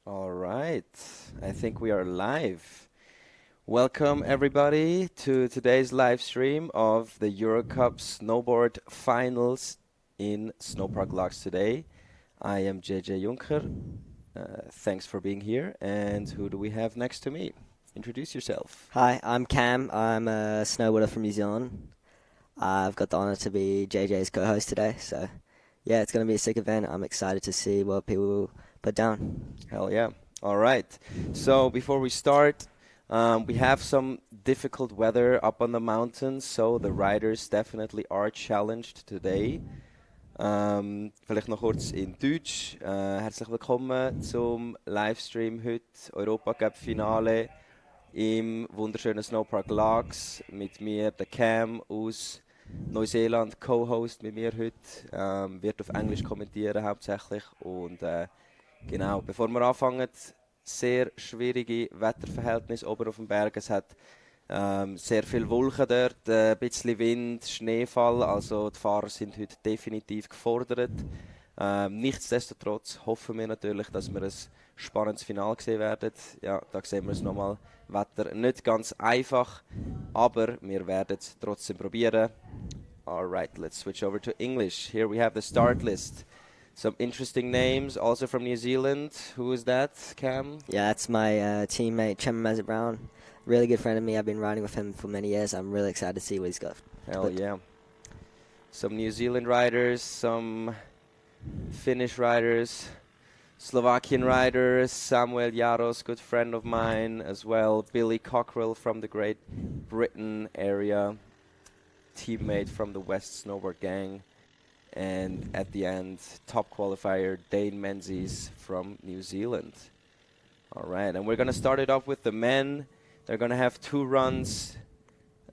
All right, I think we are live. Welcome everybody to today's live stream of the Eurocup Snowboard Finals in Snowpark Laax today. I am JJ Juncker. Thanks for being here. And who do we have next to me? Introduce yourself. Hi, I'm Cam. I'm a snowboarder from New Zealand. I've got the honour to be JJ's co-host today, so yeah, it's going to be a sick event. I'm excited to see what people will put down. Hell yeah. All right. So before we start, we have some difficult weather up on the mountains, so the riders definitely are challenged today. Vielleicht noch kurz in Deutsch. Herzlich willkommen zum Livestream heute, Europa Cup Finale im wunderschönen Snowpark Laax. Mit mir der Cam aus Neuseeland, Co-Host mit mir heute. Wird auf Englisch kommentieren hauptsächlich. Und genau, bevor wir anfangen, sehr schwierige Wetterverhältnisse oben auf dem Berg. Es hat sehr viel Wolken dort, ein bisschen Wind, Schneefall, also die Fahrer sind heute definitiv gefordert. Nichtsdestotrotz hoffen wir natürlich, dass wir ein spannendes Finale sehen werden. Ja, da sehen wir es nochmal. Wetter nicht ganz einfach, aber wir werden es trotzdem probieren. Alright, let's switch over to English. Here we have the start list. Some interesting names, also from New Zealand. Who is that, Cam? Yeah, that's my teammate, Chema Brown. Really good friend of me. I've been riding with him for many years. I'm really excited to see what he's got. Hell yeah. Some New Zealand riders, some Finnish riders, Slovakian riders, Samuel Yaros, good friend of mine as well, Billy Cochrell from the Great Britain area, teammate from the West Snowboard gang, and at the end, top qualifier, Dane Menes from New Zealand. All right, and we're going to start it off with the men. They're going to have 2 runs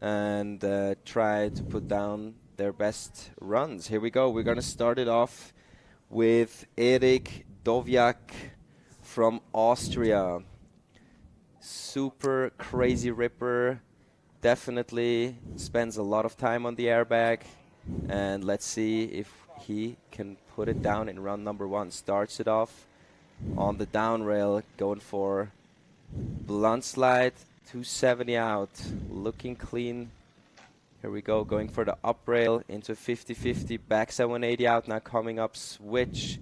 and try to put down their best runs. Here we go. We're going to start it off with Erik Doviak from Austria. Super crazy ripper. Definitely spends a lot of time on the airbag. And let's see if he can put it down in run number 1. Starts it off on the down rail, going for blunt slide. 270 out, looking clean. Here we go, going for the up rail into 50-50, backside 180 out, now coming up switch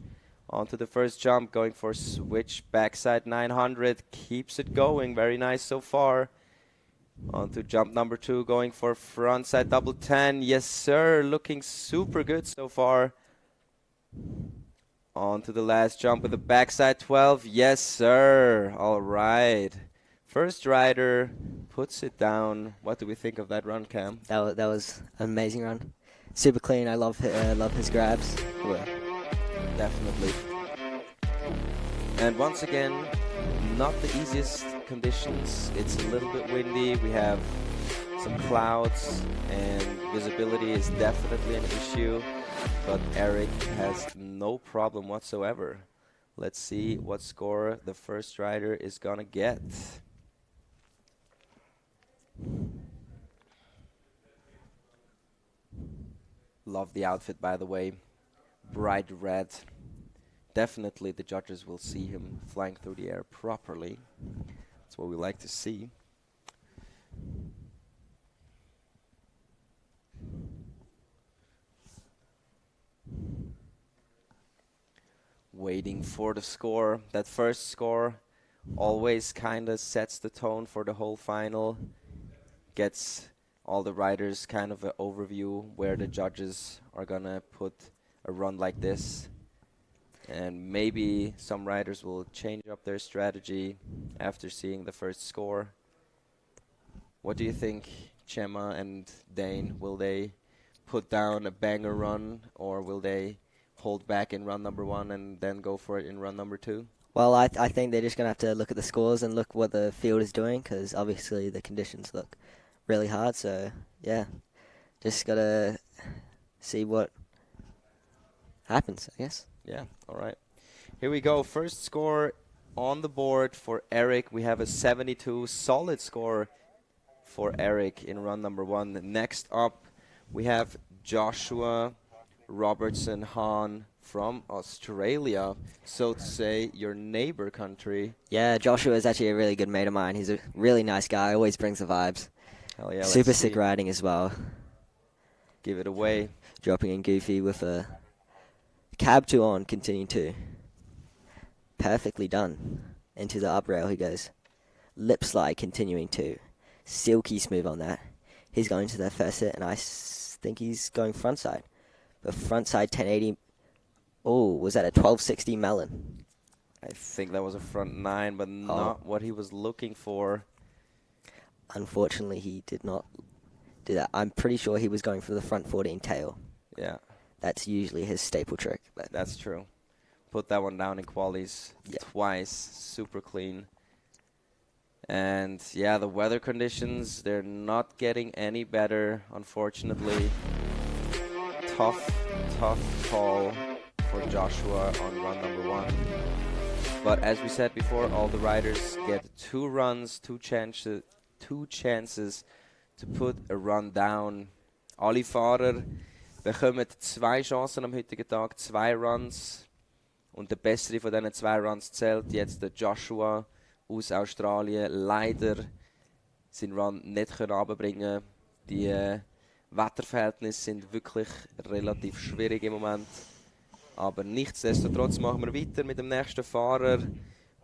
onto the first jump, going for switch backside 900, keeps it going, very nice so far. Onto jump number 2, going for frontside double 10, yes sir, looking super good so far. Onto the last jump with the backside 12, yes sir, all right. First rider puts it down. What do we think of that run, Cam? That was an amazing run. Super clean. I love his grabs. Yeah, definitely. And once again, not the easiest conditions. It's a little bit windy. We have some clouds, and visibility is definitely an issue. But Eric has no problem whatsoever. Let's see what score the first rider is gonna get. Love the outfit, by the way. Bright red. Definitely the judges will see him flying through the air properly. That's what we like to see. Waiting for the score. That first score always kind of sets the tone for the whole final. Gets all the riders kind of an overview where the judges are gonna put a run like this. And maybe some riders will change up their strategy after seeing the first score. What do you think, Chema and Dane? Will they put down a banger run, or will they hold back in run number 1 and then go for it in run number 2? Well, I think they're just going to have to look at the scores and look what the field is doing, because obviously the conditions look really hard. So, yeah, just got to see what happens, I guess. Yeah, all right. Here we go. First score on the board for Eric. We have a 72, solid score for Eric in run number 1. Next up, we have Joshua Robertson Hahn from Australia, so to say, your neighbor country. Yeah, Joshua is actually a really good mate of mine. He's a really nice guy, always brings the vibes. Hell yeah, Super let's sick see. riding as well. Give it away. Dropping in goofy with a cab 2 on, continue 2. Perfectly done. Into the up rail he goes. Lip slide, continuing 2. Silky smooth on that. He's going to the first hit, and I think he's going front side. But front side 1080. Oh, was that a 1260 melon? I think that was a front 9, but not what he was looking for. Unfortunately, he did not do that. I'm pretty sure he was going for the front 14 tail. Yeah. That's usually his staple trick. But That's true. Put that one down in qualies twice. Super clean. And, yeah, the weather conditions, they're not getting any better, unfortunately. Tough call for Joshua on run number 1. But as we said before, all the riders get 2 runs, 2 chances to put a run down. Alle Fahrer bekommen 2 Chancen am heutigen Tag, 2 Runs. Und der bessere von diesen 2 Runs zählt jetzt der Joshua aus Australien. Leider seinen Run nicht können runterbringen. Die Wetterverhältnisse sind wirklich relativ schwierig im Moment. Aber nichtsdestotrotz machen wir weiter mit dem nächsten Fahrer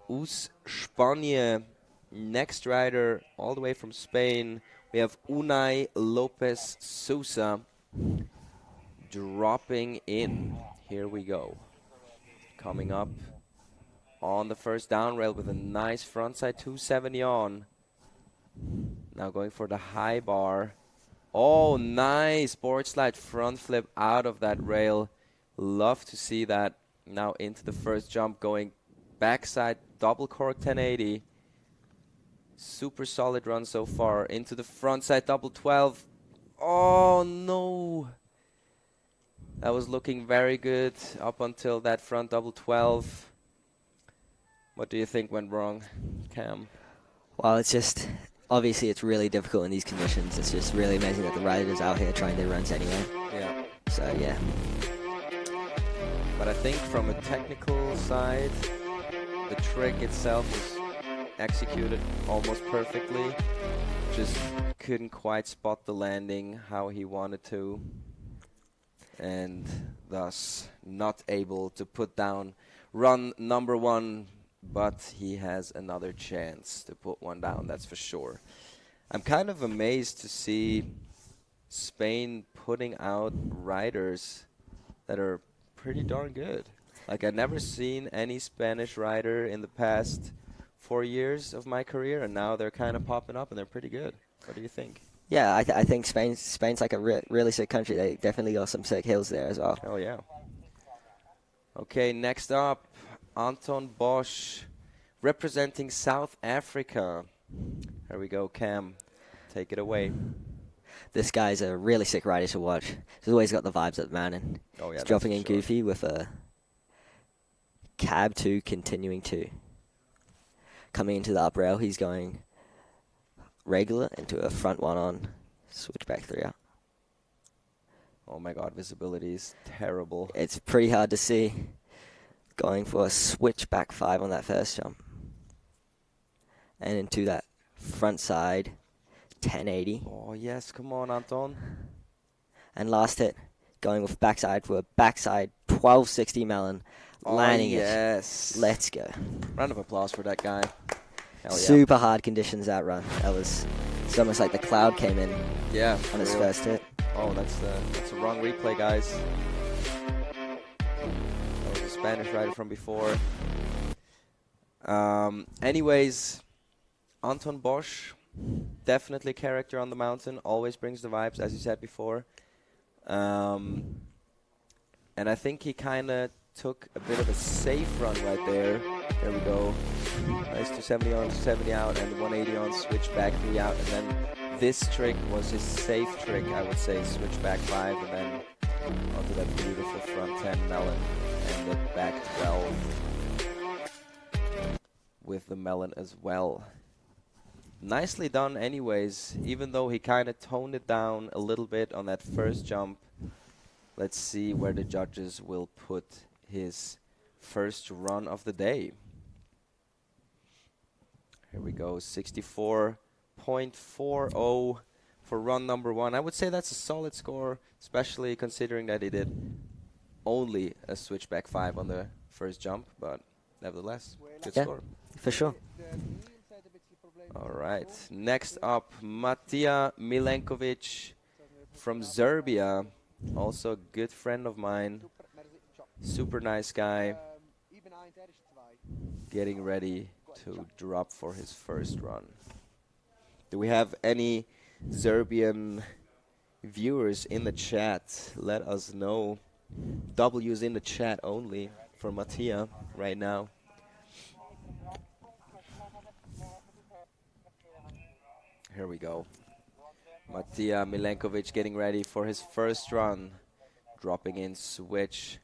aus Spanien. Next rider all the way from Spain. We have Unai Lopez Sousa dropping in. Here we go. Coming up on the first down rail with a nice frontside 270 on. Now going for the high bar. Oh, nice board slide front flip out of that rail. Love to see that. Now into the first jump, going backside double cork 1080. Super solid run so far. Into the front side double 12. Oh no. That was looking very good up until that front double 12. What do you think went wrong, Cam? Well, it's just, obviously it's really difficult in these conditions. It's just really amazing that the riders out here trying their runs anyway. Yeah. So, yeah. But I think from a technical side, the trick itself was executed almost perfectly. Just couldn't quite spot the landing how he wanted to. And thus not able to put down run number 1. But he has another chance to put one down, that's for sure. I'm kind of amazed to see Spain putting out riders that are pretty darn good. Like, I've never seen any Spanish rider in the past 4 years of my career, and now they're kind of popping up, and they're pretty good. What do you think? Yeah, I think Spain's like a really sick country. They definitely got some sick hills there as well. Oh, yeah. Okay, next up, Anon Bosch, representing South Africa. Here we go, Cam. Take it away. This guy's a really sick rider to watch. He's always got the vibes at the man. And oh, yeah, he's dropping in goofy with a cab 2, continuing 2. Coming into the up rail, he's going regular into a front 1 on, switchback 3 out. Oh my god, visibility is terrible. It's pretty hard to see. Going for a switchback 5 on that first jump. And into that front side 1080. Oh yes, come on, Anton. And last hit, going with backside for a backside 1260 melon. Landing yes. it. Let's go. Round of applause for that guy. Hell yeah. Super hard conditions that run. It's almost like the cloud came in on his first hit. Oh, that's a wrong replay, guys. That was a Spanish rider from before. Anyways, Anon Bosch, definitely character on the mountain. Always brings the vibes, as you said before. And I think he kind of took a bit of a safe run right there. There we go. Nice 270 on, 270 out, and 180 on, switch back 3 out. And then this trick was his safe trick, I would say. Switch back 5, and then onto that beautiful front 10 melon. And the back 12 with the melon as well. Nicely done anyways, even though he kind of toned it down a little bit on that first jump. Let's see where the judges will put his first run of the day. Here we go, 64.40 for run number 1. I would say that's a solid score, especially considering that he did only a switchback 5 on the first jump, but nevertheless, good score. For sure. All right, next up, Matia Milenovic from Serbia, also a good friend of mine, super nice guy, getting ready to drop for his first run. Do we have any Serbian viewers in the chat? Let us know. W's in the chat only for Matia right now. Here we go. Matia Milenovic getting ready for his first run. Dropping in switch.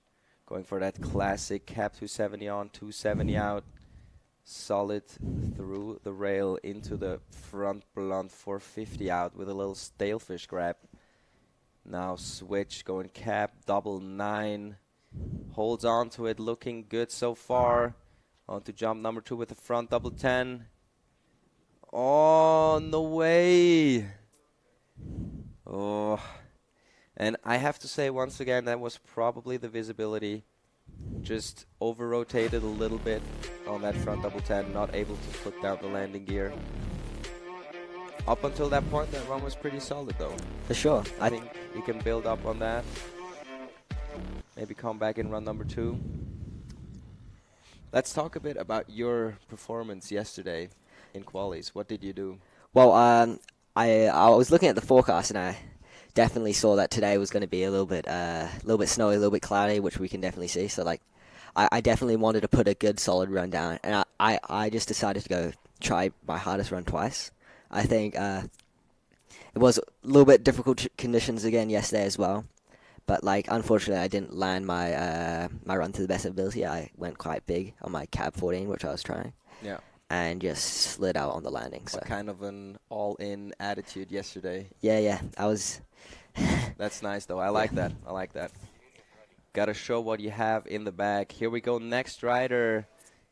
Going for that classic cap 270 on, 270 out. Solid through the rail into the front blunt 450 out with a little stalefish grab. Now switch, going cap, double 9. Holds on to it, looking good so far. On to jump number 2 with the front double 10. Oh, no way. Oh. And I have to say once again, that was probably the visibility. Just over-rotated a little bit on that front double 10, not able to put down the landing gear. Up until that point, that run was pretty solid though. For sure. I think you can build up on that. Maybe come back in run number 2. Let's talk a bit about your performance yesterday in qualies. What did you do? Well, I was looking at the forecast and I definitely saw that today was going to be a little bit snowy, a little bit cloudy, which we can definitely see. So like, I definitely wanted to put a good solid run down, and I just decided to go try my hardest run twice. I think it was a little bit difficult conditions again yesterday as well, but like unfortunately I didn't land my my run to the best ability. I went quite big on my cab 14, which I was trying. Yeah. And just slid out on the landing. So kind of an all-in attitude yesterday. Yeah, I was. That's nice though. I like that. I like that. Gotta show what you have in the bag. Here we go. Next rider.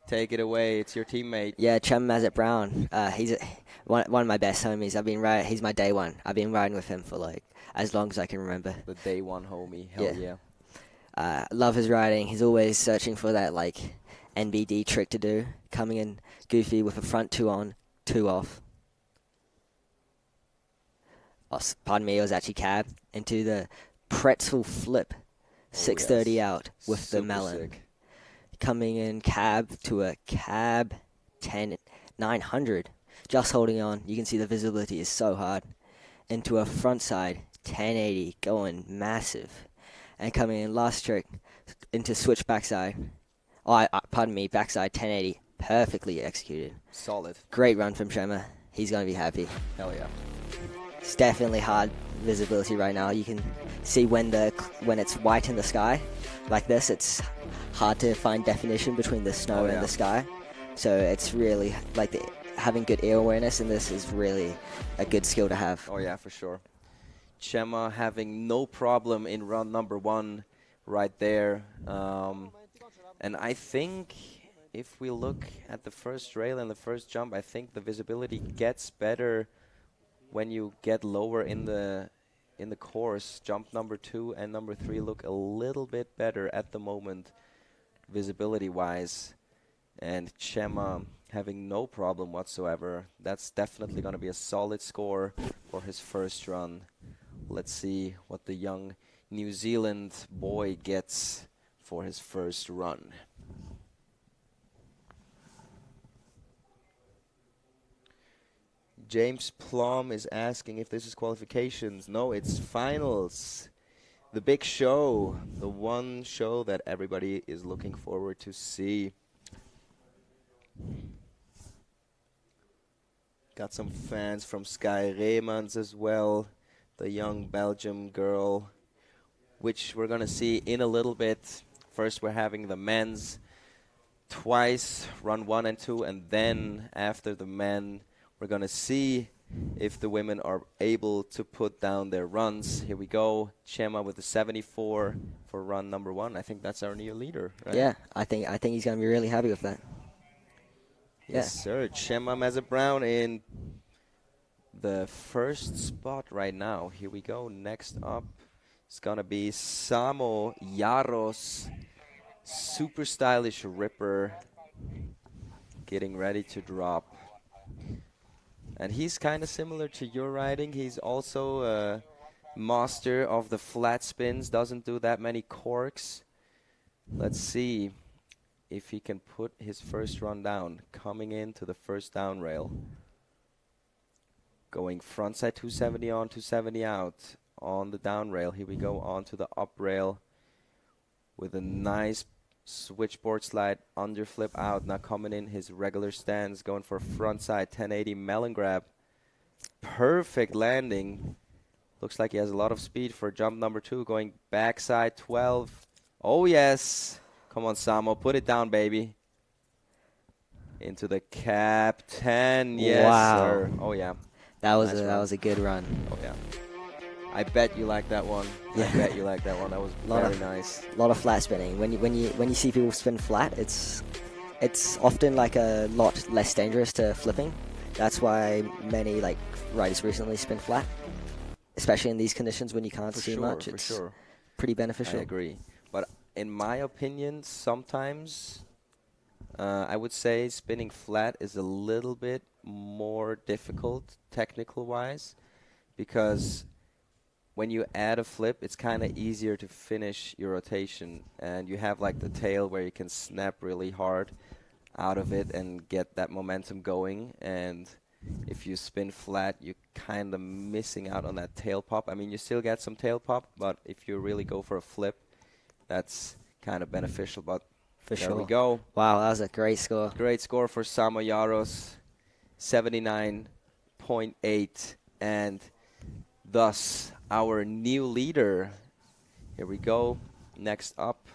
Take it away. It's your teammate. Yeah, Chema Brown. He's one of my best homies. He's my day one. I've been riding with him for like as long as I can remember. The day one homie. Hell yeah. Love his riding. He's always searching for that like NBD trick to do. Coming in goofy with a front 2 on, 2 off. Oh, pardon me, it was actually cab into the pretzel flip. 630 out with Super the melon. Sick. Coming in cab to a cab 900. Just holding on. You can see the visibility is so hard. Into a front side 1080 going massive. And coming in last trick into switch backside. Pardon me, backside 1080. Perfectly executed. Solid. Great run from Chema. He's going to be happy. Hell yeah. It's definitely hard visibility right now. You can see when it's white in the sky like this, it's hard to find definition between the snow and the sky. So it's really like having good air awareness in this is really a good skill to have. Oh yeah, for sure. Chema having no problem in run number 1 right there. And I think if we look at the first rail and the first jump, I think the visibility gets better when you get lower in the course. Jump number 2 and number 3 look a little bit better at the moment, visibility-wise. And Chema having no problem whatsoever. That's definitely going to be a solid score for his first run. Let's see what the young New Zealand boy gets for his first run. James Plum is asking if this is qualifications. No, it's finals. The big show. The one show that everybody is looking forward to see. Got some fans from Sky Remans as well. The young Belgium girl, which we're going to see in a little bit. First, we're having the men's twice, run 1 and 2, and then after the men, we're going to see if the women are able to put down their runs. Here we go. Chema with the 74 for run number 1. I think that's our new leader, right? Yeah, I think he's going to be really happy with that. Yes, sir. Chema Brown in the first spot right now. Here we go. Next up is going to be Samo Yaros. Super stylish ripper. Getting ready to drop. And he's kind of similar to your riding. He's also a master of the flat spins. Doesn't do that many corks. Let's see if he can put his first run down. Coming into the first down rail. Going frontside 270 on, 270 out. On the down rail. Here we go on to the up rail. With a nice switchboard slide, underflip out. Now coming in his regular stance, going for frontside 1080 melon grab. Perfect landing. Looks like he has a lot of speed for jump number 2. Going backside 12. Oh yes. Come on, Samo, put it down, baby. Into the cap 10. Yes, wow. sir. Oh yeah. That was Nice that was a good run. Oh yeah. I bet you like that one. Yeah. I bet you like that one. That was very nice. A lot of flat spinning. When you see people spin flat, it's often like a lot less dangerous to flipping. That's why many like riders recently spin flat, especially in these conditions when you can't see much. It's pretty beneficial. I agree. But in my opinion, sometimes I would say spinning flat is a little bit more difficult technical-wise, because when you add a flip, it's kind of easier to finish your rotation, and you have like the tail where you can snap really hard out of it and get that momentum going. And if you spin flat, you're kind of missing out on that tail pop. I mean, you still get some tail pop, but if you really go for a flip, that's kind of beneficial. But For there sure. we go. Wow, that was a great score. Great score for Samo Yaros, 79.8, and thus our new leader. Here we go. Next up,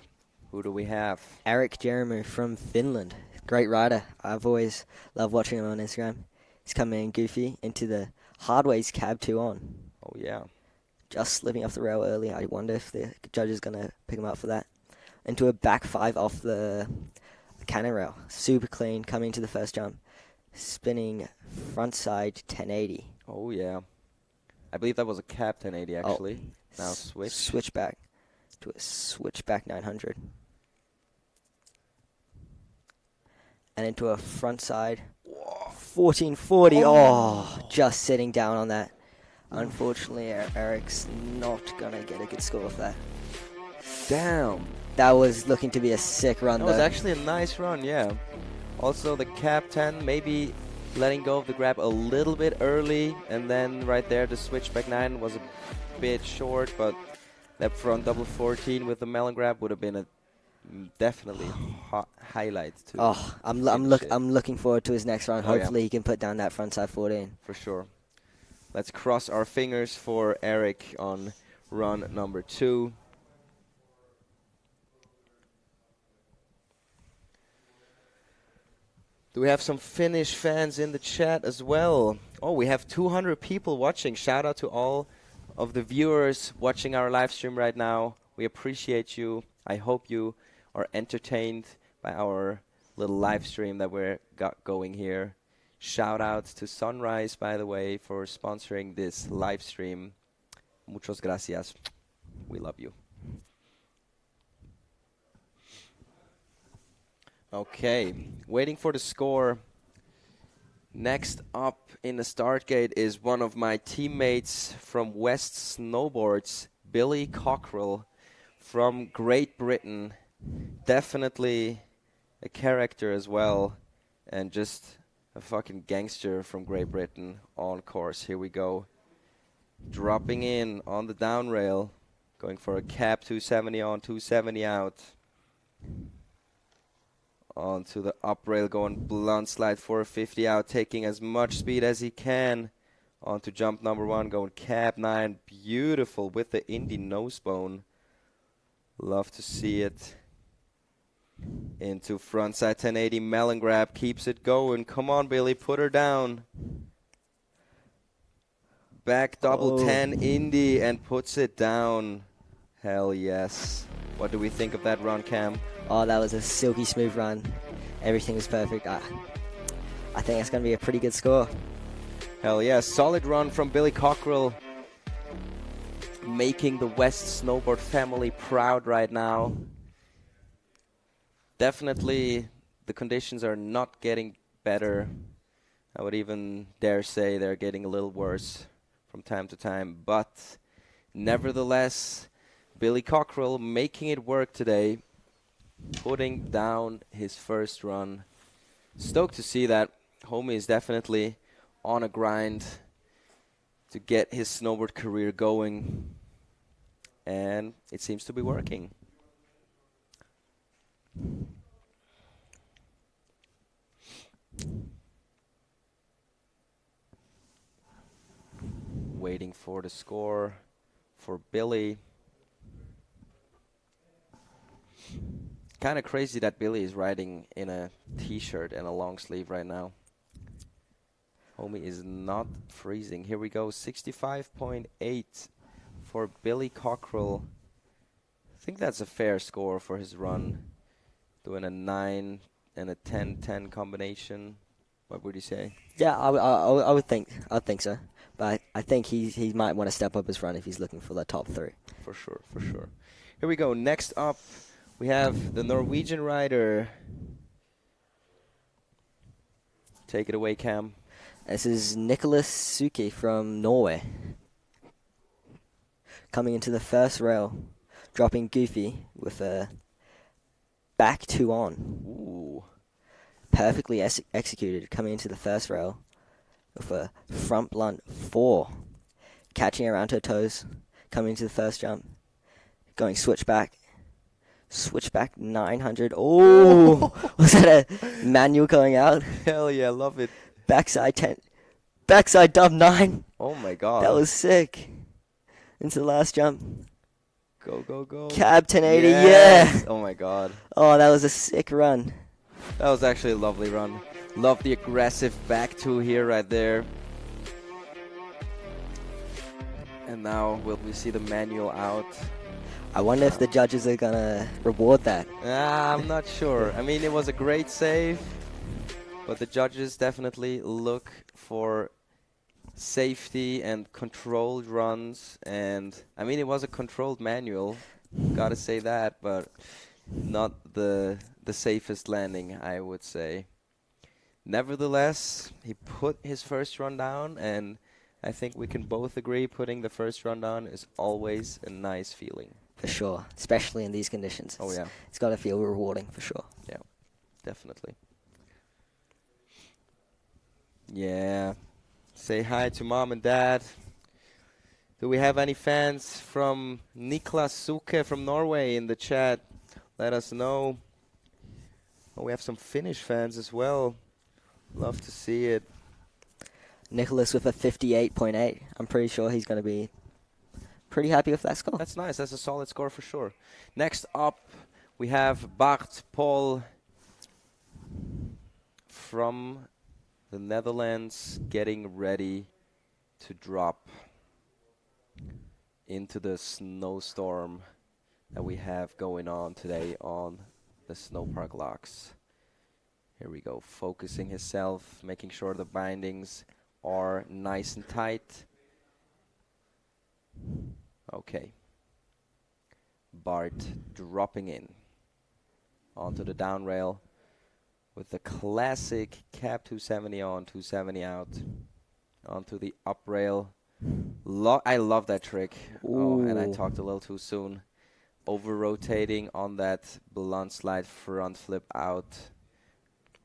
who do we have? Eric Jeremy from Finland. Great rider. I've always loved watching him on Instagram. He's coming in goofy into the Hardways cab 2 on. Oh, yeah. Just slipping off the rail early. I wonder if the judge is going to pick him up for that. Into a back 5 off the cannon rail. Super clean, coming into the first jump. Spinning front side 1080. Oh, yeah. I believe that was a cap 1080, actually. Now switch. Switch back to a switchback 900. And into a front side 1440. Oh, just sitting down on that. Unfortunately, Eric's not going to get a good score with that. Damn. That was looking to be a sick run, That was actually a nice run, yeah. Also, the cap 10, maybe letting go of the grab a little bit early, and then right there the switchback 9 was a bit short, but that front double 14 with the melon grab would have been a definitely highlight to I'm looking forward to his next run. Hopefully he can put down that front side 14 for sure. Let's cross our fingers for Eric on run number 2. Do we have some Finnish fans in the chat as well? Oh, we have 200 people watching. Shout out to all of the viewers watching our live stream right now. We appreciate you. I hope you are entertained by our little live stream that we're got going here. Shout out to Sunrise, by the way, for sponsoring this live stream. Muchas gracias. We love you. Okay, waiting for the score. Next up in the start gate is one of my teammates from West Snowboards, Billy Cochrell from Great Britain. Definitely a character as well, and just a fucking gangster from Great Britain on course. Here we go. Dropping in on the down rail, going for a cap 270 on, 270 out. Onto the up rail, going blunt slide 450 out, taking as much speed as he can. Onto jump number 1, going cap 9, beautiful with the Indy nose bone. Love to see it. Into frontside 1080 melon grab, keeps it going. Come on, Billy, put her down. Back double Oh. 10 Indy and puts it down. Hell yes. What do we think of that run, Cam? Oh, that was a silky smooth run. Everything was perfect. I think it's going to be a pretty good score. Hell yes. Solid run from Billy Cochrell. Making the West Snowboard family proud right now. Definitely the conditions are not getting better. I would even dare say they're getting a little worse from time to time. But nevertheless, Billy Cochrell making it work today. Putting down his first run. Stoked to see that. Homie is definitely on a grind to get his snowboard career going. And it seems to be working. Waiting for the score for Billy. Kind of crazy that Billy is riding in a t-shirt and a long sleeve right now. Homie is not freezing. Here we go, 65.8 for Billy Cochrell. I think that's a fair score for his run. Doing a 9 and a 10-10 combination. What would you say? Yeah, I would think so. But I think he might want to step up his run if he's looking for the top 3. For sure, for sure. Here we go. Next up, we have the Norwegian rider. Take it away, Cam. This is Nicholas Suki from Norway. Coming into the first rail, dropping goofy with a back 2 on. Ooh. Perfectly executed, coming into the first rail with a front blunt 4. Catching around her toes, coming into the first jump. Going switchback 900. Oh, was that a manual going out? Hell yeah, love it. Backside 10, backside dub 9. Oh my god. That was sick. Into the last jump. Go, go, go. Cab 1080, Yes. yeah. Oh my god. Oh, that was a sick run. That was actually a lovely run. Love the aggressive back 2 here right there. And now will we see the manual out? I wonder if the judges are gonna reward that. I'm not sure. I mean, it was a great save, but the judges definitely look for safety and controlled runs. And I mean, it was a controlled manual, gotta say that, but not the safest landing, I would say. Nevertheless, he put his first run down, and I think we can both agree putting the first run down is always a nice feeling. For sure, especially in these conditions. Oh yeah. It's got to feel rewarding for sure. Yeah, definitely. Yeah. Say hi to mom and dad. Do we have any fans from Niklas Suke from Norway in the chat? Let us know. Oh, we have some Finnish fans as well. Love to see it. Nicholas with a 58.8. I'm pretty sure he's going to be pretty happy with that score. That's nice. That's a solid score for sure. Next up, we have Bart Paul from the Netherlands getting ready to drop into the snowstorm that we have going on today on the snowpark Laax. Here we go, focusing himself, making sure the bindings are nice and tight. Okay. Bart dropping in onto the down rail with the classic cap 270 on, 270 out, onto the up rail. I love that trick. Oh, and I talked a little too soon. Over rotating on that blunt slide front flip out.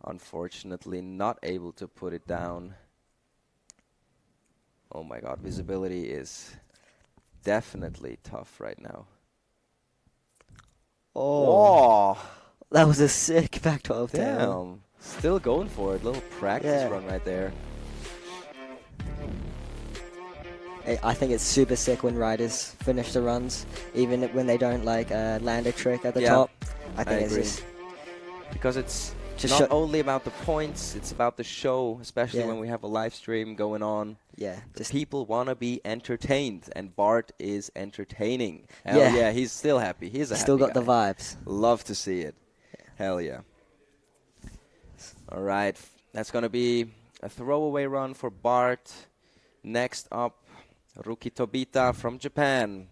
Unfortunately, not able to put it down. Oh my god, visibility is definitely tough right now. Oh, that was a sick back 12 Damn. down. Still going for it. Little practice run right there. I think it's super sick when riders finish the runs, even when they don't like land a trick at the top. I think it's agree. just Because it's not only about the points, it's about the show, especially when we have a live stream going on. Yeah. People want to be entertained, and Bart is entertaining. Hell yeah, he's still happy. He's a happy still got guy. the vibes. Love to see it. Hell yeah. All right, that's going to be a throwaway run for Bart. Next up, Ruki Tobita from Japan.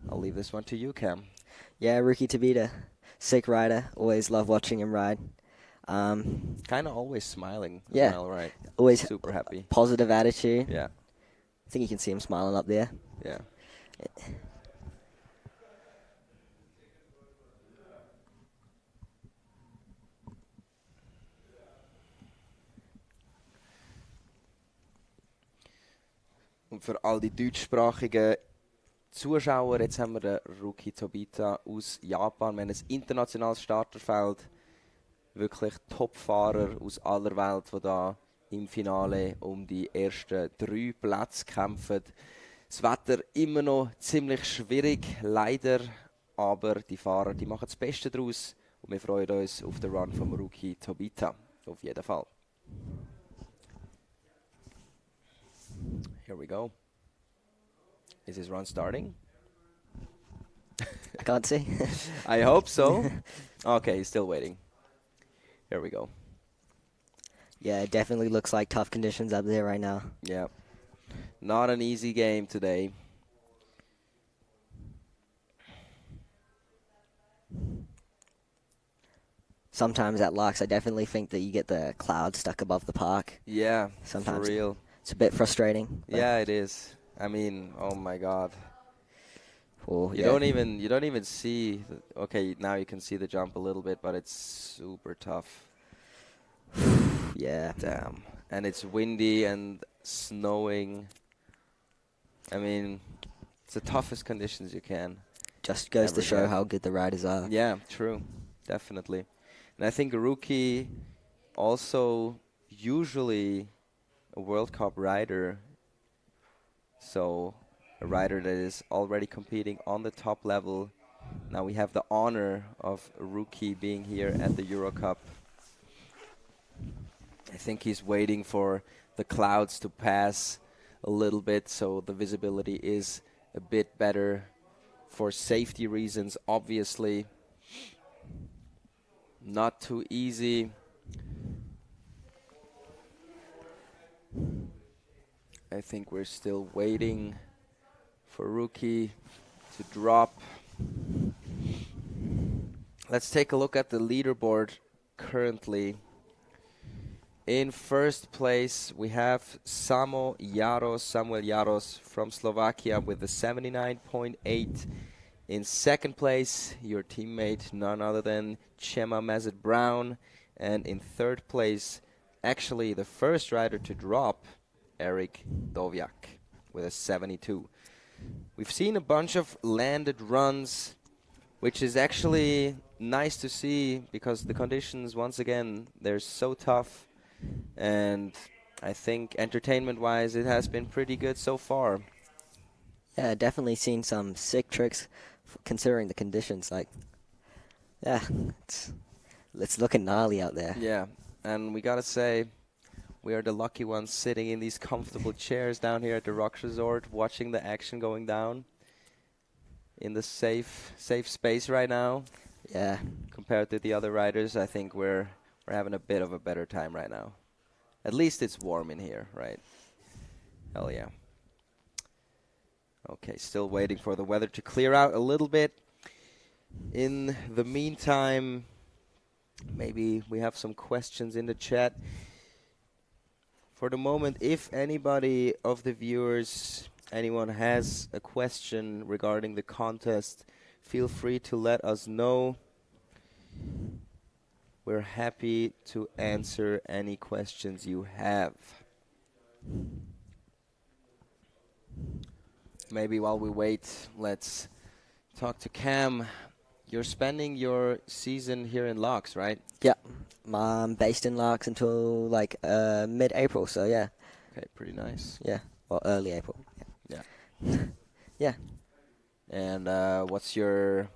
I'll leave this one to you, Cam. Yeah, Ruki Tobita. Sick rider. Always love watching him ride. Kind of always smiling as well, right? Always super happy. Positive attitude. Yeah. I think you can see him smiling up there. Yeah. Und für all die deutschsprachigen Zuschauer, jetzt haben wir den Ruki Tobita aus Japan. Wir haben ein internationales Starterfeld. Wirklich Topfahrer aus aller Welt, die da im Finale um die ersten 3 Plätze kämpfen. Das Wetter immer noch ziemlich schwierig, leider. Aber die Fahrer, die machen das Beste daraus. Und wir freuen uns auf den Run von Ruki Tobita. Auf jeden Fall. Here we go. Is his run starting? I can't see. I hope so. Okay, he's still waiting. Here we go. Yeah, it definitely looks like tough conditions up there right now. Yeah. Not an easy game today. Sometimes at Laax, I definitely think that you get the cloud stuck above the park. Yeah, sometimes for real. It's a bit frustrating. Yeah, it is. I mean, oh my God. Oh, you don't even see. Okay, now you can see the jump a little bit, but it's super tough. Yeah. Damn. And it's windy and snowing. I mean, it's the toughest conditions you can. Just goes to show how good the riders are. Yeah, true. Definitely. And I think Ruki also usually a World Cup rider. So a rider that is already competing on the top level. Now we have the honor of Ruki being here at the Euro Cup. I think he's waiting for the clouds to pass a little bit so the visibility is a bit better for safety reasons, obviously. Not too easy. I think we're still waiting for Ruki to drop. Let's take a look at the leaderboard currently. In first place, we have Samuel Yaros from Slovakia with a 79.8. In second place, your teammate, none other than Chema Brown. And in third place, actually the first rider to drop, Eric Doviak with a 72. We've seen a bunch of landed runs, which is actually nice to see because the conditions, once again, they're so tough. And I think entertainment-wise, it has been pretty good so far. Yeah, definitely seen some sick tricks considering the conditions. Like, yeah, it's looking gnarly out there. Yeah, and we gotta say, we are the lucky ones sitting in these comfortable chairs down here at the Rocks Resort, watching the action going down in the safe space right now. Yeah. Compared to the other riders, I think we're having a bit of a better time right now. At least it's warm in here, right? Hell yeah. Okay, still waiting for the weather to clear out a little bit. In the meantime, maybe we have some questions in the chat. For the moment, if anybody of the viewers, anyone has a question regarding the contest, feel free to let us know. We're happy to answer any questions you have. Maybe while we wait, let's talk to Cam. You're spending your season here in Laax, right? Yeah. I'm based in Laax until like mid-April, so yeah. Okay, pretty nice. Yeah, well, early April. Yeah. Yeah. And what's your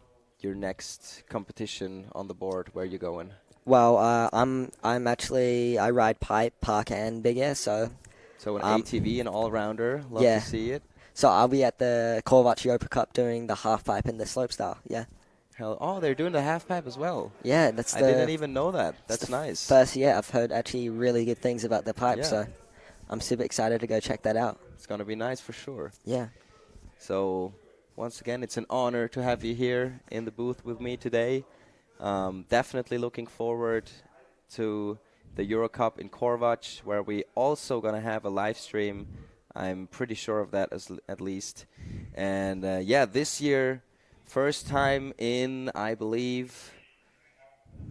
next competition on the board? Where are you going? Well, I'm actually I ride pipe, park, and big air. So So an um, ATV, an all-rounder. Love to yeah. see it. So I'll be at the Corvac Europa Cup doing the half pipe and the slopestyle. Yeah. Hell, oh, they're doing the half pipe as well. Yeah, that's I didn't even know that. That's nice. first year I've heard actually really good things about the pipe. Yeah, So I'm super excited to go check that out. it's gonna be nice for sure. Yeah. So once again, it's an honor to have you here in the booth with me today. Definitely looking forward to the Euro Cup in Corvac, where we also gonna have a live stream. I'm pretty sure of that at least. And yeah, this year, first time in, I believe,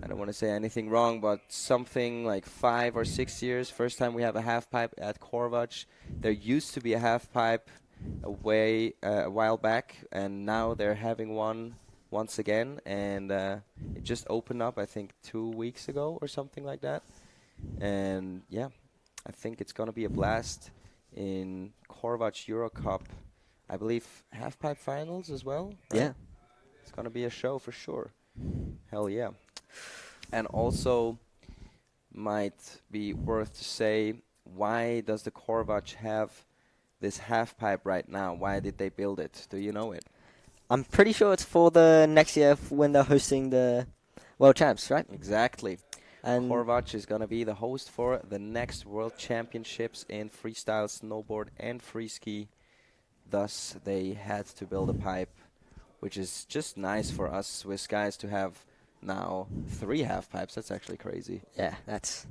I don't want to say anything wrong, but something like 5 or 6 years. First time we have a half pipe at Corvac. There used to be a half pipe a while back, and now they're having one once again. And it just opened up, I think, 2 weeks ago or something like that. And yeah, I think it's gonna be a blast in Corvac Euro Cup. I believe half pipe finals as well. Right? Yeah. It's gonna be a show for sure. Hell yeah. And also might be worth to say, why does the Corvac have this half pipe right now? Why did they build it? Do you know it? I'm pretty sure it's for the next year when they're hosting the World Champs, right? Exactly. And Corvac is going to be the host for the next World Championships in freestyle, snowboard, and free ski. Thus, they had to build a pipe, which is just nice for us Swiss guys to have now 3 half pipes. That's actually crazy. yeah, that's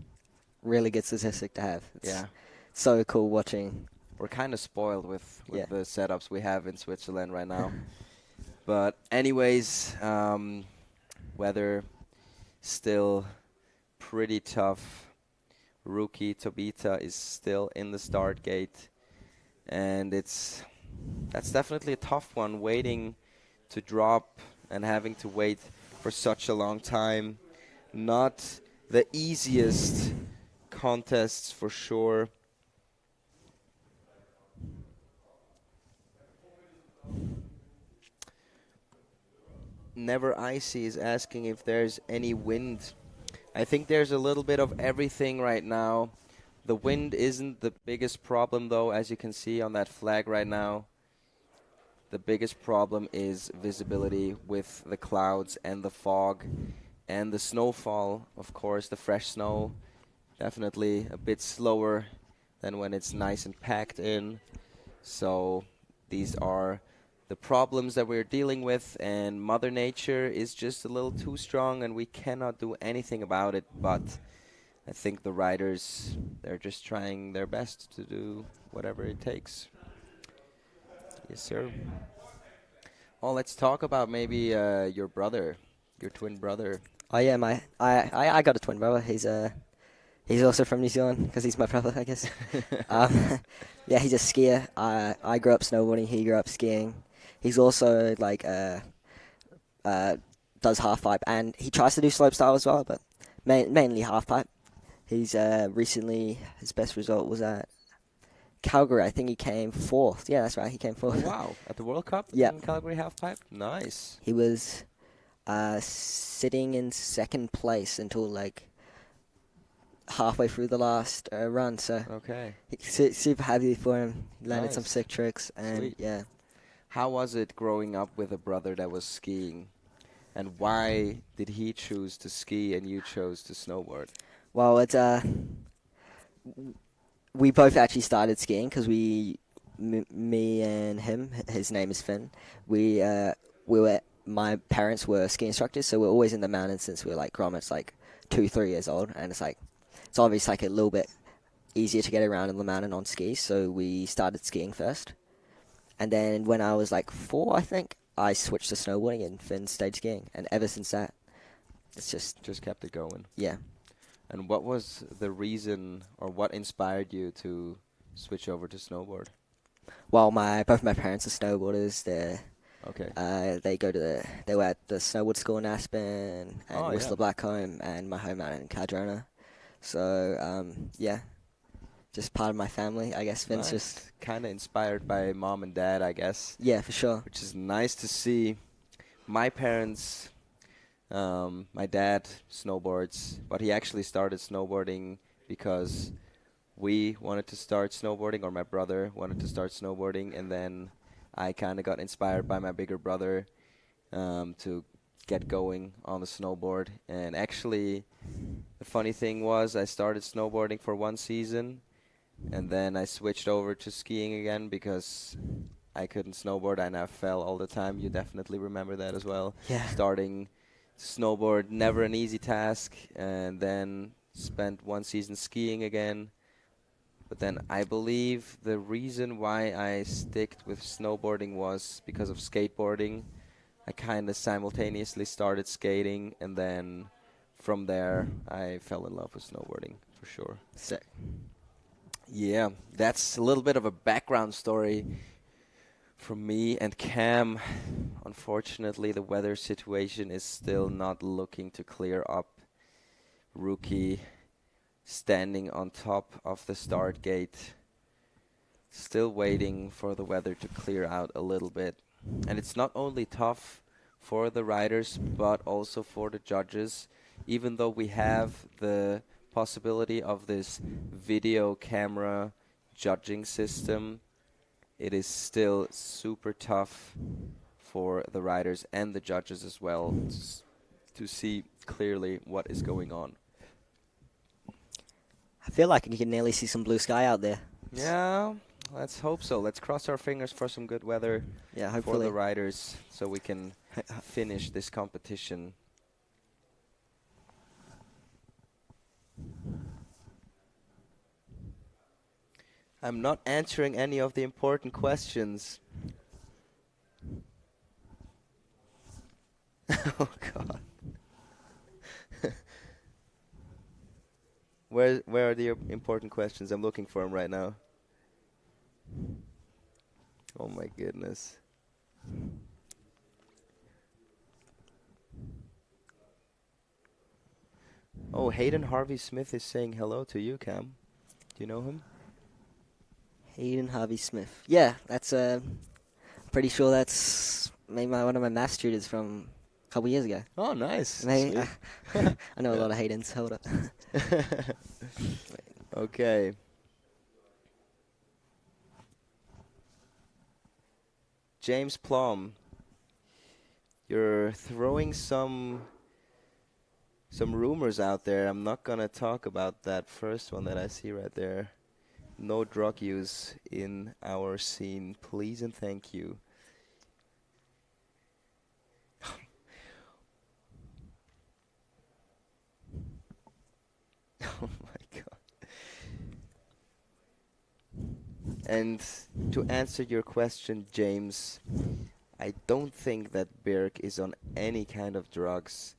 really good statistic to have. It's Yeah. so cool watching. We're kind of spoiled with Yeah. the setups we have in Switzerland right now. But anyways, weather still pretty tough. Rookie Toita is still in the start gate. And that's definitely a tough one, waiting to drop and having to wait for such a long time. Not the easiest contests for sure. Never Icy is asking if there's any wind. I think there's a little bit of everything right now. The wind isn't the biggest problem, though, as you can see on that flag right now. The biggest problem is visibility with the clouds and the fog and the snowfall. Of course, the fresh snow, definitely a bit slower than when it's nice and packed in. So these are the problems that we're dealing with, and Mother Nature is just a little too strong, and we cannot do anything about it. But I think the riders, they're just trying their best to do whatever it takes. Yes, sir. Oh, let's talk about maybe your brother, your twin brother. Oh yeah, I got a twin brother. He's also from New Zealand because he's my brother, I guess. Yeah, he's a skier. I grew up snowboarding. He grew up skiing. He's also like does half pipe, and he tries to do slopestyle as well, but mainly half pipe. He's recently, his best result was at Calgary. I think he came 4th. Yeah, that's right. He came 4th. Oh, wow, at the World Cup Yeah. in Calgary halfpipe? Nice. He was sitting in 2nd place until like halfway through the last run. So Okay. super happy for him. He landed some Nice. sick tricks, and Sweet. yeah. How was it growing up with a brother that was skiing? And why did he choose to ski and you chose to snowboard? Well, it's we both actually started skiing because me and him. His name is Finn. My parents were ski instructors, so we're always in the mountains since we were like grommets, like 2-3 years old, and it's obviously like a little bit easier to get around in the mountain on skis. So we started skiing first, and then when I was like 4, I think I switched to snowboarding, and Finn stayed skiing, and ever since that, it's just kept it going. yeah. And what was the reason, or what inspired you to switch over to snowboard? Well, both my parents are snowboarders. Okay. They were at the snowboard school in Aspen and Oh, Whistler yeah. Blackcomb and my home mountain in Cardrona. So yeah, just part of my family, I guess. Finn's just kind of inspired by mom and dad, I guess. Yeah, for sure. Which is nice to see. My parents, My dad snowboards, but he actually started snowboarding because we wanted to start snowboarding, or my brother wanted to start snowboarding, and then I kind of got inspired by my bigger brother to get going on the snowboard. And actually, the funny thing was I started snowboarding for one season, and then I switched over to skiing again because I couldn't snowboard and I fell all the time. You definitely remember that as well. Yeah. Starting to snowboard, never an easy task, and then spent one season skiing again. But then I believe the reason why I sticked with snowboarding was because of skateboarding. I kind of simultaneously started skating, and then from there I fell in love with snowboarding for sure. Sick. Yeah, that's a little bit of a background story from me and Cam. Unfortunately, the weather situation is still not looking to clear up. Rookie standing on top of the start gate, still waiting for the weather to clear out a little bit. And it's not only tough for the riders, but also for the judges. Even though we have the possibility of this video camera judging system, it is still super tough for the riders and the judges as well to see clearly what is going on. I feel like you can nearly see some blue sky out there. Yeah, let's hope so. Let's cross our fingers for some good weather Yeah, for hopefully. the riders so we can finish this competition. I'm not answering any of the important questions. Oh, God. Where are the important questions? I'm looking for them right now. Oh, my goodness. Oh, Hayden Harvey Smith is saying hello to you, Cam. Do you know him? Hayden Harvey Smith. Yeah, that's pretty sure that's maybe one of my maths tutors from a couple years ago. Oh, nice. Maybe, Sweet. I know a lot of Haydens. Hold up. Okay. James Plum, you're throwing some rumors out there. I'm not gonna talk about that first one that I see right there. No drug use in our scene, please and thank you. Oh my God. And to answer your question, James, I don't think that Berg is on any kind of drugs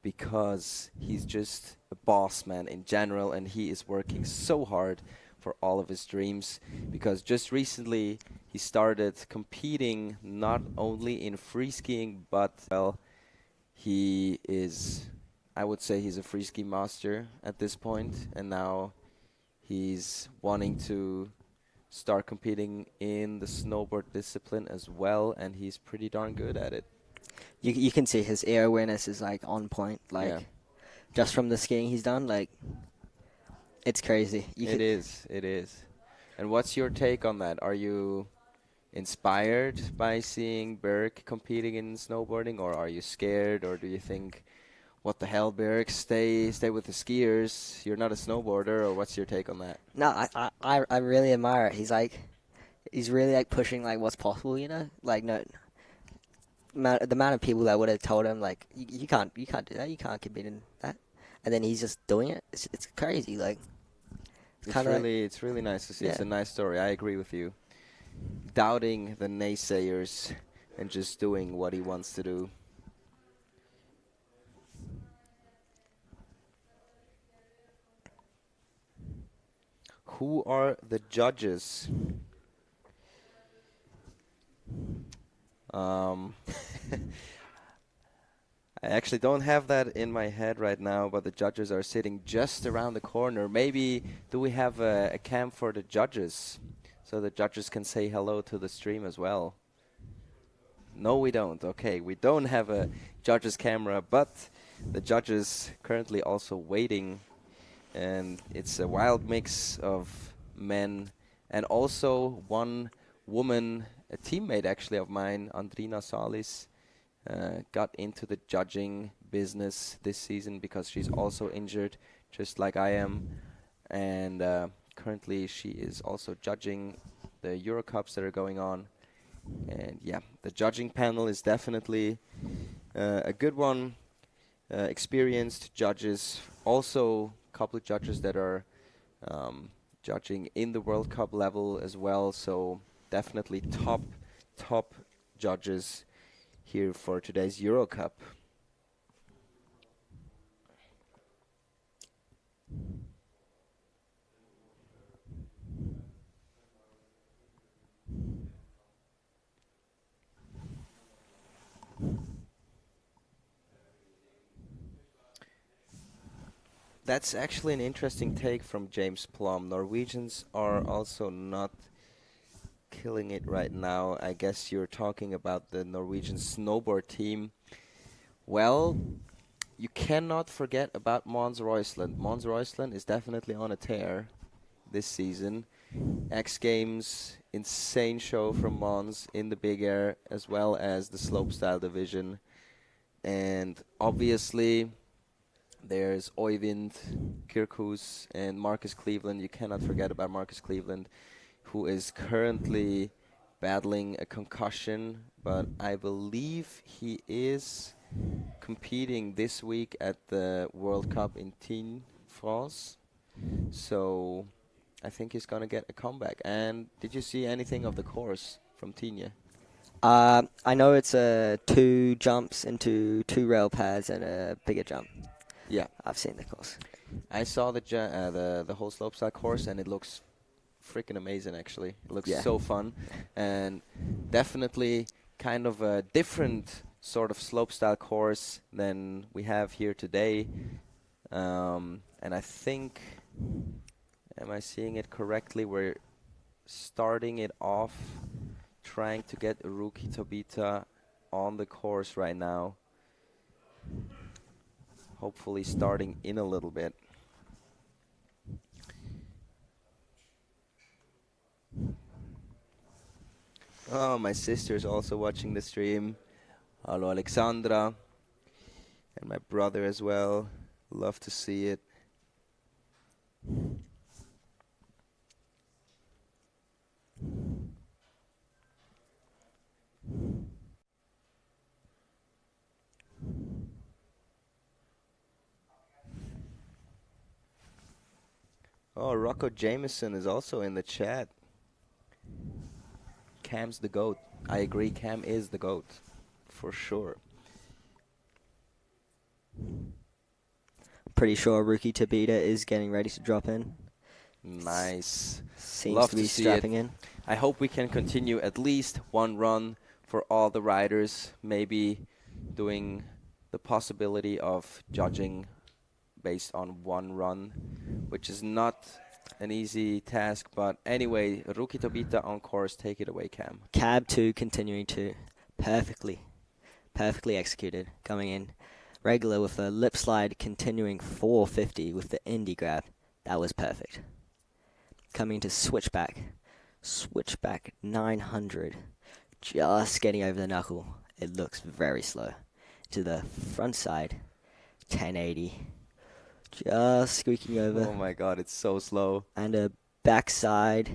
because he's just a boss man in general, and he is working so hard for all of his dreams, because just recently he started competing not only in free skiing, but well, he is, I would say he's a free ski master at this point, and now he's wanting to start competing in the snowboard discipline as well, and he's pretty darn good at it. You can see his air awareness is like on point. Like Yeah. just from the skiing he's done, like it's crazy. It is. And what's your take on that? Are you inspired by seeing Berg competing in snowboarding, or are you scared, or do you think, what the hell, Berg, stay with the skiers, you're not a snowboarder, or what's your take on that? No, I really admire it. He's really like pushing like what's possible, you know? Like no, the amount of people that would have told him like you can't do that, you can't compete in that, and then he's just doing it. It's crazy. Like It's really nice to see. Yeah. It's a nice story. I agree with you. Doubting the naysayers and just doing what he wants to do. Who are the judges? I actually don't have that in my head right now, but the judges are sitting just around the corner. Maybe do we have a cam for the judges so the judges can say hello to the stream as well? No, we don't. Okay, we don't have a judges camera, but the judges currently also waiting, and it's a wild mix of men and also one woman, a teammate actually of mine, Andrina Salis, got into the judging business this season because she's also injured, just like I am, and currently she is also judging the Euro Cups that are going on. And yeah, the judging panel is definitely a good one. Experienced judges, also a couple of judges that are judging in the World Cup level as well. So definitely top judges here for today's Euro Cup. That's actually an interesting take from James Plum. Norwegians are also not killing it right now. I guess you're talking about the Norwegian snowboard team. Well, you cannot forget about Mons Roysland. Mons Roysland is definitely on a tear this season. X Games, insane show from Mons in the big air as well as the slopestyle division. And obviously there's Oyvind Kirkhus and Marcus Cleveland. You cannot forget about Marcus Cleveland, who is currently battling a concussion, but I believe he is competing this week at the World Cup in Tignes, France. So I think he's going to get a comeback. And did you see anything of the course from Tignes? I know it's 2 jumps into 2 rail pads and a bigger jump. Yeah, I've seen the course. I saw the whole slopestyle course, and it looks freaking amazing. Actually, it looks so fun, and definitely kind of a different sort of slopestyle course than we have here today. And I think, am I seeing it correctly? We're starting it off, trying to get Rookie Tobita on the course right now. Hopefully starting in a little bit. Oh, my sister's also watching the stream. Hello, Alexandra. And my brother as well. Love to see it. Oh, Rocco Jameson is also in the chat. Cam's the GOAT. I agree, Cam is the GOAT. For sure. Pretty sure Rookie Tabita is getting ready to drop in. Nice. Seems Love to be see strapping it. in. I hope we can continue at least one run for all the riders. Maybe doing the possibility of judging based on one run, which is not an easy task. But anyway, Rookie Tobita on course. Take it away, Cam. Cab 2 continuing to perfectly executed. Coming in regular with a lip slide, continuing 450 with the indie grab. That was perfect. Coming to switchback 900. Just getting over the knuckle. It looks very slow. To the front side, 1080. Just squeaking over. Oh my god, it's so slow. And a backside,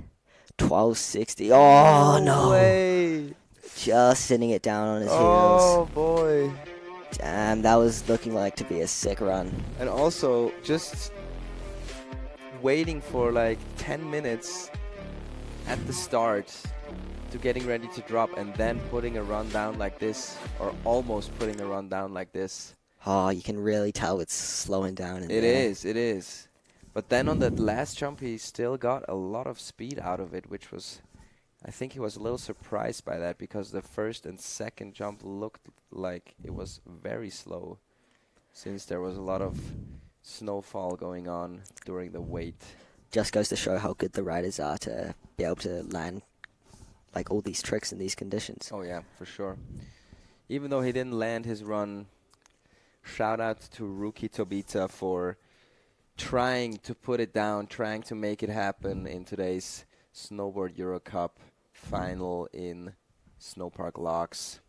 1260. Oh, no. Way. Just sitting it down on his heels. Oh, boy. Damn, that was looking like to be a sick run. And also, just waiting for like 10 minutes at the start to getting ready to drop and then putting a run down like this, or almost putting a run down like this. Oh, you can really tell it's slowing down. It is. But then on that last jump, he still got a lot of speed out of it, which was, I think he was a little surprised by that because the first and second jump looked like it was very slow since there was a lot of snowfall going on during the wait. Just goes to show how good the riders are to be able to land like all these tricks in these conditions. Oh yeah, for sure. Even though he didn't land his run Shout out to rookie Toita for trying to put it down, trying to make it happen in today's Snowboard Euro Cup final in Snowpark Laax.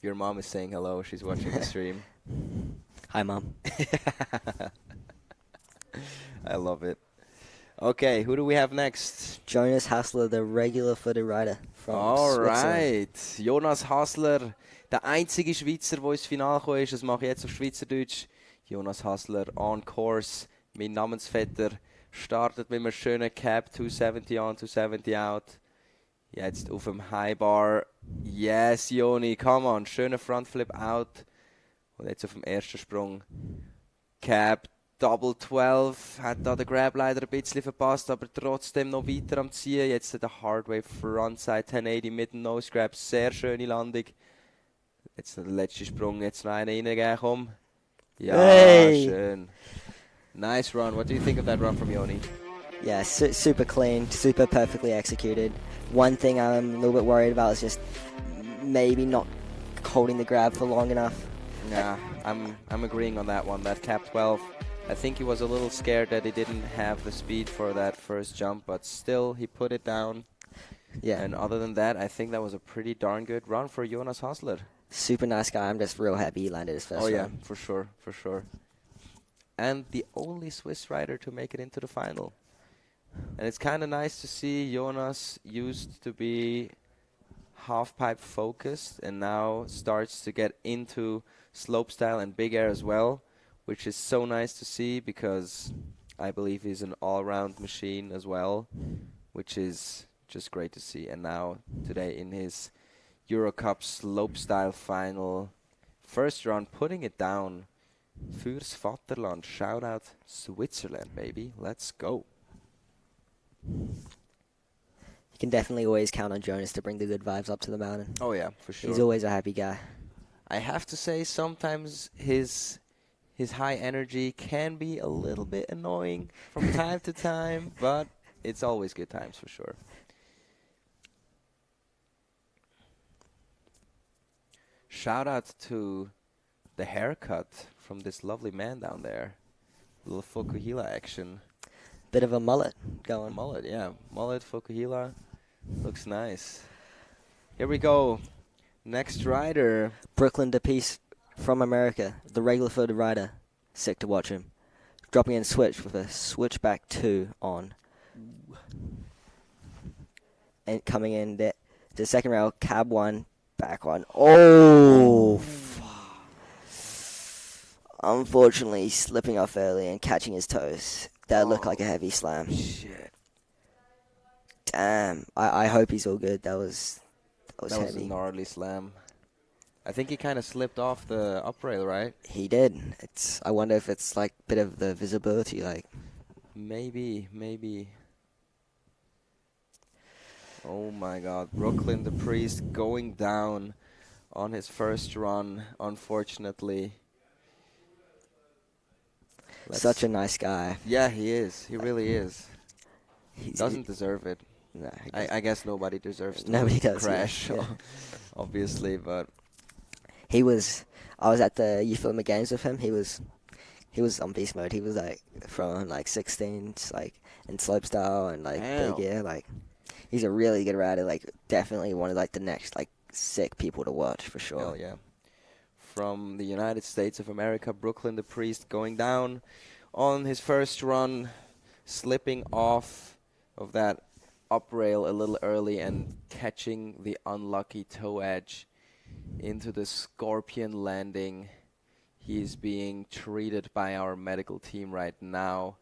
Your mom is saying hello. She's watching the stream. Hi, Mom. I love it. Okay, who do we have next? Yonas Hustler, the regular footed rider from Switzerland. Alright, Yonas Hustler, der einzige Schweizer, der ins Finale gekommen ist. Das mache ich jetzt auf Schweizerdeutsch. Yonas Hustler on course. Mein Namensvetter startet mit einem schönen Cap, 270 on, 270 out. Jetzt auf dem High Bar. Yes, Joni, come on. Schöner Frontflip out. Und jetzt auf dem ersten Sprung. Cap, Double 12. Hat da der Grab leider ein bisschen verpasst, aber trotzdem noch weiter am Ziehen. Jetzt der Hardway Frontside 1080 mit dem Nose Grab. Sehr schöne Landung. Jetzt noch der letzte Sprung. Jetzt noch einen reingehen, komm. Ja, Hey! schön. Nice run. What do you think of that run from Joni? Yeah, super clean, super perfectly executed. One thing I'm a little bit worried about is just maybe not holding the grab for long enough. Yeah, I'm agreeing on that one. That cap 12, I think he was a little scared that he didn't have the speed for that first jump, but still he put it down. Yeah. And other than that, I think that was a pretty darn good run for Yonas Hustler. Super nice guy. I'm just real happy he landed his first Oh yeah, run. for sure, for sure. And the only Swiss rider to make it into the final. And it's kind of nice to see Yonas used to be half-pipe focused and now starts to get into slopestyle and big air as well, which is so nice to see because I believe he's an all-round machine as well, which is just great to see. And now today in his Euro Cup slopestyle final, first round, putting it down. Fürs Vaterland. Shout out Switzerland, baby. Let's go. You can definitely always count on Jonas to bring the good vibes up to the mountain. Oh yeah, for sure. He's always a happy guy. I have to say sometimes his high energy can be a little bit annoying from time to time, but it's always good times for sure. Shout out to the haircut from this lovely man down there. Little Fukuhila action. Bit of a mullet going. Mullet, yeah. Mullet, Fukuhila. Looks nice. Here we go. Next rider. Brooklyn DePeace from America, the regular footed rider. Sick to watch him. Dropping in switch with a switchback 2 on. And coming in the second rail, cab 1, back 1. Oh! Unfortunately, slipping off early and catching his toes. That looked like a heavy slam. Shit. Damn. I hope he's all good. That was That heavy. was a gnarly slam. I think he kind of slipped off the up rail, right? He did. I wonder if it's like a bit of the visibility, like. Maybe. Oh my god. Brooklyn the Priest going down on his first run, unfortunately. Such a nice guy. Yeah, he is. He really is. He Doesn't deserve it. Nah, I guess nobody deserves to Nobody does, yeah. crash, Yeah. obviously, but I was at the Youth Olympic Games with him. He was on beast mode. He was like throwing like 16s, like in slopestyle and like Damn. big air. Like he's a really good rider. Like definitely one of like the next like sick people to watch for sure. hell yeah. From the United States of America, Brooklyn the Priest going down on his first run, slipping off of that up rail a little early and catching the unlucky toe edge into the scorpion landing. He is being treated by our medical team right now.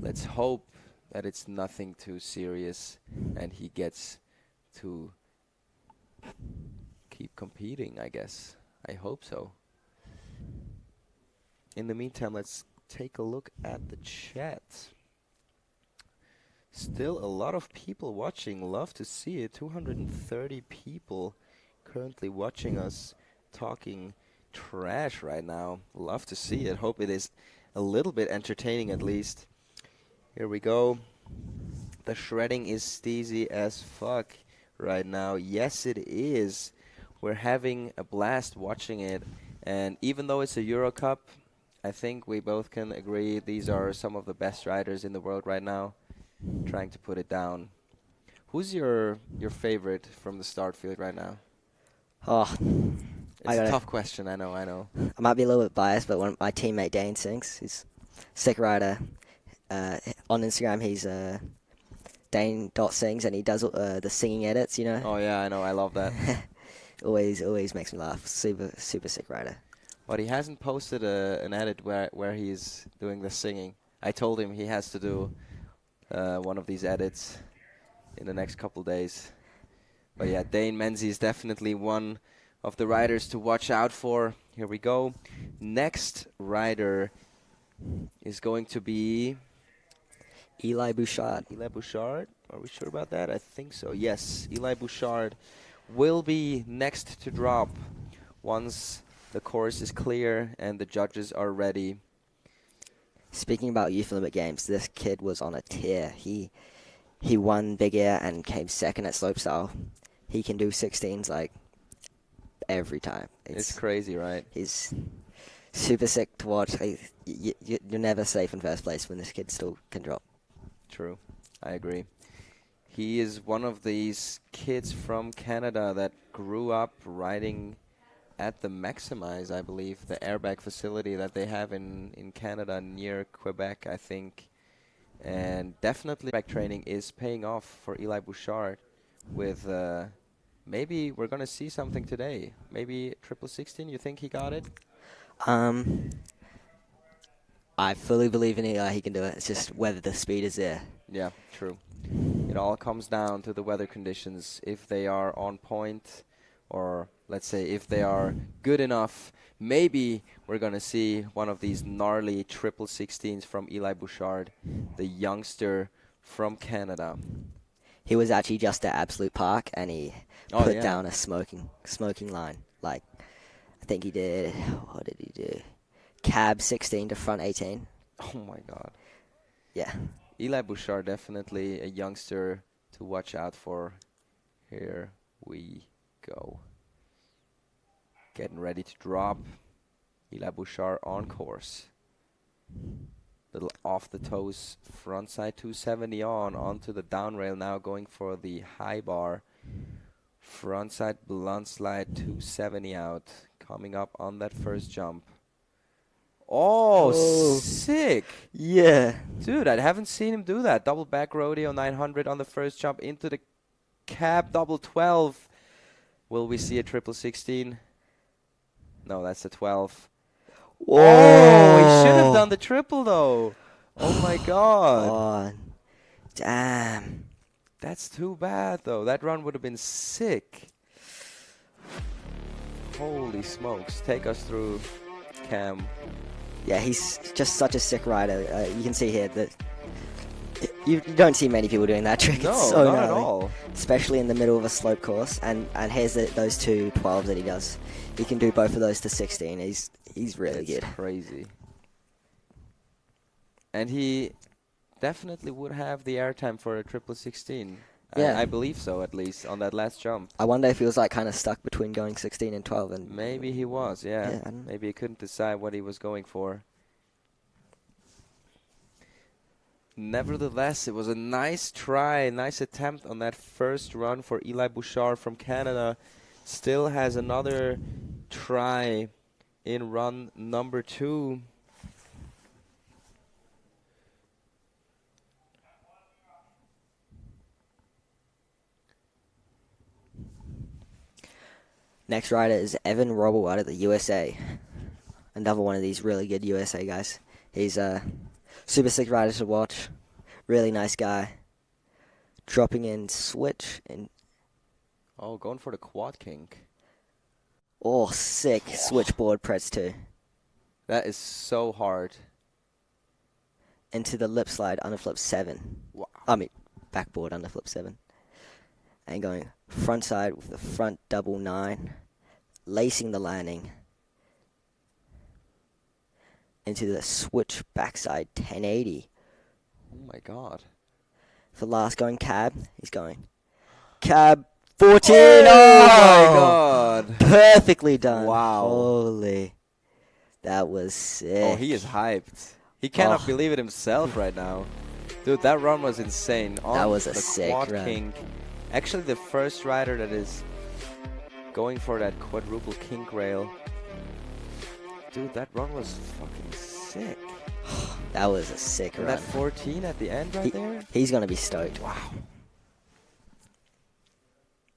Let's hope that it's nothing too serious and he gets to keep competing, I guess. I hope so. In the meantime, let's take a look at the chat. Still a lot of people watching. Love to see it. 230 people currently watching us talking trash right now. Love to see it. Hope it is a little bit entertaining at least. Here we go. The shredding is steezy as fuck right now. Yes, it is. We're having a blast watching it. And even though it's a Euro Cup, I think we both can agree these are some of the best riders in the world right now. Trying to put it down. Who's your favorite from the start field right now? Oh, It's a tough question, I know. I might be a little bit biased, but my teammate Dane sings. He's a sick rider. On Instagram, he's Dane.sings, and he does the singing edits, you know. Oh, yeah, I know. I love that. always makes me laugh. Super sick rider. But he hasn't posted an edit where he's doing the singing. I told him he has to do one of these edits in the next couple days. But yeah, Dane Menes is definitely one of the riders to watch out for. Here we go. Next rider is going to be Eli Bushard. Eli Bushard. Are we sure about that? I think so. Yes, Eli Bushard will be next to drop once the course is clear and the judges are ready. Speaking about Youth Olympic Games, this kid was on a tear. He won Big Air and came second at Slopestyle. He can do 16s like every time. It's crazy, right? He's super sick to watch. You're never safe in first place when this kid still can drop. True. I agree. He is one of these kids from Canada that grew up riding at the Maximize, I believe, the airbag facility that they have in Canada near Quebec, I think. And definitely airbag training is paying off for Eli Bushard with maybe we're going to see something today. Maybe 16, you think he got it? I fully believe in Eli. He can do it. It's just whether the speed is there. Yeah, true. It all comes down to the weather conditions. If they are on point, or let's say if they are good enough, maybe we're going to see one of these gnarly 16s from Eli Bushard, the youngster from Canada. He was actually just at Absolute Park, and he put down a smoking line. Like, I think he did, what did he do? Cab 16 to front 18. Oh my God. Yeah. Eli Bushard, definitely a youngster to watch out for. Here we go. Getting ready to drop. Eli Bushard on course. Little off the toes, frontside 270 onto the down rail now, going for the high bar. Frontside blunt slide 270 out, coming up on that first jump. Oh, sick. Yeah. Dude, I haven't seen him do that. Double back rodeo 900 on the first jump into the cab, double 12. Will we see a 16? No, that's a 12. Whoa. Oh, he should have done the triple, though. Oh, my God. Oh, damn. That's too bad, though. That run would have been sick. Holy smokes. Take us through, Cam. Yeah, he's just such a sick rider. You can see here that you don't see many people doing that trick. No, it's so not gnarly, at all. especially in the middle of a slope course. And here's those two 12s that he does. He can do both of those to 16. He's really good. It's crazy. And he definitely would have the airtime for a 16. Yeah. I believe so, at least, on that last jump. I wonder if he was like kind of stuck between going 16 and 12. And Maybe he was, yeah. Yeah, Maybe he couldn't decide what he was going for. Nevertheless, it was a nice try, nice attempt on that first run for Eli Bushard from Canada. Still has another try in run number 2. Next rider is Evan Robble out of the USA. Another one of these really good USA guys. He's a super sick rider to watch. Really nice guy. Dropping in switch. Oh, going for the quad kink. Oh, sick. Switchboard press 2. That is so hard. Into the lip slide underflip 7. Wow. I mean, backboard underflip 7. And going front side with the front double 9. Lacing the landing. Into the switch backside 1080. Oh my God. For Laax going cab, he's going cab 14. Oh my Oh! God. Perfectly done. Wow. Holy. That was sick. Oh, he is hyped. He cannot Oh. believe it himself right now. Dude, that run was insane. On That was a the sick quad run. kink. Actually, the first rider that is going for that quadruple kink rail. Dude, that run was fucking sick. That was a sick And run. that 14 at the end right there? He's going to be stoked. Wow.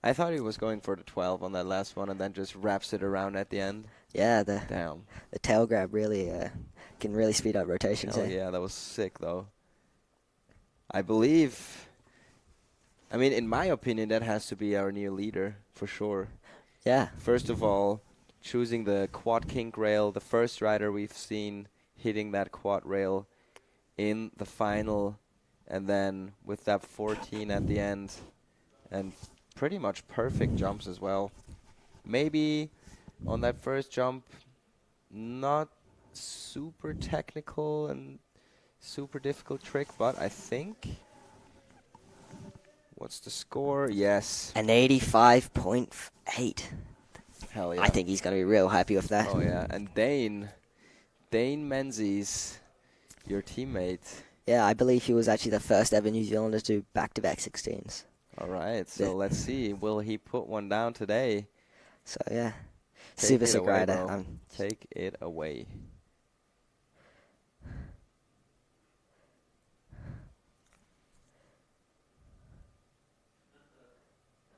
I thought he was going for the 12 on that last one and then just wraps it around at the end. Yeah, Damn. the tail grab really can really speed up rotations. Oh, yeah, that was sick, though. I believe, I mean, in my opinion, that has to be our new leader, for sure. Yeah. First of all, choosing the quad kink rail, the first rider we've seen hitting that quad rail in the final, and then with that 14 at the end, and pretty much perfect jumps as well. Maybe on that first jump, not super technical and super difficult trick, but I think, what's the score? Yes. An 85.8. Hell yeah. I think he's going to be real happy with that. Oh yeah, and Dane Menzies, your teammate. Yeah, I believe he was actually the first ever New Zealander to do back-to-back 16s. All right, so let's see. Will he put one down today? So, yeah. Take Super it sick away, rider. bro. Take it away.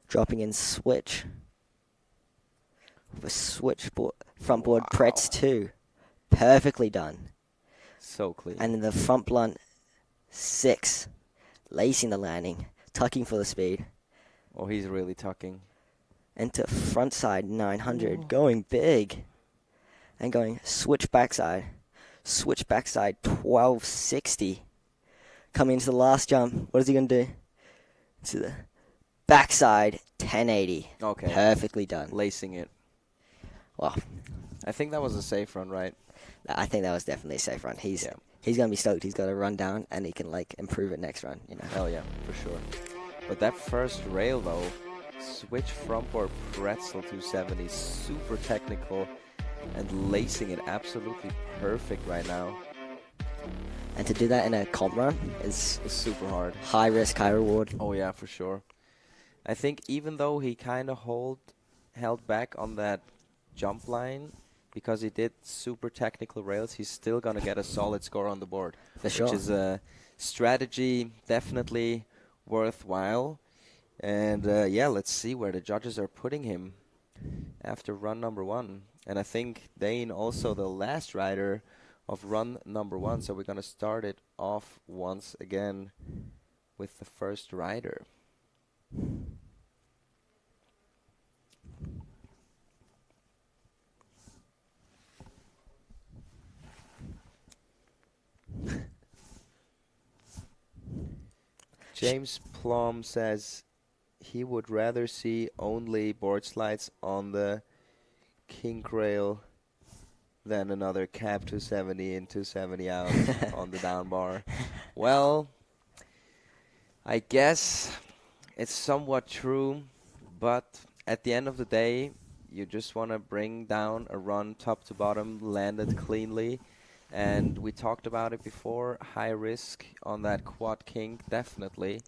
Dropping in switch. With a switch front board Pretz 2. Perfectly done. So clean. And in the front blunt 6. Lacing the landing. Tucking for the speed. Oh, he's really tucking. Into front side 900. Going big. And going switch backside. Switch backside 1260. Coming into the last jump. What is he going to do? To the backside 1080. Okay. Perfectly done. Lacing it. Well, I think that was a safe run, right? I think that was definitely a safe run. He's Yeah. going to be stoked. He's got to run down and he can like improve it next run, you know. Hell yeah, for sure. But that first rail though, switch front board pretzel 270, super technical and lacing it absolutely perfect right now. And to do that in a comp run is It's super hard. high risk, high reward. Oh yeah, for sure. I think even though he kind of held back on that jump line because he did super technical rails, he's still going to get a solid score on the board. For sure. Which is a strategy definitely worthwhile. And yeah, let's see where the judges are putting him after run number 1. And I think Dane also the last rider of run number 1. So we're going to start it off once again with the first rider. James Plum says he would rather see only board slides on the kink rail than another cab 270 in 270 out on the down bar. Well, I guess it's somewhat true, but at the end of the day, you just want to bring down a run top to bottom, land it cleanly. And we talked about it before, high risk on that quad kink, definitely.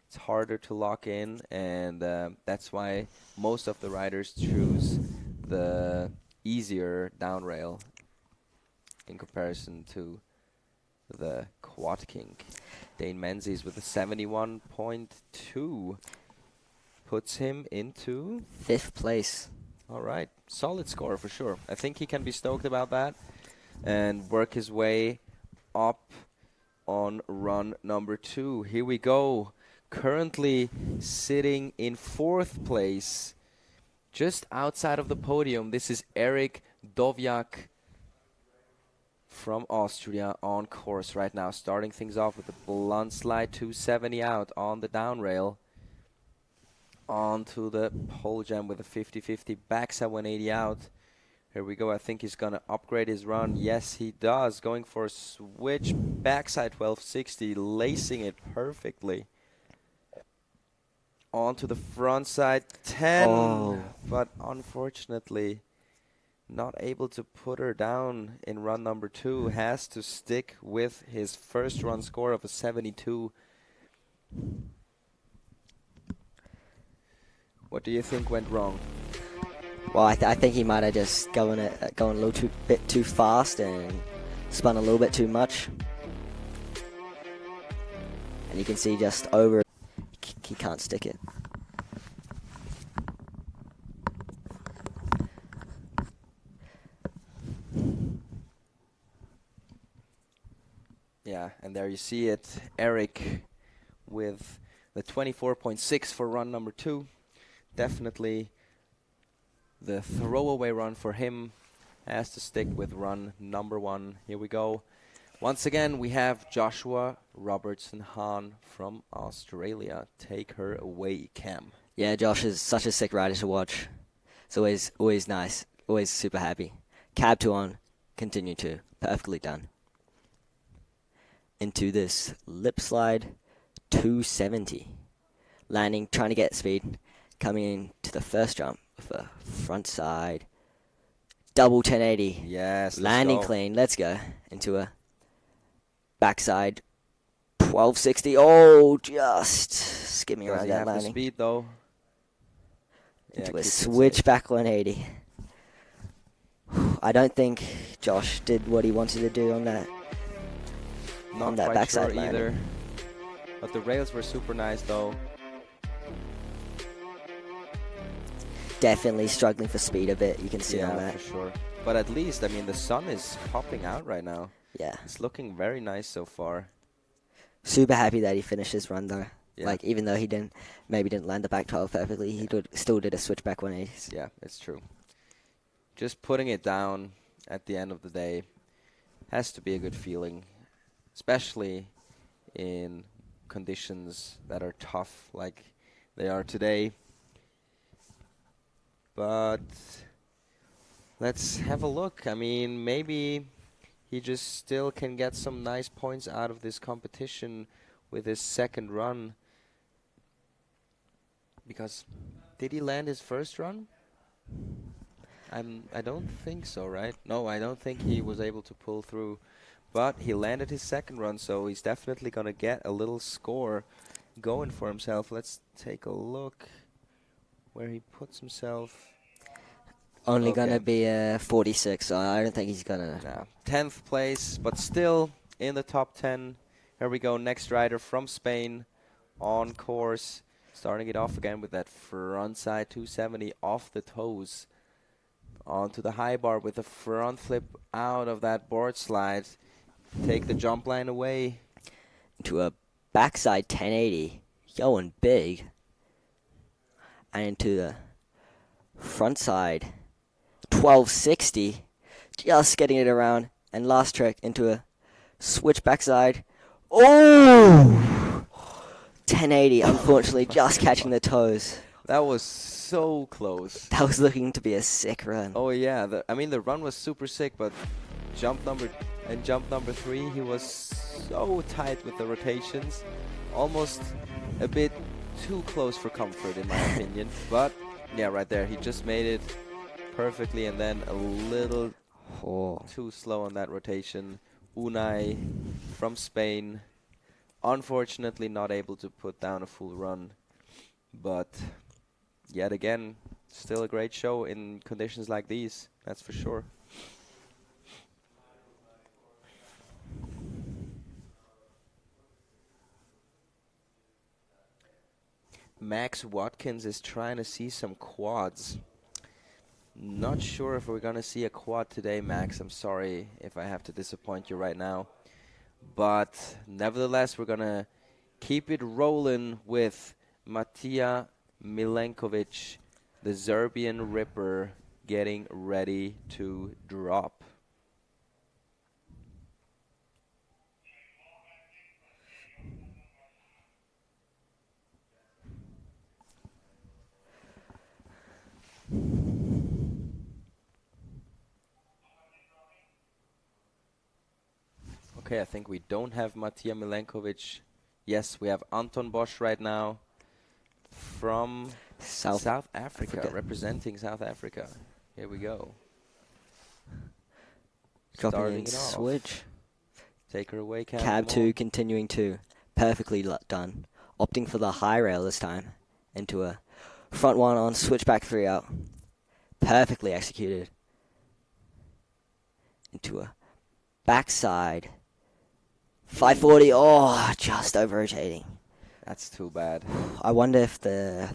It's harder to lock in, and that's why most of the riders choose the easier down rail in comparison to the quad kink. Dane Menzies with a 71.2 puts him into 5th place. All right, solid score for sure. I think he can be stoked about that and work his way up on run number 2. Here we go. Currently sitting in 4th place, just outside of the podium. This is Eric Dovjak from Austria on course right now, starting things off with a blunt slide 270 out on the down rail. Onto the pole jam with a 50-50 backside 180 out. Here we go. I think he's going to upgrade his run. Yes, he does. Going for a switch. Backside 1260. Lacing it perfectly. Onto the front side 10. Oh. But unfortunately, not able to put her down in run number 2. Has to stick with his first run score of a 72. What do you think went wrong? Well, I think he might have just going a little bit too fast and spun a little bit too much. And you can see just over, he can't stick it. Yeah, and there you see it. Eric with the 24.6 for run number 2. Definitely the throwaway run for him. Has to stick with run number 1. Here we go. Once again, we have Joshua Robertson Hahn from Australia. Take her away, Cam. Yeah, Josh is such a sick rider to watch. It's always nice. Always super happy. Cab 2 on. Continue to. Perfectly done. Into this lip slide 270. Landing, trying to get speed. Coming into the first jump with a front side. Double 1080. Yes, Landing clean. Let's go. Into a backside 1260. Oh, just skimming around that landing. The speed though. Into a switchback 180. I don't think Josh did what he wanted to do on that. Not that quite backside sure either. landing. But the rails were super nice though. Definitely struggling for speed a bit. You can see on that. For sure. But at least, I mean, the sun is popping out right now. Yeah. It's looking very nice so far. Super happy that he finished his run though. Yeah. Like even though he didn't land the back 12 perfectly, he still did a switchback 180. Yeah, it's true. Just putting it down at the end of the day has to be a good feeling, especially in conditions that are tough like they are today. But let's have a look. I mean, maybe he just still can get some nice points out of this competition with his second run. Because did he land his first run? I don't think so, right? No, I don't think he was able to pull through. But he landed his second run, so he's definitely going to get a little score going for himself. Let's take a look where he puts himself. Only going to be 46, so I don't think he's going to... No. 10th place, but still in the top 10. Here we go, next rider from Spain on course. Starting it off again with that front side 270 off the toes. Onto the high bar with a front flip out of that board slide. Take the jump line away. Into a backside 1080. Going big. And into the front side 1260. Just getting it around. And last trick into a switch backside. Oh! 1080, unfortunately, just catching the toes. That was so close. That was looking to be a sick run. Oh yeah, I mean the run was super sick, but jump number 3, he was so tight with the rotations, almost a bit too close for comfort in my opinion. But yeah, right there, he just made it perfectly, and then a little too slow on that rotation. Unai from Spain, unfortunately not able to put down a full run, but yet again, still a great show in conditions like these, that's for sure. Max Watkins is trying to see some quads. Not sure if we're going to see a quad today, Max. I'm sorry if I have to disappoint you right now. But nevertheless, we're going to keep it rolling with Matia Milenovic, the Serbian Ripper, getting ready to drop. Okay, I think we don't have Matia Milenovic. Yes, we have Anon Bosch right now from South Africa, representing South Africa. Here we go. Dropping Starting in it off. switch. Take her away, Cab 2, continuing 2. Perfectly done. Opting for the high rail this time. Into a front 1 on, switchback 3 out. Perfectly executed. Into a backside. 540. Oh, just over rotating. That's too bad. I wonder if the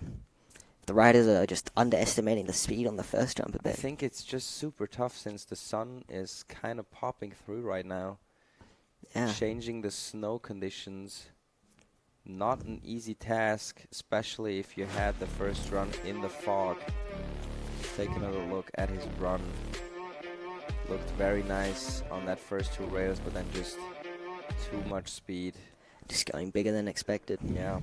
riders are just underestimating the speed on the first jump a I bit. think it's just super tough since the sun is kind of popping through right now. Yeah. Changing the snow conditions, not an easy task, especially if you had the first run in the fog. Take another look at his run. Looked very nice on that first 2 rails, but then just too much speed. Just going bigger than expected. Yeah.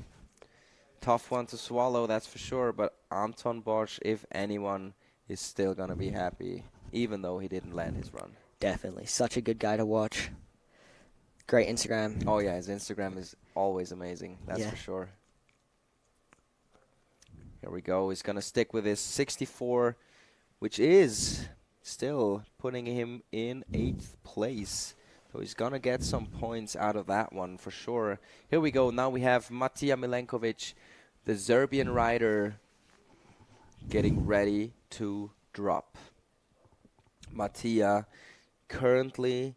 Tough one to swallow, that's for sure, but Anon Bosch, if anyone, is still going to be happy, even though he didn't land his run. Definitely. Such a good guy to watch. Great Instagram. Oh, yeah, his Instagram is always amazing, that's for sure. Here we go. He's going to stick with his 64, which is still putting him in 8th place. So he's going to get some points out of that one for sure. Here we go. Now we have Matia Milenovic, the Serbian rider, getting ready to drop. Matia currently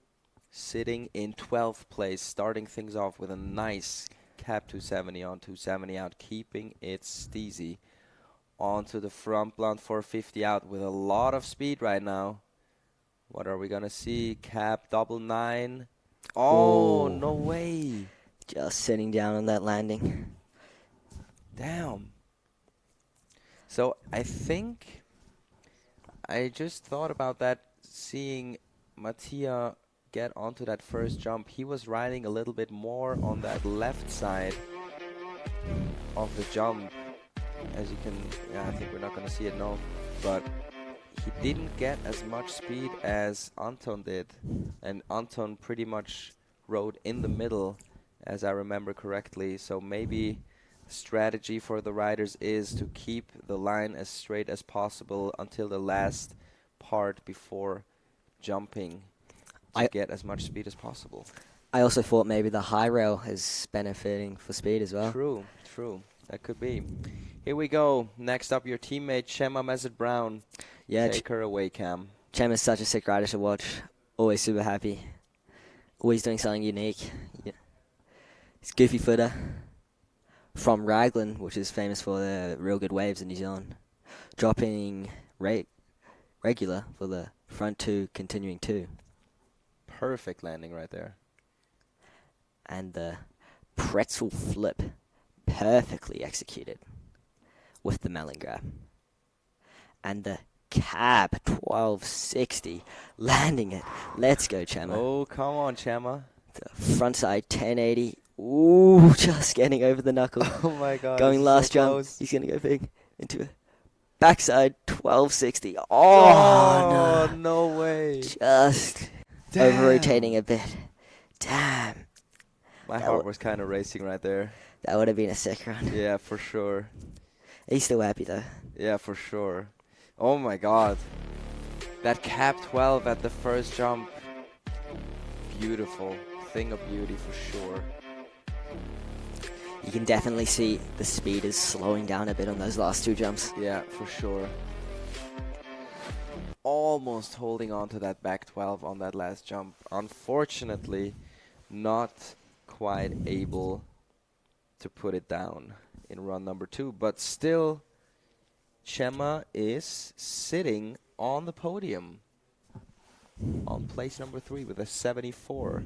sitting in 12th place, starting things off with a nice cap 270 on, 270 out, keeping it steezy. Onto the front blunt 450 out with a lot of speed right now. What are we going to see? Cap 999. Oh, no way. Just sitting down on that landing. Damn. So I think I just thought about that, seeing Matia get onto that first jump. He was riding a little bit more on that left side of the jump. As you can, I think we're not going to see it now, but he didn't get as much speed as Anon did, and Anon pretty much rode in the middle, as I remember correctly. So maybe the strategy for the riders is to keep the line as straight as possible until the last part before jumping to get as much speed as possible. I also thought maybe the high rail is benefiting for speed as well. True. That could be. Here we go. Next up, your teammate, Chema Brown. Yeah, take her away, Cam. Chem is such a sick rider to watch. Always super happy. Always doing something unique. Yeah. He's goofy footer from Raglan, which is famous for the real good waves in New Zealand. Dropping regular for the front 2, continuing 2. Perfect landing right there. And the pretzel flip, perfectly executed with the melon grab. And the cab 1260, landing it. Let's go, Chema. Oh, come on, Chema. The front side 1080. Ooh, just getting over the knuckle. Oh my God. Going last so jump. Close. He's going to go big into a backside 1260. Oh, no. No way. Just over-rotating a bit. Damn. My heart was kind of racing right there. That would have been a sick run. Yeah, for sure. He's still happy, though. Yeah, for sure. Oh my God. That cap 12 at the first jump. Beautiful. Thing of beauty for sure. You can definitely see the speed is slowing down a bit on those last 2 jumps. Yeah, for sure. Almost holding on to that back 12 on that last jump. Unfortunately, not quite able to put it down in run number 2. But still, Chema is sitting on the podium on place number 3 with a 74.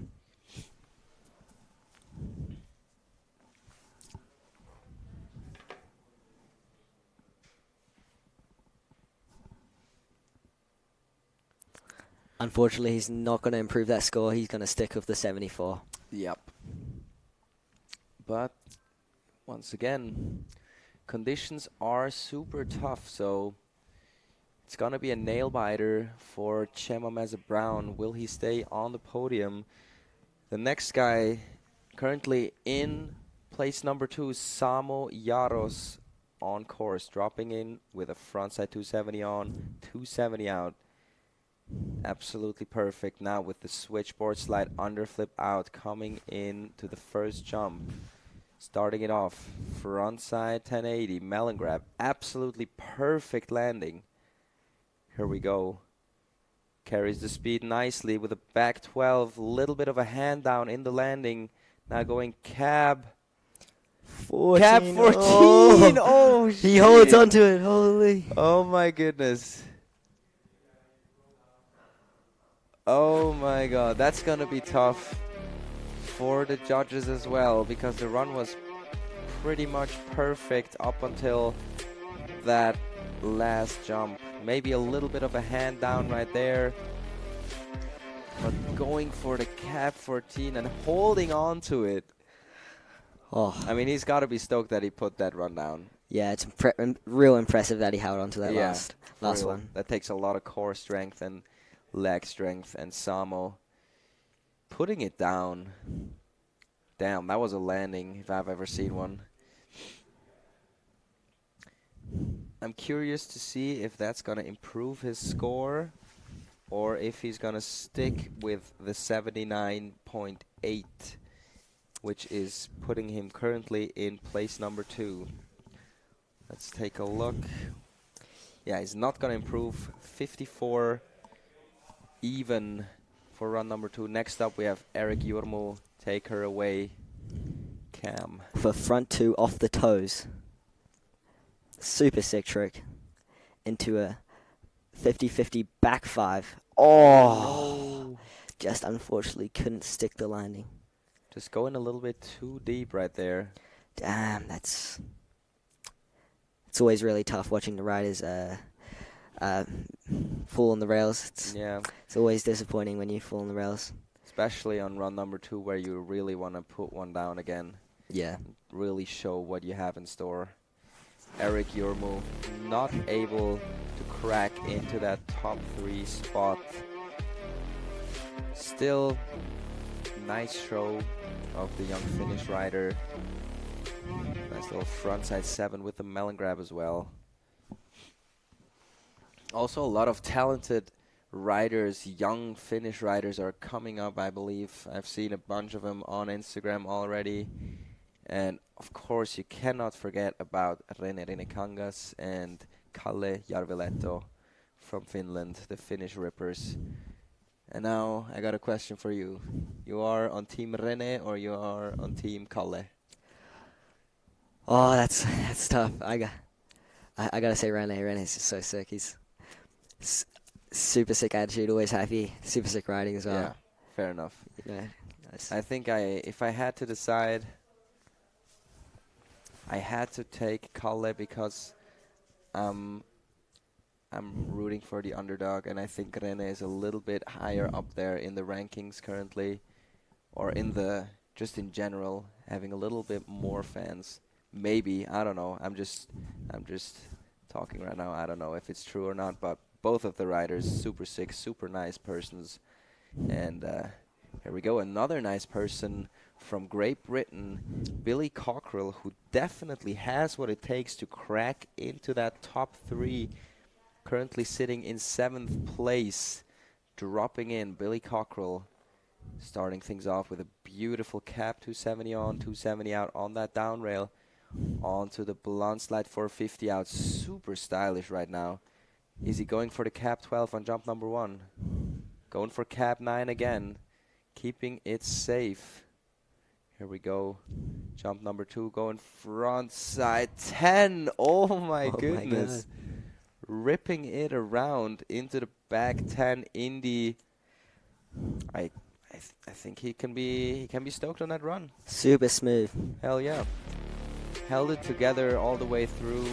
Unfortunately, he's not going to improve that score. He's going to stick with the 74. Yep. But once again, conditions are super tough, so it's going to be a nail biter for Chema Brown. Will he stay on the podium? The next guy currently in place number 2, Samo Yaros on course, dropping in with a frontside 270 on, 270 out. Absolutely perfect now with the switchboard slide underflip out, coming in to the first jump. Starting it off, frontside 1080, melon grab, absolutely perfect landing. Here we go. Carries the speed nicely with a back 12, little bit of a hand down in the landing. Now going cab 14. Cab 14! Oh, shit. He holds onto it, holy. Oh my goodness. Oh my god, that's gonna be tough for the judges as well, because the run was pretty much perfect up until that last jump. Maybe a little bit of a hand down right there, but going for the cab 14 and holding on to it. Oh, I mean, he's got to be stoked that he put that run down. yeah, it's real impressive that he held on to that last real. one. That takes a lot of core strength and leg strength, and Samo putting it down. Damn, that was a landing if I've ever seen one. I'm curious to see if that's going to improve his score or if he's going to stick with the 79.8, which is putting him currently in place number 2. Let's take a look. Yeah, he's not going to improve. 54 even for run number 2. Next up, we have Eric Jurmo. Take her away, Cam. For front 2 off the toes. Super sick trick. Into a 50-50 back 5. Oh! No. Just unfortunately couldn't stick the landing. Just going a little bit too deep right there. Damn, it's always really tough watching the riders fall on the rails. It's always disappointing when you fall on the rails. Especially on run number 2 where you really want to put one down again. Yeah. Really show what you have in store. Eric Jurmo not able to crack into that top 3 spot. Still, nice show of the young Finnish rider. Nice little frontside 7 with the melon grab as well. Also, a lot of talented riders, young Finnish riders are coming up, I believe. I've seen a bunch of them on Instagram already. And of course, you cannot forget about Rene Kangas and Kalle Järveletto from Finland, the Finnish Rippers. And now I got a question for you. You are on Team Rene or you are on Team Kalle? Oh, that's tough. I gotta say Rene. Rene's just so sick. He's super sick attitude, always happy. Super sick riding as well. Yeah, fair enough. Yeah, I think if I had to decide, I had to take Kalle because I'm rooting for the underdog, and I think Rene is a little bit higher up there in the rankings currently, or just in general, having a little bit more fans. Maybe, I don't know. I'm just talking right now. I don't know if it's true or not, but both of the riders, super sick, super nice persons. And here we go, another nice person from Great Britain, Billy Cochrell, who definitely has what it takes to crack into that top 3. Currently sitting in 7th place, dropping in. Billy Cochrell starting things off with a beautiful cap, 270 on, 270 out on that down rail. Onto the blunt slide 450 out. Super stylish right now. Is he going for the cap 12 on jump number 1? Going for cap 9 again. Keeping it safe. Here we go. Jump number 2 going front side 10. Oh my goodness. Ripping it around into the back 10 Indy. I think he can be stoked on that run. Super smooth. Hell yeah. Held it together all the way through.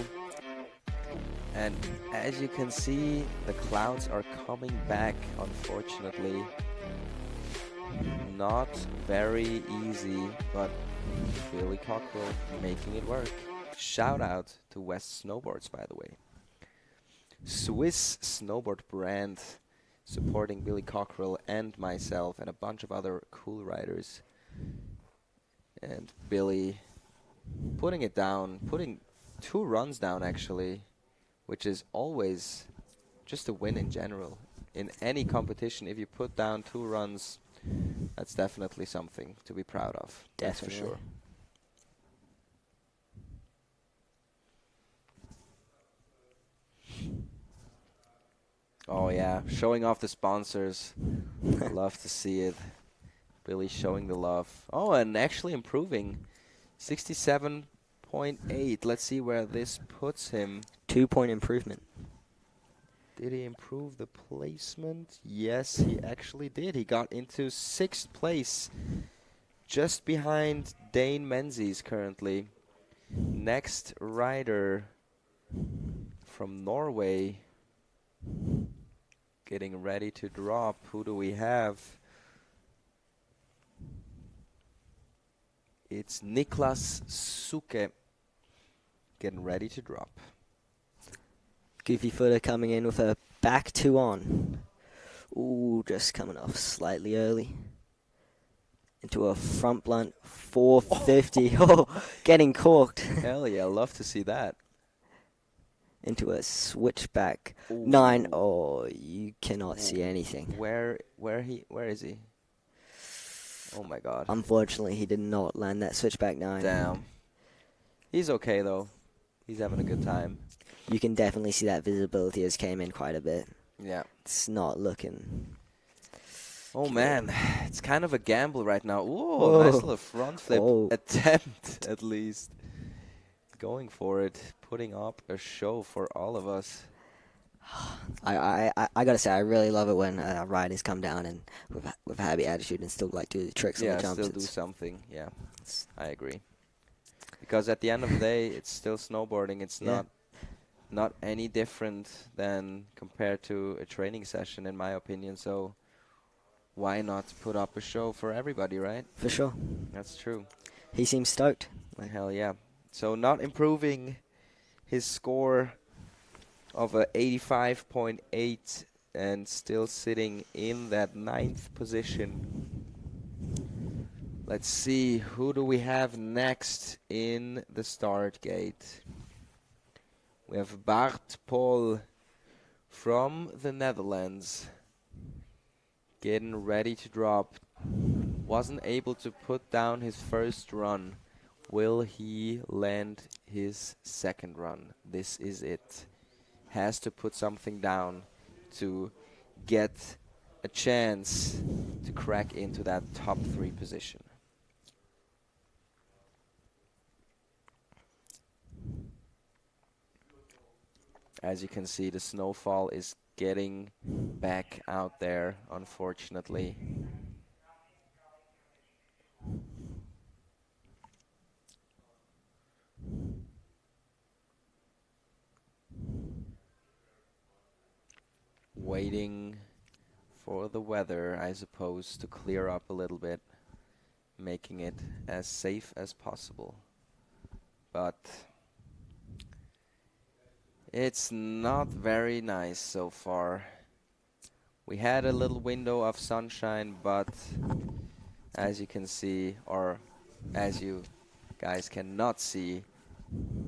And as you can see, the clouds are coming back, unfortunately. Not very easy, but Billy Cochrell making it work. Shout out to West Snowboards, by the way. Swiss snowboard brand supporting Billy Cochrell and myself and a bunch of other cool riders. And Billy putting it down, putting 2 runs down actually, which is always just a win in general. In any competition, if you put down 2 runs, that's definitely something to be proud of. That's for sure. Oh yeah, showing off the sponsors. Love to see it. Billy showing the love. Oh, and actually improving. 67.8. Let's see where this puts him. 2-point improvement. Did he improve the placement? Yes, he actually did. He got into 6th place, just behind Dane Menes currently. Next rider from Norway, getting ready to drop. Who do we have? It's Niklas Suki, getting ready to drop. Goofy footer coming in with a back 2 on. Ooh, just coming off slightly early. Into a front blunt 450. Oh, getting corked. Hell yeah, love to see that. Into a switchback. Ooh. 9. Oh, you cannot see anything. Where is he? Oh my god. Unfortunately, he did not land that switchback 9. Damn. He's okay though. He's having a good time. You can definitely see that visibility has came in quite a bit. Yeah. It's not looking... Oh man, it's kind of a gamble right now. Ooh, Whoa. nice little front flip Oh. attempt at least. Going for it, putting up a show for all of us. I gotta say, I really love it when riders come down and with a happy attitude and still like do the tricks on the jumps. Yeah, still do something. Yeah, I agree. Because at the end of the day, it's still snowboarding. It's not any different than compared to a training session, in my opinion. So why not put up a show for everybody, right? For sure. That's true. He seems stoked. Hell yeah. So not improving his score of a 85.8 and still sitting in that 9th position. Let's see, who do we have next in the start gate? We have Bart Paul from the Netherlands getting ready to drop. Wasn't able to put down his first run. Will he land his second run? This is it. Has to put something down to get a chance to crack into that top 3 position. As you can see, the snowfall is getting back out there, unfortunately. Waiting for the weather, I suppose, to clear up a little bit, making it as safe as possible. But it's not very nice so far. We had a little window of sunshine, but as you can see, or as you guys cannot see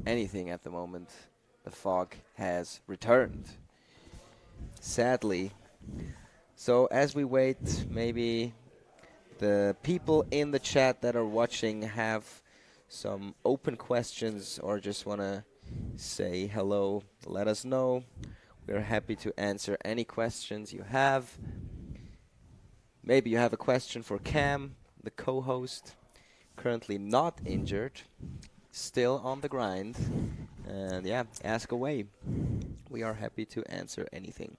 anything at the moment, the fog has returned. Sadly. So as we wait, maybe the people in the chat that are watching have some open questions or just want to say hello, let us know. We're happy to answer any questions you have. Maybe you have a question for Cam, the co-host, currently not injured, still on the grind. And yeah, ask away. We are happy to answer anything,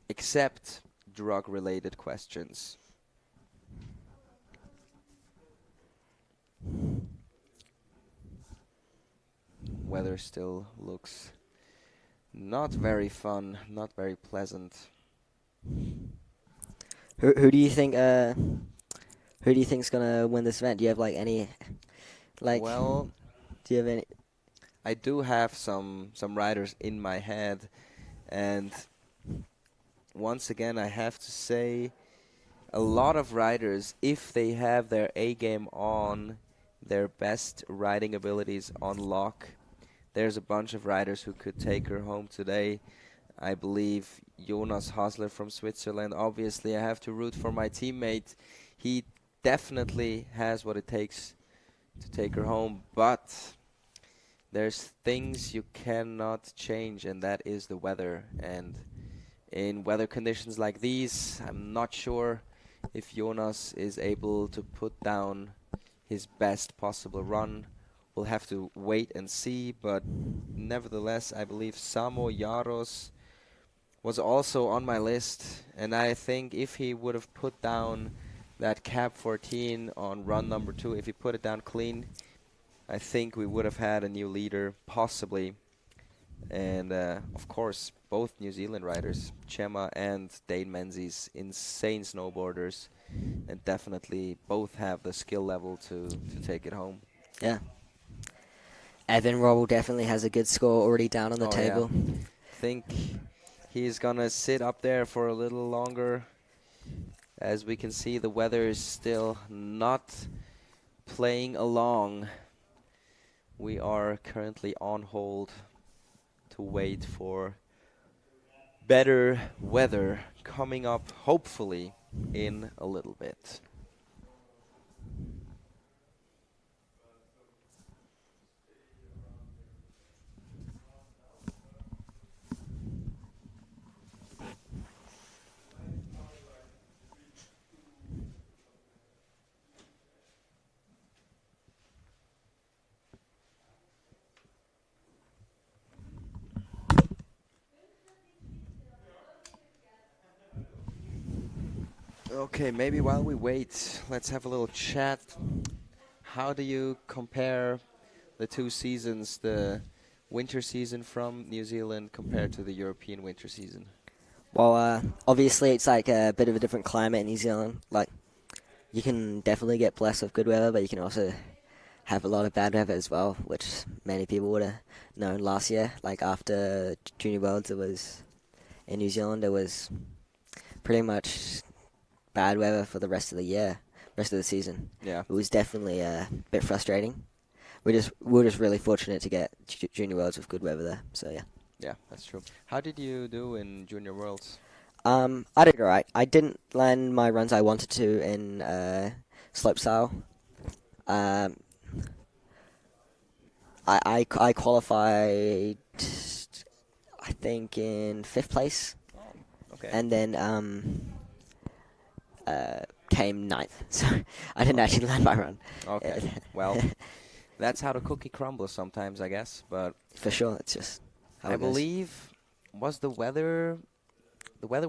except drug-related questions. Weather still looks not very fun, not very pleasant. Who do you think? Who do you think's gonna win this event? Do you have like any? Like, well, do you have any? I do have some riders in my head, and once again, I have to say, a lot of riders, if they have their A game on, their best riding abilities on lock, there's a bunch of riders who could take her home today. I believe Yonas Hustler from Switzerland. Obviously, I have to root for my teammate. He definitely has what it takes to take her home, but there's things you cannot change, and that is the weather. And in weather conditions like these, I'm not sure if Jonas is able to put down his best possible run. We'll have to wait and see, but nevertheless, I believe Samo Yaros was also on my list, and I think if he would have put down that cap 14 on run number 2, if he put it down clean, I think we would have had a new leader, possibly. And of course, both New Zealand riders, Chema and Dane Menes, insane snowboarders, and definitely both have the skill level to take it home. Yeah. Evan Robble definitely has a good score already down on the table. Yeah. I think he's gonna sit up there for a little longer. As we can see, the weather is still not playing along. We are currently on hold to wait for better weather coming up, hopefully, in a little bit. Okay, maybe while we wait, let's have a little chat. How do you compare the two seasons, the winter season from New Zealand compared to the European winter season? Well, obviously it's like a bit of a different climate in New Zealand. Like, you can definitely get blessed with good weather, but you can also have a lot of bad weather as well, which many people would have known last year. Like, after Junior Worlds, it was in New Zealand, it was pretty much bad weather for the rest of the year, rest of the season. Yeah. It was definitely a bit frustrating. We were just really fortunate to get Junior Worlds with good weather there. So yeah. Yeah, that's true. How did you do in Junior Worlds? I did alright. I didn't land my runs I wanted to in Slopestyle. I qualified, I think, in 5th place. Okay. And then came 9th. So I didn't actually land my run. Okay. Well, that's how the cookie crumbles sometimes, I guess. But for sure, it's just how I it goes. believe the weather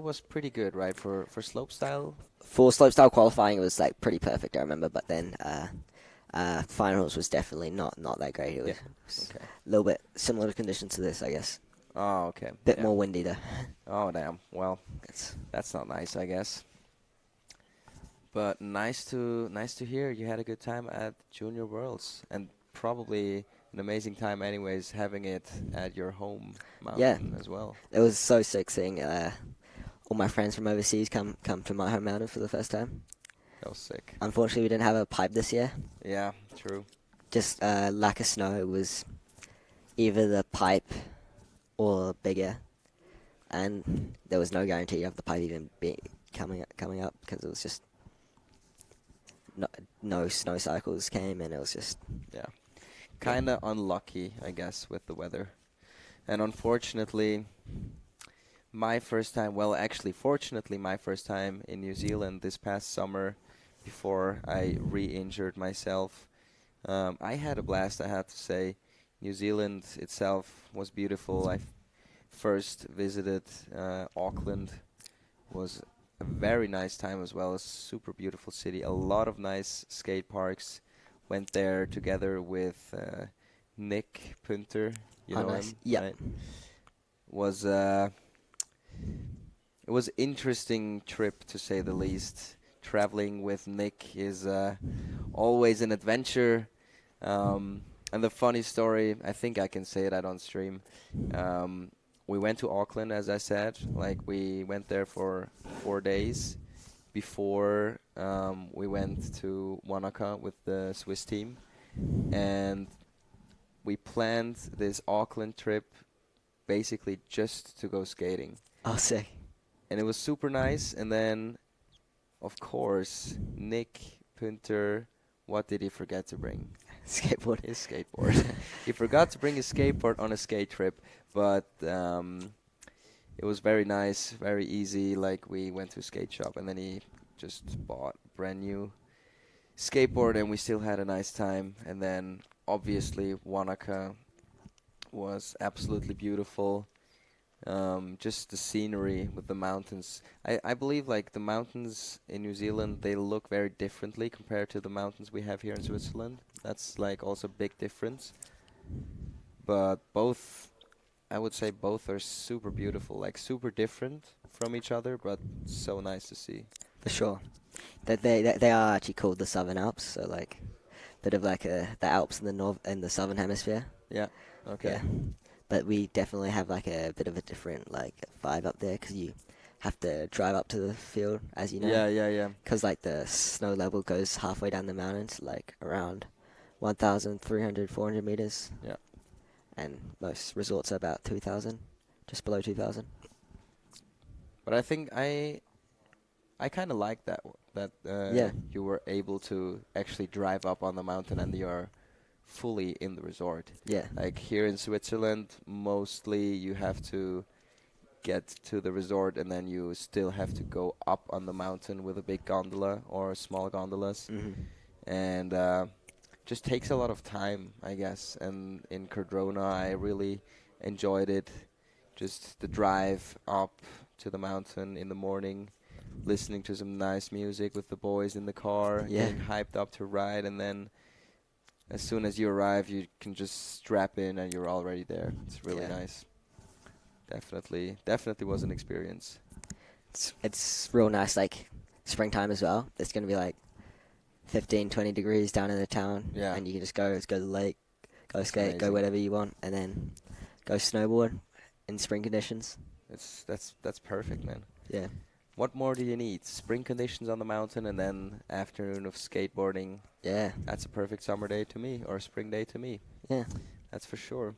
was pretty good, right, for slopestyle? For Slopestyle qualifying, it was like pretty perfect, I remember. But then finals was definitely not that great. It was Okay. a little bit similar to conditions to this, I guess. Oh, okay. Bit Yeah. more windy though. Oh, damn. Well, that's not nice, I guess. But nice to hear you had a good time at Junior Worlds, and probably an amazing time anyways, having it at your home mountain as well. It was so sick seeing all my friends from overseas come to my home mountain for the first time. That was sick. Unfortunately, we didn't have a pipe this year. Yeah, true. Just lack of snow. It was either the pipe or bigger, and there was no guarantee of the pipe even coming up because it was just no snow cycles came, and it was just kind of unlucky, I guess, with the weather. And unfortunately, fortunately, my first time in New Zealand this past summer before I re-injured myself. I had a blast, I have to say. New Zealand itself was beautiful. I first visited Auckland. Was a very nice time as well. A super beautiful city. A lot of nice skate parks. Went there together with Nick Punter. You know nice. him? Yeah. Right? It was interesting trip, to say the least. Traveling with Nick is always an adventure. And the funny story, I think I can say that on stream. we went to Auckland, as I said. Like, we went there for 4 days before we went to Wanaka with the Swiss team. And we planned this Auckland trip basically just to go skating. Oh, sick. And it was super nice. And then, of course, Nick Punter, what did he forget to bring? Skateboard. His skateboard. He forgot to bring his skateboard on a skate trip, but it was very nice, very easy. Like, we went to a skate shop, and then he just bought a brand new skateboard, and we still had a nice time. And then, obviously, Wanaka was absolutely beautiful. Just the scenery with the mountains. I believe, like, the mountains in New Zealand, they look very differently compared to the mountains we have here in Switzerland. That's, like, also a big difference. But both, I would say both are super beautiful, like, super different from each other, but so nice to see. For sure. They are actually called the Southern Alps, so, like, bit of like the Alps in the southern hemisphere. Yeah. Okay. Yeah. But we definitely have like a bit of a different like vibe up there because you have to drive up to the field, as you know. Yeah. Because like the snow level goes halfway down the mountains, like around 1,300, 400 meters. Yeah. And most resorts are about 2,000, just below 2,000. But I think I kind of like that Yeah. you were able to actually drive up on the mountain and you're fully in the resort. Yeah. Like here in Switzerland, mostly you have to get to the resort and then you still have to go up on the mountain with a big gondola or small gondolas. Mm-hmm. And just takes a lot of time, I guess. And in Cardrona, I really enjoyed it. Just the drive up to the mountain in the morning, listening to some nice music with the boys in the car, Yeah. getting hyped up to ride, and then as soon as you arrive, you can just strap in and you're already there. It's really nice. Definitely was an experience. It's real nice, like springtime as well. It's going to be like 15, 20 degrees down in the town. Yeah. And you can just go to the lake, go skate, amazing. go whatever you want, and then go snowboard in spring conditions. That's perfect, man. Yeah. What more do you need? Spring conditions on the mountain and then afternoon of skateboarding. Yeah. That's a perfect summer day to me, or spring day to me. Yeah. That's for sure.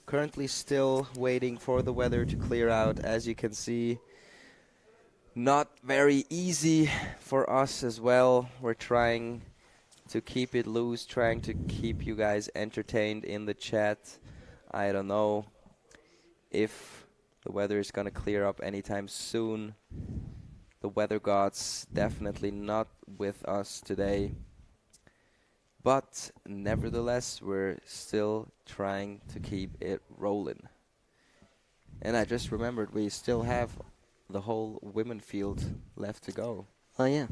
Currently still waiting for the weather to clear out. As you can see, not very easy for us as well. We're trying to keep it loose, trying to keep you guys entertained in the chat. I don't know if the weather is going to clear up anytime soon. The weather gods definitely not with us today. But nevertheless, we're still trying to keep it rolling. And I just remembered we still have the whole women field left to go. Oh, yeah.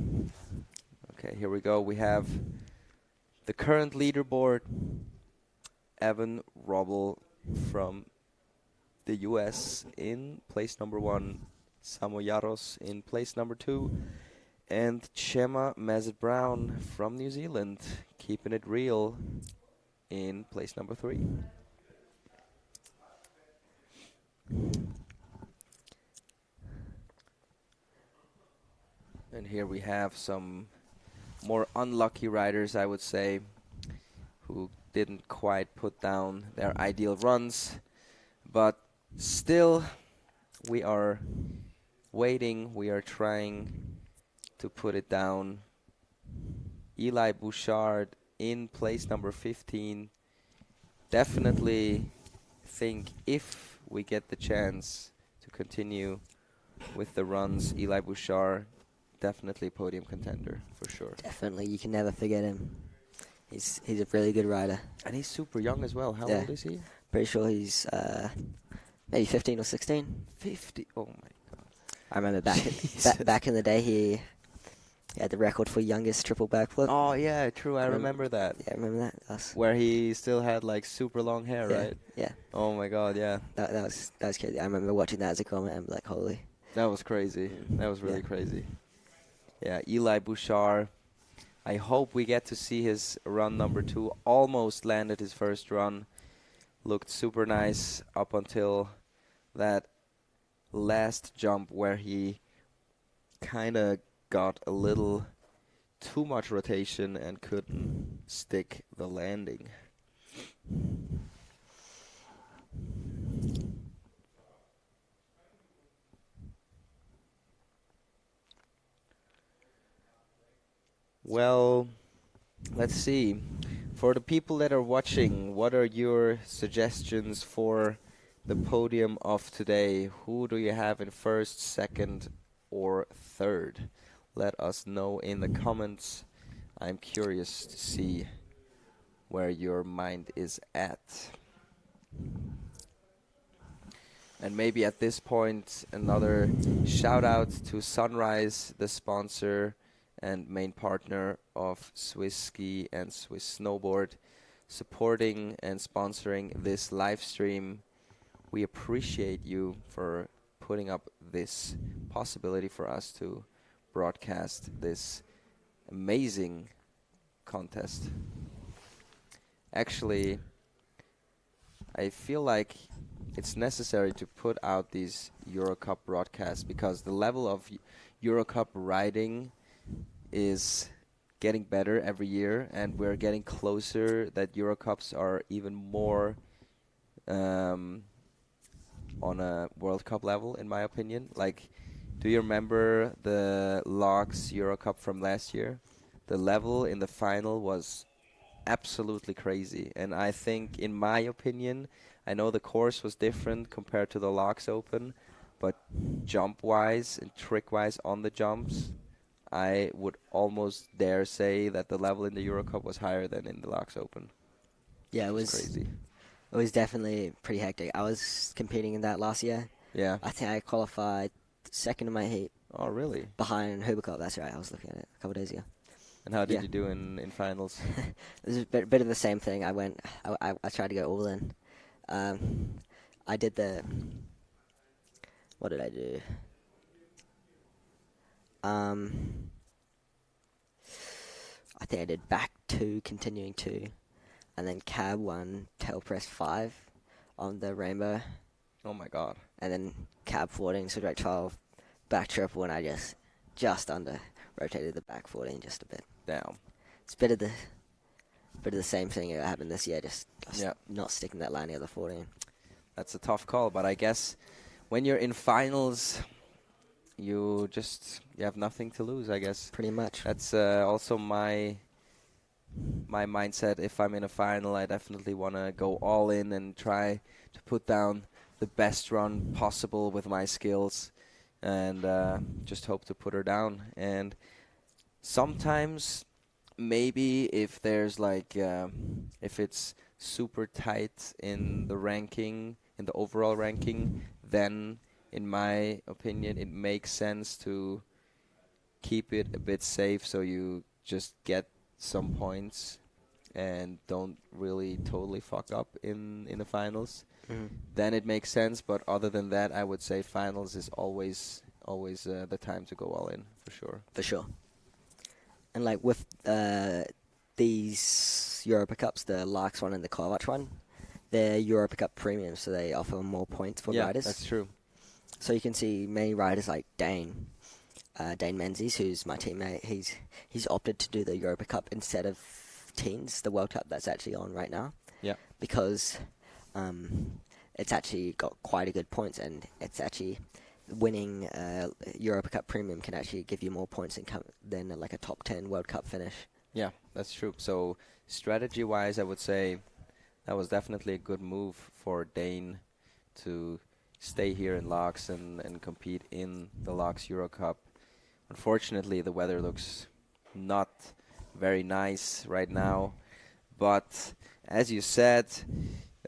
Okay, here we go. We have the current leaderboard. Evan Robble from the US in place number 1. Samo Yaros in place number 2. And Chema Brown from New Zealand, keeping it real, in place number 3. And here we have some more unlucky riders, I would say, who didn't quite put down their ideal runs. But still, we are waiting, we are trying to put it down. Eli Bushard in place number 15. Definitely think if we get the chance to continue with the runs, Eli Bushard, definitely podium contender for sure. Definitely, you can never forget him. He's a really good rider. And he's super young as well. How old is he? Pretty sure he's maybe 15 or 16. 50. Oh my god. I remember back in the day he had the record for youngest triple backflip. Oh yeah, true. I remember that. Yeah, remember that? Where he still had like super long hair, right? Yeah. Oh my god, yeah. That was crazy. I remember watching that as a comment and like, holy. That was crazy. That was really crazy. Yeah, Eli Bushard, I hope we get to see his run number 2. Almost landed his first run. Looked super nice up until that last jump where he kind of got a little too much rotation and couldn't stick the landing. Well, let's see. For the people that are watching, what are your suggestions for the podium of today? Who do you have in first, second, or third? Let us know in the comments. I'm curious to see where your mind is at. And maybe at this point, another shout out to Sunrise, the sponsor and main partner of Swiss Ski and Swiss Snowboard, supporting and sponsoring this live stream. We appreciate you for putting up this possibility for us to broadcast this amazing contest. Actually, I feel like it's necessary to put out these Eurocup broadcasts because the level of Eurocup riding is getting better every year, and we're getting closer that Eurocups are even more on a World Cup level, in my opinion. Like, do you remember the Laax Eurocup from last year? The level in the final was absolutely crazy, and I think, in my opinion, I know the course was different compared to the Laax Open, but jump-wise and trick-wise on the jumps, I would almost dare say that the level in the Eurocup was higher than in the Laax Open. Yeah, it was crazy. It was definitely pretty hectic. I was competing in that last year. Yeah. I think I qualified second in my heat. Oh, really? Behind Hubercup, that's right. I was looking at it a couple of days ago. And how did you do in finals? It was a bit of the same thing. I tried to go all in. I did the... What did I do? I think I did back 2, continuing 2, and then cab 1, tail press 5 on the rainbow. Oh my god. And then cab 14, so direct 12, back triple, and I just under rotated the back 14 just a bit. Damn. It's a bit of the same thing that happened this year, just not sticking that landing of the 14. That's a tough call, but I guess when you're in finals, you have nothing to lose, I guess. Pretty much. That's also my mindset. If I'm in a final, I definitely want to go all in and try to put down the best run possible with my skills, and just hope to put her down. And sometimes, maybe if there's if it's super tight in the ranking, in the overall ranking, then in my opinion it makes sense to keep it a bit safe, so you just get some points and don't really totally fuck up in the finals. Then it makes sense, but other than that, I would say finals is always the time to go all in, for sure. For sure. And like with these Europa Cups, the Laax one and the Kovac one, they're Europa Cup premium, so they offer more points for riders. Yeah, that's true. So you can see many riders like Dane Menes, who's my teammate. He's opted to do the Europa Cup instead of teens, the World Cup that's actually on right now. Yeah. Because it's actually got quite a good points, and it's actually winning Europa Cup premium can actually give you more points than like a top 10 World Cup finish. Yeah, that's true. So strategy-wise, I would say that was definitely a good move for Dane to stay here in Laax and compete in the Laax Euro Cup. Unfortunately, the weather looks not very nice right now, but as you said,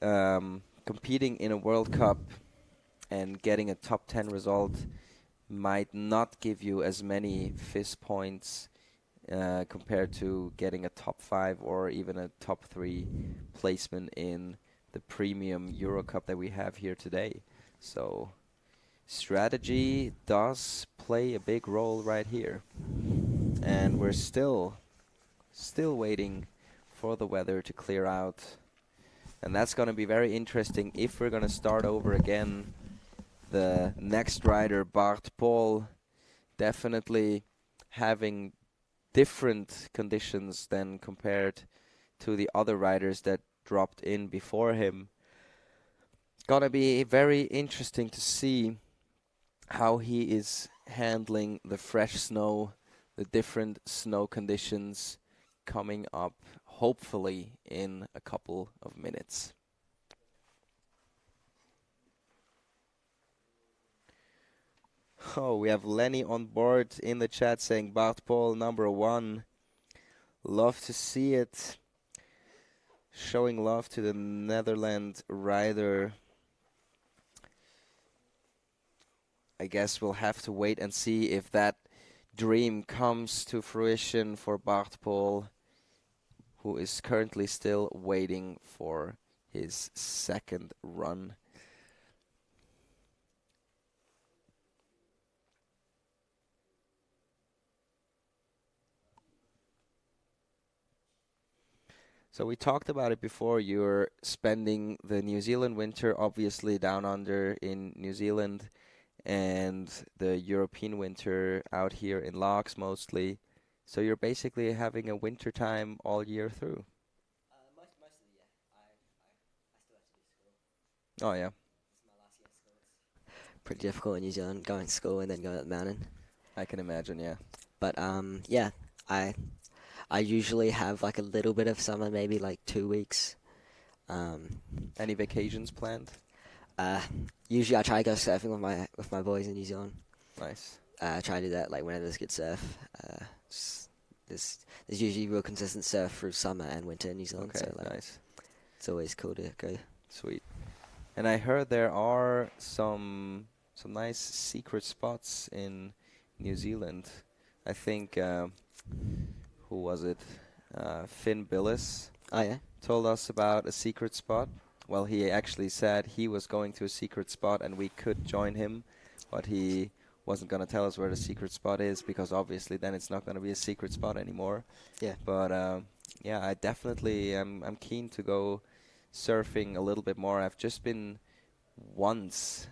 competing in a World Cup and getting a top 10 result might not give you as many FIS points compared to getting a top 5 or even a top 3 placement in the premium Euro Cup that we have here today. So strategy does play a big role right here. And we're still still waiting for the weather to clear out. And that's going to be very interesting if we're going to start over again. The next rider, Bart Paul, definitely having different conditions than compared to the other riders that dropped in before him. Gonna be very interesting to see how he is handling the fresh snow, the different snow conditions coming up, hopefully in a couple of minutes. Oh, we have Lenny on board in the chat saying Bart Paul #1. Love to see it. Showing love to the Netherlands rider. I guess we'll have to wait and see if that dream comes to fruition for Bart Paul, who is currently still waiting for his second run. So we talked about it before. You're spending the New Zealand winter obviously down under in New Zealand, and the European winter out here in Laax mostly. So you're basically having a winter time all year through. Most of the year. I still have to do school. Oh yeah. It's my last year of school. It's pretty difficult in New Zealand, going to school and then going up the mountain. I can imagine, yeah. But yeah, I usually have like a little bit of summer, maybe like 2 weeks. Any vacations planned? Usually I try to go surfing with my boys in New Zealand. Nice. I try to do that like whenever there's good surf. There's usually real consistent surf through summer and winter in New Zealand. Okay, so like, nice. It's always cool to go. Sweet. And I heard there are some nice secret spots in New Zealand. I think who was it? Finn Billis. Oh yeah. Told us about a secret spot. Well, he actually said he was going to a secret spot and we could join him, but he wasn't going to tell us where the secret spot is because obviously then it's not going to be a secret spot anymore. Yeah. But yeah, I definitely I'm keen to go surfing a little bit more. I've just been once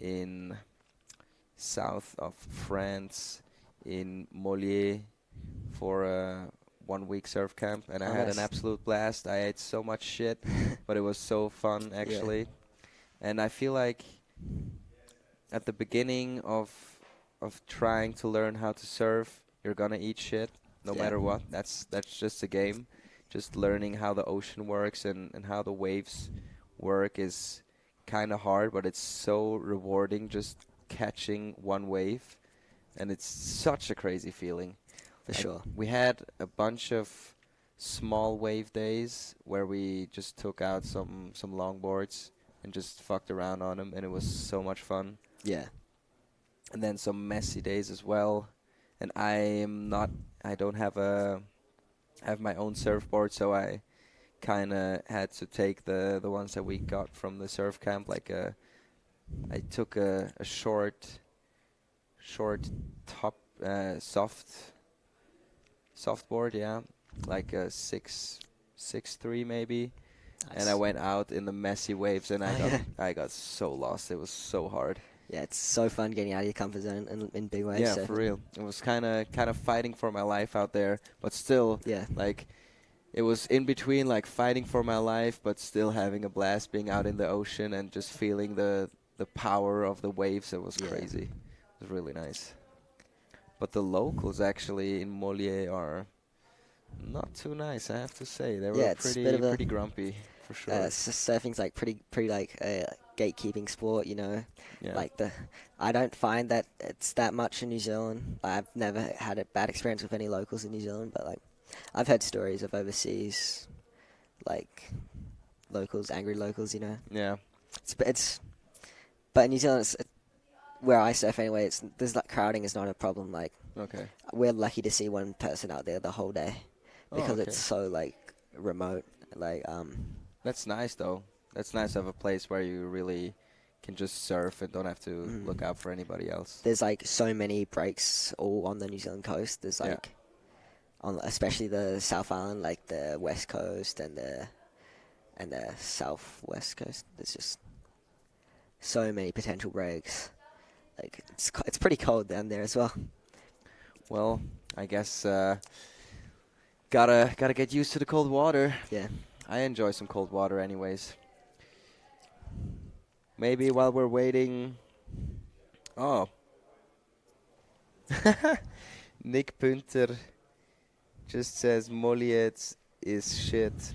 in south of France in Mollier for a 1 week surf camp, and I had an absolute blast. I ate so much shit, but it was so fun actually. Yeah. And I feel like at the beginning of trying to learn how to surf, you're gonna eat shit no matter what. That's just a game. Just learning how the ocean works and how the waves work is kind of hard, but it's so rewarding just catching one wave, and it's such a crazy feeling. For sure. We had a bunch of small wave days where we just took out some longboards and just fucked around on them, and it was so much fun. Yeah. And then some messy days as well. And I don't have my own surfboard, so I kind of had to take the ones that we got from the surf camp. Like I took a short top softboard, yeah, like a 6'3" maybe. Nice. And I went out in the messy waves, and I got so lost. It was so hard. Yeah, it's so fun getting out of your comfort zone in big waves. Yeah, for real. It was kind of fighting for my life out there, but still, like, it was in between, like, fighting for my life, but still having a blast being out in the ocean and just feeling the power of the waves. It was crazy. It was really nice. But the locals actually in Mollier are not too nice, I have to say. They were pretty grumpy, for sure. Surfing's like pretty like a gatekeeping sport, you know. Yeah. Like I don't find that it's that much in New Zealand. I've never had a bad experience with any locals in New Zealand, but like I've heard stories of overseas, like angry locals, you know. Yeah. But in New Zealand, where I surf anyway, there's like crowding is not a problem. Like, okay, we're lucky to see one person out there the whole day because it's so like remote. Like, that's nice though. That's nice to have a place where you really can just surf and don't have to look out for anybody else. There's like so many breaks all on the New Zealand coast. There's like, on especially the South Island, like the West Coast and the Southwest Coast. There's just so many potential breaks. Like it's pretty cold down there as well. Well, I guess gotta get used to the cold water. Yeah. I enjoy some cold water anyways. Maybe while we're waiting. Oh. Nick Punter just says Molliet is shit.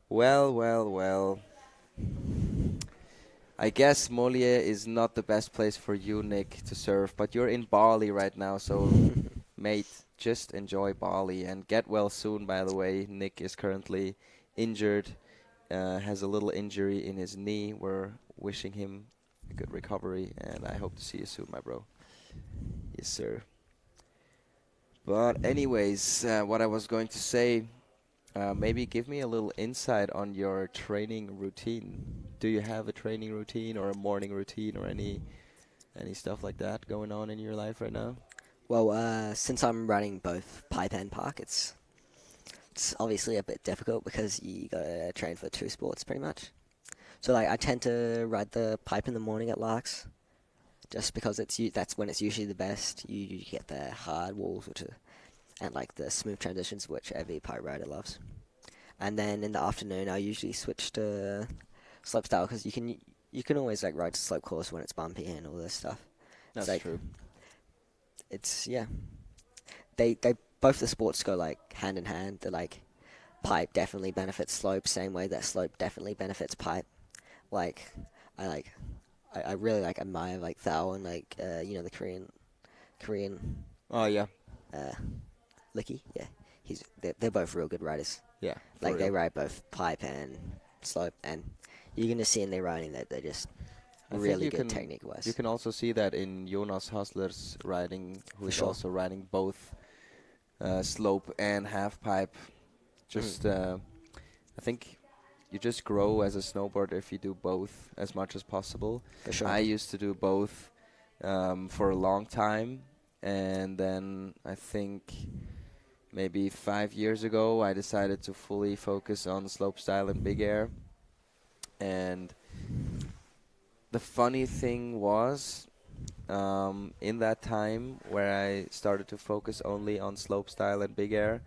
Well. I guess Mollier is not the best place for you, Nick, to surf, but you're in Bali right now, so mate, just enjoy Bali and get well soon, by the way. Nick is currently injured, has a little injury in his knee. We're wishing him a good recovery, and I hope to see you soon, my bro. Yes, sir. But anyways, what I was going to say, maybe give me a little insight on your training routine. Do you have a training routine or a morning routine or any stuff like that going on in your life right now? Well, since I'm running both pipe and park, it's obviously a bit difficult because you gotta train for two sports pretty much. So like I tend to ride the pipe in the morning at Laax, just because that's when it's usually the best. You get the hard walls, and like the smooth transitions, which every pipe rider loves. And then in the afternoon, I usually switch to slopestyle because you can always like ride slope course when it's bumpy and all this stuff. That's like, true. It's They both the sports go like hand in hand. They're like pipe definitely benefits slope, same way that slope definitely benefits pipe. Like I really like admire like Thao and like the Korean. Oh yeah. Licky, yeah. They're both real good riders. Yeah. Like they ride both pipe and slope, and you're gonna see in their riding that they're just really good technique-wise. You can also see that in Yonas Hustler's riding, who is also riding both slope and half pipe. Just, I think you just grow as a snowboarder if you do both as much as possible. For sure. I used to do both for a long time, and then I think maybe 5 years ago I decided to fully focus on slopestyle and big air. And the funny thing was, in that time where I started to focus only on slopestyle and big air,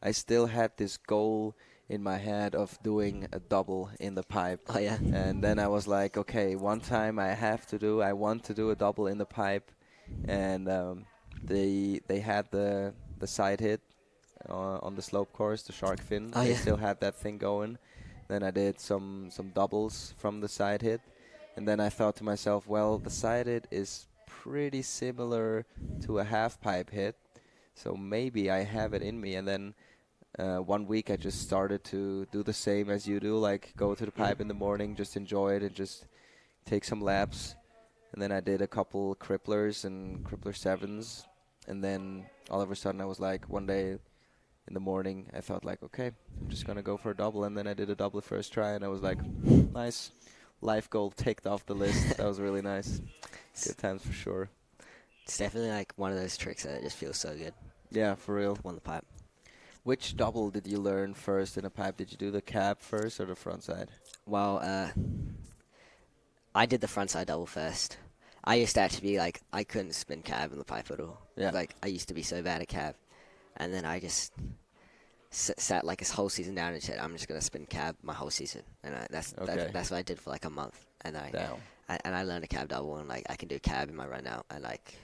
I still had this goal in my head of doing a double in the pipe. Oh yeah. And then I was like, okay, one time I want to do a double in the pipe. And they had the side hit on the slope course, the shark fin. Oh, they yeah. still had that thing going. Then I did some doubles from the side hit. And then I thought to myself, well, the side hit is pretty similar to a half pipe hit, so maybe I have it in me. And then 1 week I just started to do the same as you do, like go to the pipe in the morning, just enjoy it and just take some laps. And then I did a couple cripplers and crippler 7s. And then all of a sudden I was like, one day in the morning, I thought like, okay, I'm just going to go for a double. And then I did a double first try, and I was like, nice. Life goal ticked off the list. That was really nice. Good times for sure. It's definitely like one of those tricks that just feels so good. Yeah, for real. On the pipe. Which double did you learn first in a pipe? Did you do the cab first or the front side? Well, I did the front side double first. I used to actually be like, I couldn't spin cab in the pipe at all. Yeah. Like, I used to be so bad at cab. And then I just sat like his whole season down and said, I'm just going to spin cab my whole season. And that's what I did for like a month. And I learned a cab double, and like I can do cab in my run now. And like,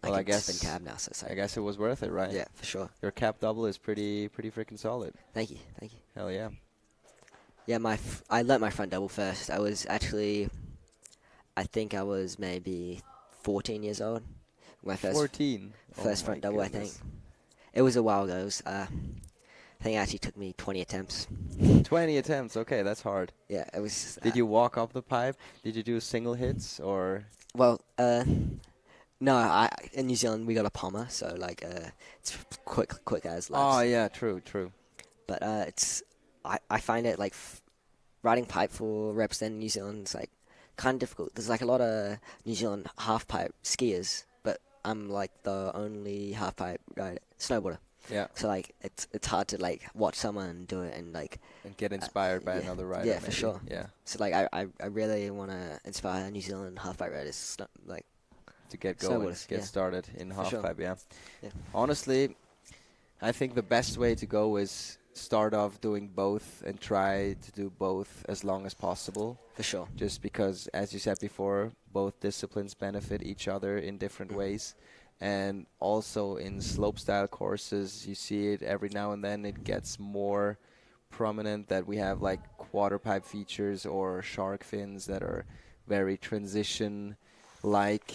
I can spin cab now. So it's like, I guess it was worth it, right? Yeah, for sure. Your cab double is pretty freaking solid. Thank you. Hell yeah. Yeah, I learnt my front double first. I was actually, I think I was maybe 14 years old. My first 14? First front double, goodness. I think. It was a while ago. It was, I think it actually took me 20 attempts. 20 attempts, okay, that's hard. Yeah, it was. Did you walk up the pipe? Did you do single hits or? Well, no. In New Zealand we got a pommer, so like it's quick as laps. Oh yeah, true. But I find it like riding pipe for representing New Zealand is like kind of difficult. There's like a lot of New Zealand half pipe skiers, but I'm like the only half pipe rider, snowboarder. Yeah. So like it's hard to like watch someone do it and like And get inspired by yeah, another rider. yeah, for maybe. sure. Yeah. So like I really want to inspire New Zealand half pipe riders like To get going, snowboarders, get yeah. started in For half sure. pipe. Yeah. Yeah. Honestly, I think the best way to go is start off doing both and try to do both as long as possible. For sure. Just because, as you said before, both disciplines benefit each other in different ways. And also in slopestyle courses, you see it every now and then. It gets more prominent that we have like quarter pipe features or shark fins that are very transition-like.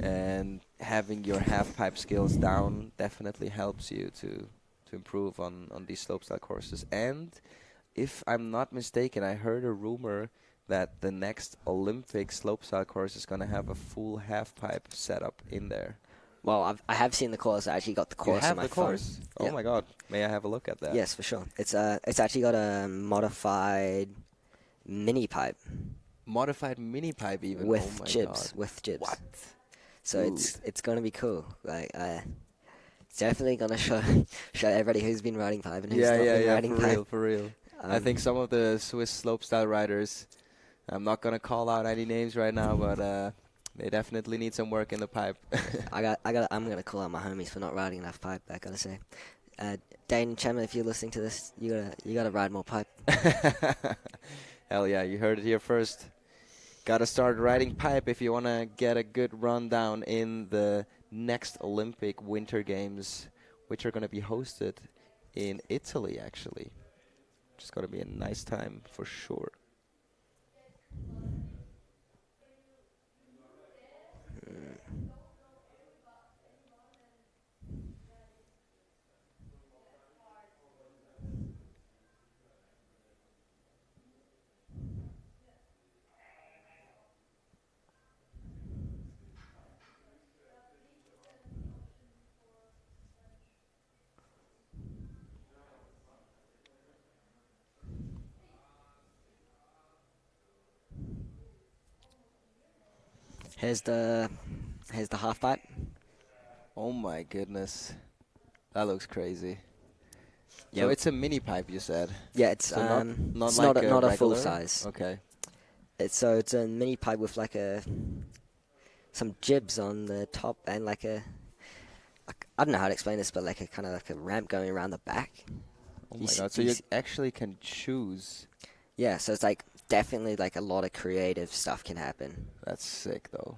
And having your half pipe skills down definitely helps you to improve on these slopestyle courses. And if I'm not mistaken, I heard a rumor that the next Olympic slopestyle course is going to have a full half pipe setup in there. Well, I have seen the course. I actually got the course on my phone. Oh my god. May I have a look at that? Yes, for sure. It's actually got a modified mini pipe Modified mini pipe even. with oh my jibs. God. With jibs. What? So Dude. it's gonna be cool. Like it's definitely gonna show everybody who's been riding pipe and who's not been riding pipe. For real. I think some of the Swiss slopestyle riders, I'm not gonna call out any names right now, but they definitely need some work in the pipe. I'm gonna call out my homies for not riding enough pipe. I gotta say, Dane and Chema, if you're listening to this, you gotta ride more pipe. Hell yeah, you heard it here first. Gotta start riding pipe if you wanna get a good rundown in the next Olympic Winter Games, which are gonna be hosted in Italy actually. Which is gonna be a nice time for sure. Here's the half pipe. Oh my goodness. That looks crazy. Yeah. So it's a mini pipe, you said? Yeah, it's So not it's like not a full regular? size. Okay. It's a mini pipe with like some jibs on the top and like I don't know how to explain this, but like a kind of like a ramp going around the back. Oh my god, so you actually can choose. Yeah, so it's like definitely like a lot of creative stuff can happen. That's sick though.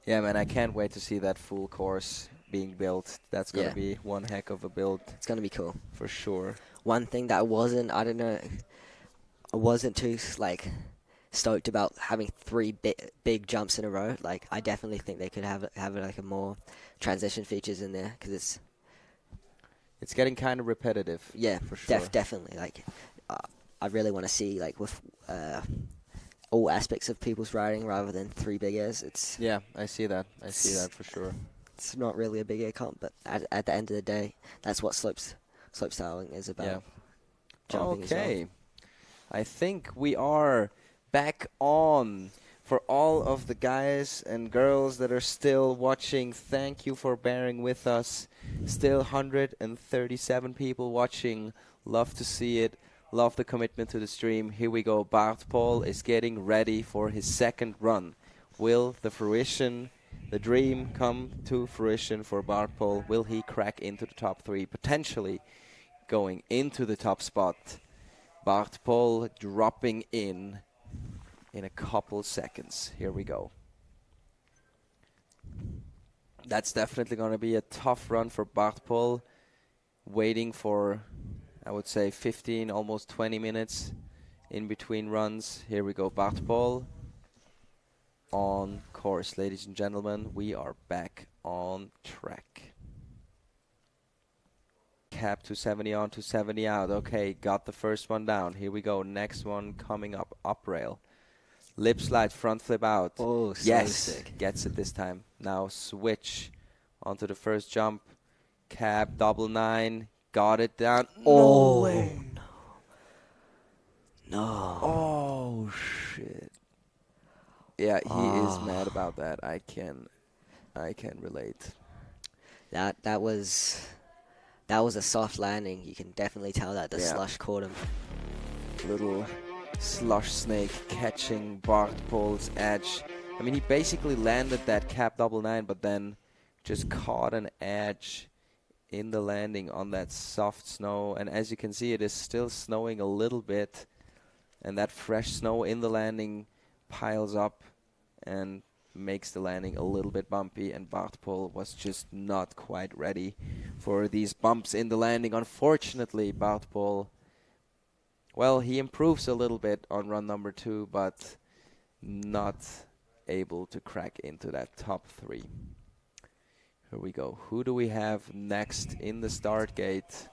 Yeah, man, I can't wait to see that full course being built. That's going to be one heck of a build. It's going to be cool. For sure. One thing that I wasn't too like stoked about having three big jumps in a row. Like, I definitely think they could have like a more transition features in there because it's getting kind of repetitive. Yeah, for sure. Definitely. Like, I really want to see like with all aspects of people's riding rather than three big airs. Yeah, I see that. I see that for sure. It's not really a big air comp, but at the end of the day, that's what slopestyling is about. Yeah. Jumping as well. I think we are back on. For all of the guys and girls that are still watching, thank you for bearing with us. Still 137 people watching. Love to see it. Love the commitment to the stream. Here we go. Bart Paul is getting ready for his second run. Will the dream come to fruition for Bart Paul? Will he crack into the top three, potentially going into the top spot? Bart Paul dropping in a couple seconds. Here we go. That's definitely going to be a tough run for Bart Paul. Waiting for, I would say, 15, almost 20 minutes in between runs. Here we go, Bart Paul on course. Ladies and gentlemen, we are back on track. Cap 270 on, 270 out. Okay, got the first one down. Here we go. Next one coming up. Up rail. Lip slide, front flip out. Oh, so yes, sick. Gets it this time. Now switch onto the first jump. Cab, double 9. Got it down. Oh, no way. No. Oh, shit. Yeah, he is mad about that. I can I can relate. That was a soft landing. You can definitely tell that the Yeah. slush caught him. Little slush snake catching Bart Paul's edge. I mean, he basically landed that cap double 9, but then just caught an edge in the landing on that soft snow. And as you can see, it is still snowing a little bit. And that fresh snow in the landing piles up and makes the landing a little bit bumpy. And Bart Paul was just not quite ready for these bumps in the landing. Unfortunately, Bart Paul, well, he improves a little bit on run number 2, but not able to crack into that top 3. Here we go. Who do we have next in the start gate?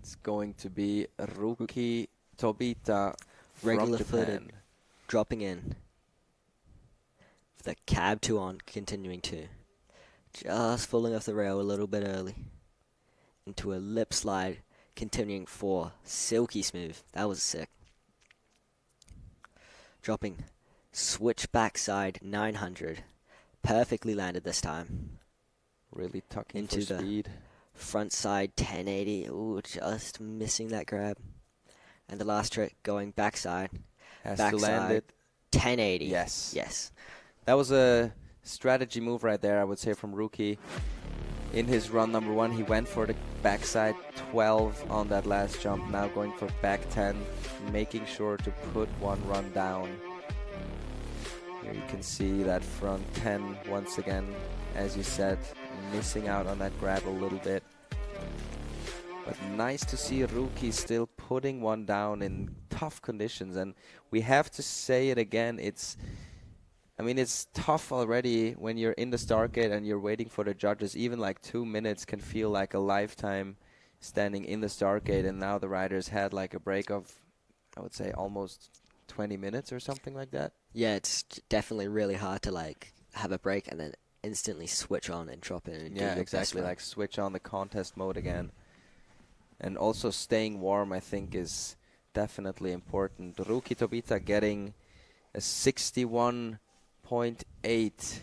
It's going to be rookie Toita from Regular Japan. footed, dropping in. The cab 2 on, continuing 2. Just falling off the rail a little bit early. Into a lip slide, continuing 4. Silky smooth. That was sick. Dropping. Switch backside 900. Perfectly landed this time. Really tucking Into for the speed. Front side 1080. Ooh, just missing that grab. And the last trick going backside. Has to land it. 1080. Yes. Yes. That was a strategy move right there, I would say, from rookie. In his run number 1, he went for the backside 12 on that last jump. Now going for back 10, making sure to put one run down. Here you can see that front 10 once again, as you said, missing out on that grab a little bit. But nice to see a rookie still putting one down in tough conditions. And we have to say it again, it's tough already when you're in the start gate and you're waiting for the judges. Even like 2 minutes can feel like a lifetime standing in the start gate. And now the riders had like a break of, I would say, almost 20 minutes or something like that. Yeah, it's definitely really hard to like have a break and then instantly switch on and drop in and do Yeah, your exactly. best Like switch on the contest mode again. And also staying warm, I think, is definitely important. Rookie Toita getting a 61.8,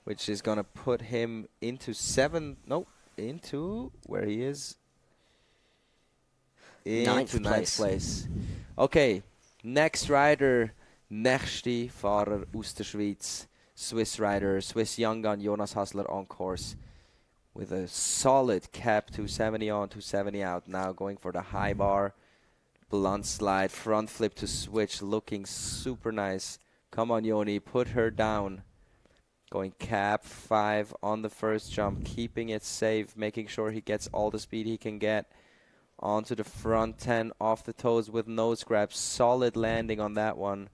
which is going to put him into where he is? Into ninth place. Okay, next rider, nächste Fahrer aus der Schweiz, Swiss rider, Swiss young gun Yonas Hustler on course with a solid cap 270 on, 270 out. Now going for the high bar, blunt slide, front flip to switch, looking super nice. Come on, Yoni, put her down. Going cap 5 on the first jump, keeping it safe, making sure he gets all the speed he can get. Onto the front 10 off the toes with nose grab. Solid landing on that one.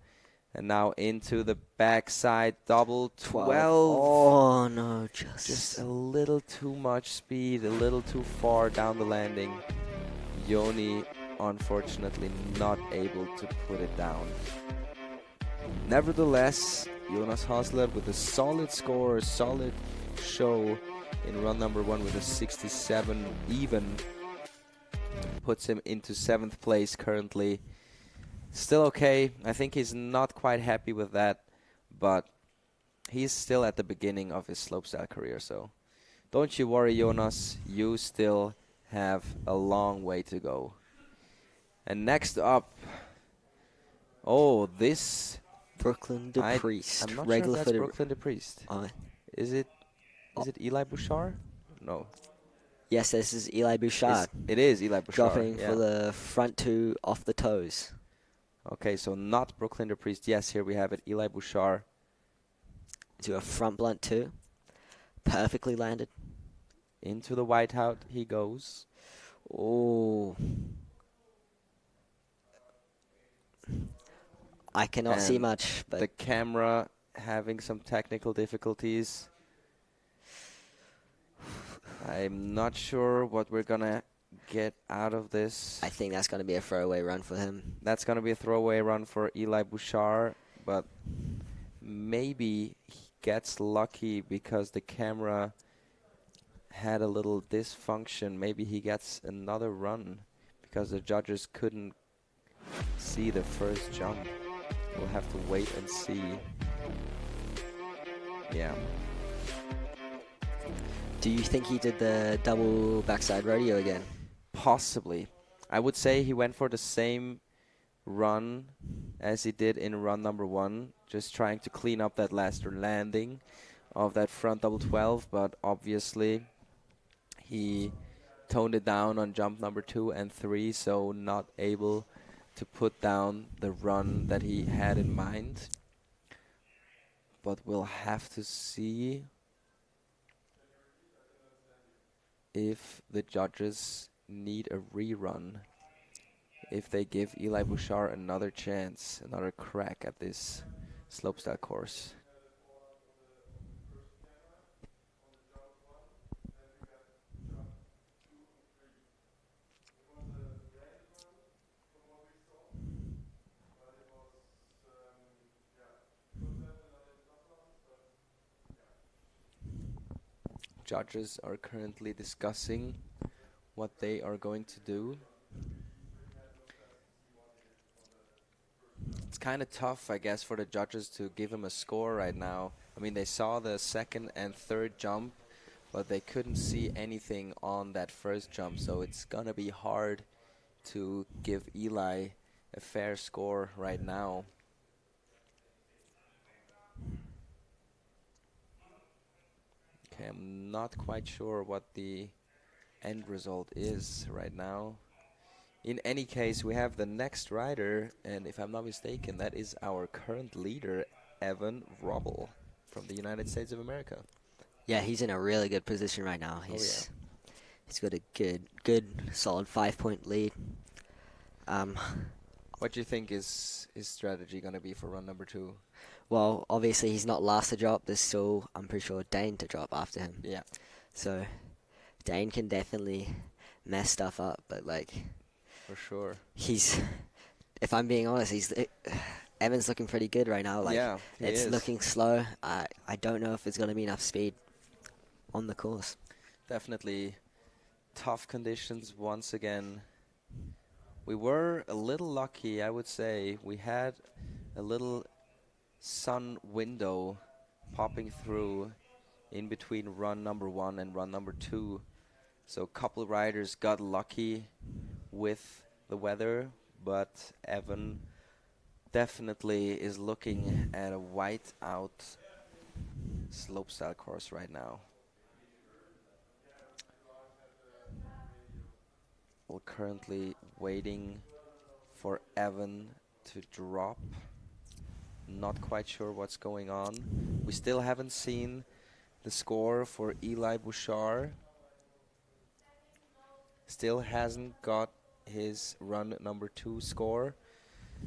And now into the backside double 12. Oh no, just a little too much speed, a little too far down the landing. Yoni unfortunately not able to put it down. Nevertheless, Yonas Hustler with a solid score, a solid show in run number 1 with a 67 even. Puts him into 7th place currently. Still okay. I think he's not quite happy with that, but he's still at the beginning of his slopestyle career, so don't you worry, Yonas. You still have a long way to go. And next up, this Brooklyn De Priest. I'm not regular sure if that's Brooklyn De Priest. Is it Eli Bushard? No. Yes, this is Eli Bushard. It is Eli Bushard. Dropping for the front 2 off the toes. Okay, so not Brooklyn De Priest. Yes, here we have it. Eli Bushard. To a front blunt 2. Perfectly landed. Into the whiteout he goes. Oh. I cannot see much, but the camera having some technical difficulties. I'm not sure what we're going to get out of this. I think that's going to be a throwaway run for him. That's going to be a throwaway run for Eli Bushard, but maybe he gets lucky because the camera had a little dysfunction. Maybe he gets another run because the judges couldn't see the first jump. We'll have to wait and see. Yeah. Do you think he did the double backside rodeo again? Possibly. I would say he went for the same run as he did in run number 1, just trying to clean up that last landing of that front double 12, but obviously he toned it down on jump number 2 and 3, so not able to put down the run that he had in mind. But we'll have to see if the judges need a rerun, if they give Eli Bushard another chance, another crack at this slopestyle course. Judges are currently discussing what they are going to do. It's kind of tough, I guess, for the judges to give him a score right now. I mean, they saw the second and third jump, but they couldn't see anything on that first jump, so it's going to be hard to give Eli a fair score right now. Okay, I'm not quite sure what the end result is right now. In any case, we have the next rider, and if I'm not mistaken, that is our current leader, Evan Robble from the United States of America. Yeah, he's in a really good position right now. He's got a good solid 5-point lead. What do you think is his strategy going to be for run number 2? Well, obviously he's not last to drop. There's still, I'm pretty sure, Dane to drop after him. Yeah. So Dane can definitely mess stuff up, but like, for sure, if I'm being honest, Evan's looking pretty good right now. Like, yeah, it's looking slow. I don't know if there's going to be enough speed on the course. Definitely tough conditions once again. We were a little lucky, I would say. We had a little sun window popping through in between run number 1 and run number 2. So a couple riders got lucky with the weather, but Evan definitely is looking at a white out slopestyle course right now. We're currently waiting for Evan to drop. Not quite sure what's going on. We still haven't seen the score for Eli Bushard. Still hasn't got his run number 2 score.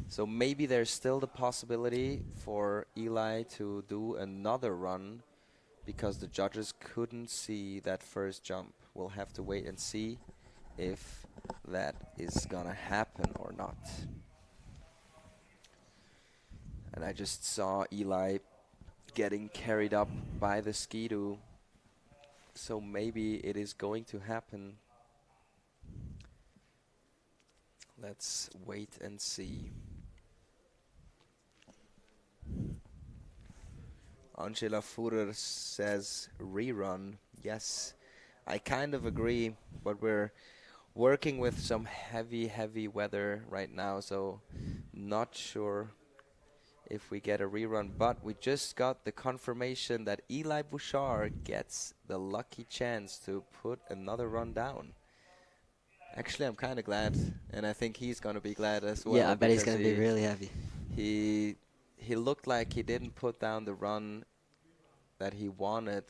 So maybe there's still the possibility for Eli to do another run because the judges couldn't see that first jump. We'll have to wait and see if that is gonna happen or not. And I just saw Eli getting carried up by the Ski-Doo. So maybe it is going to happen. Let's wait and see. Angela Fuhrer says rerun. Yes, I kind of agree, but we're working with some heavy weather right now, so not sure if we get a rerun, but we just got the confirmation that Eli Bushard gets the lucky chance to put another run down. Actually, I'm kind of glad, and I think he's going to be glad as well. Yeah, I bet he's going to be really happy. He looked like he didn't put down the run that he wanted,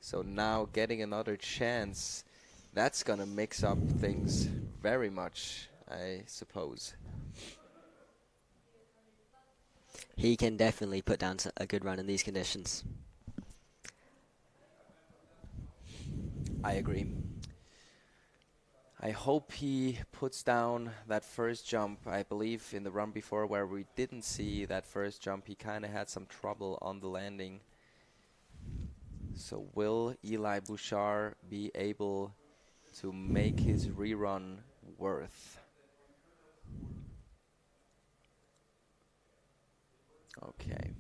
so now getting another chance, that's going to mix up things very much, I suppose. He can definitely put down a good run in these conditions. I agree. I hope he puts down that first jump. I believe in the run before where we didn't see that first jump, he kind of had some trouble on the landing. So will Eli Bushard be able to make his rerun worth? Okay.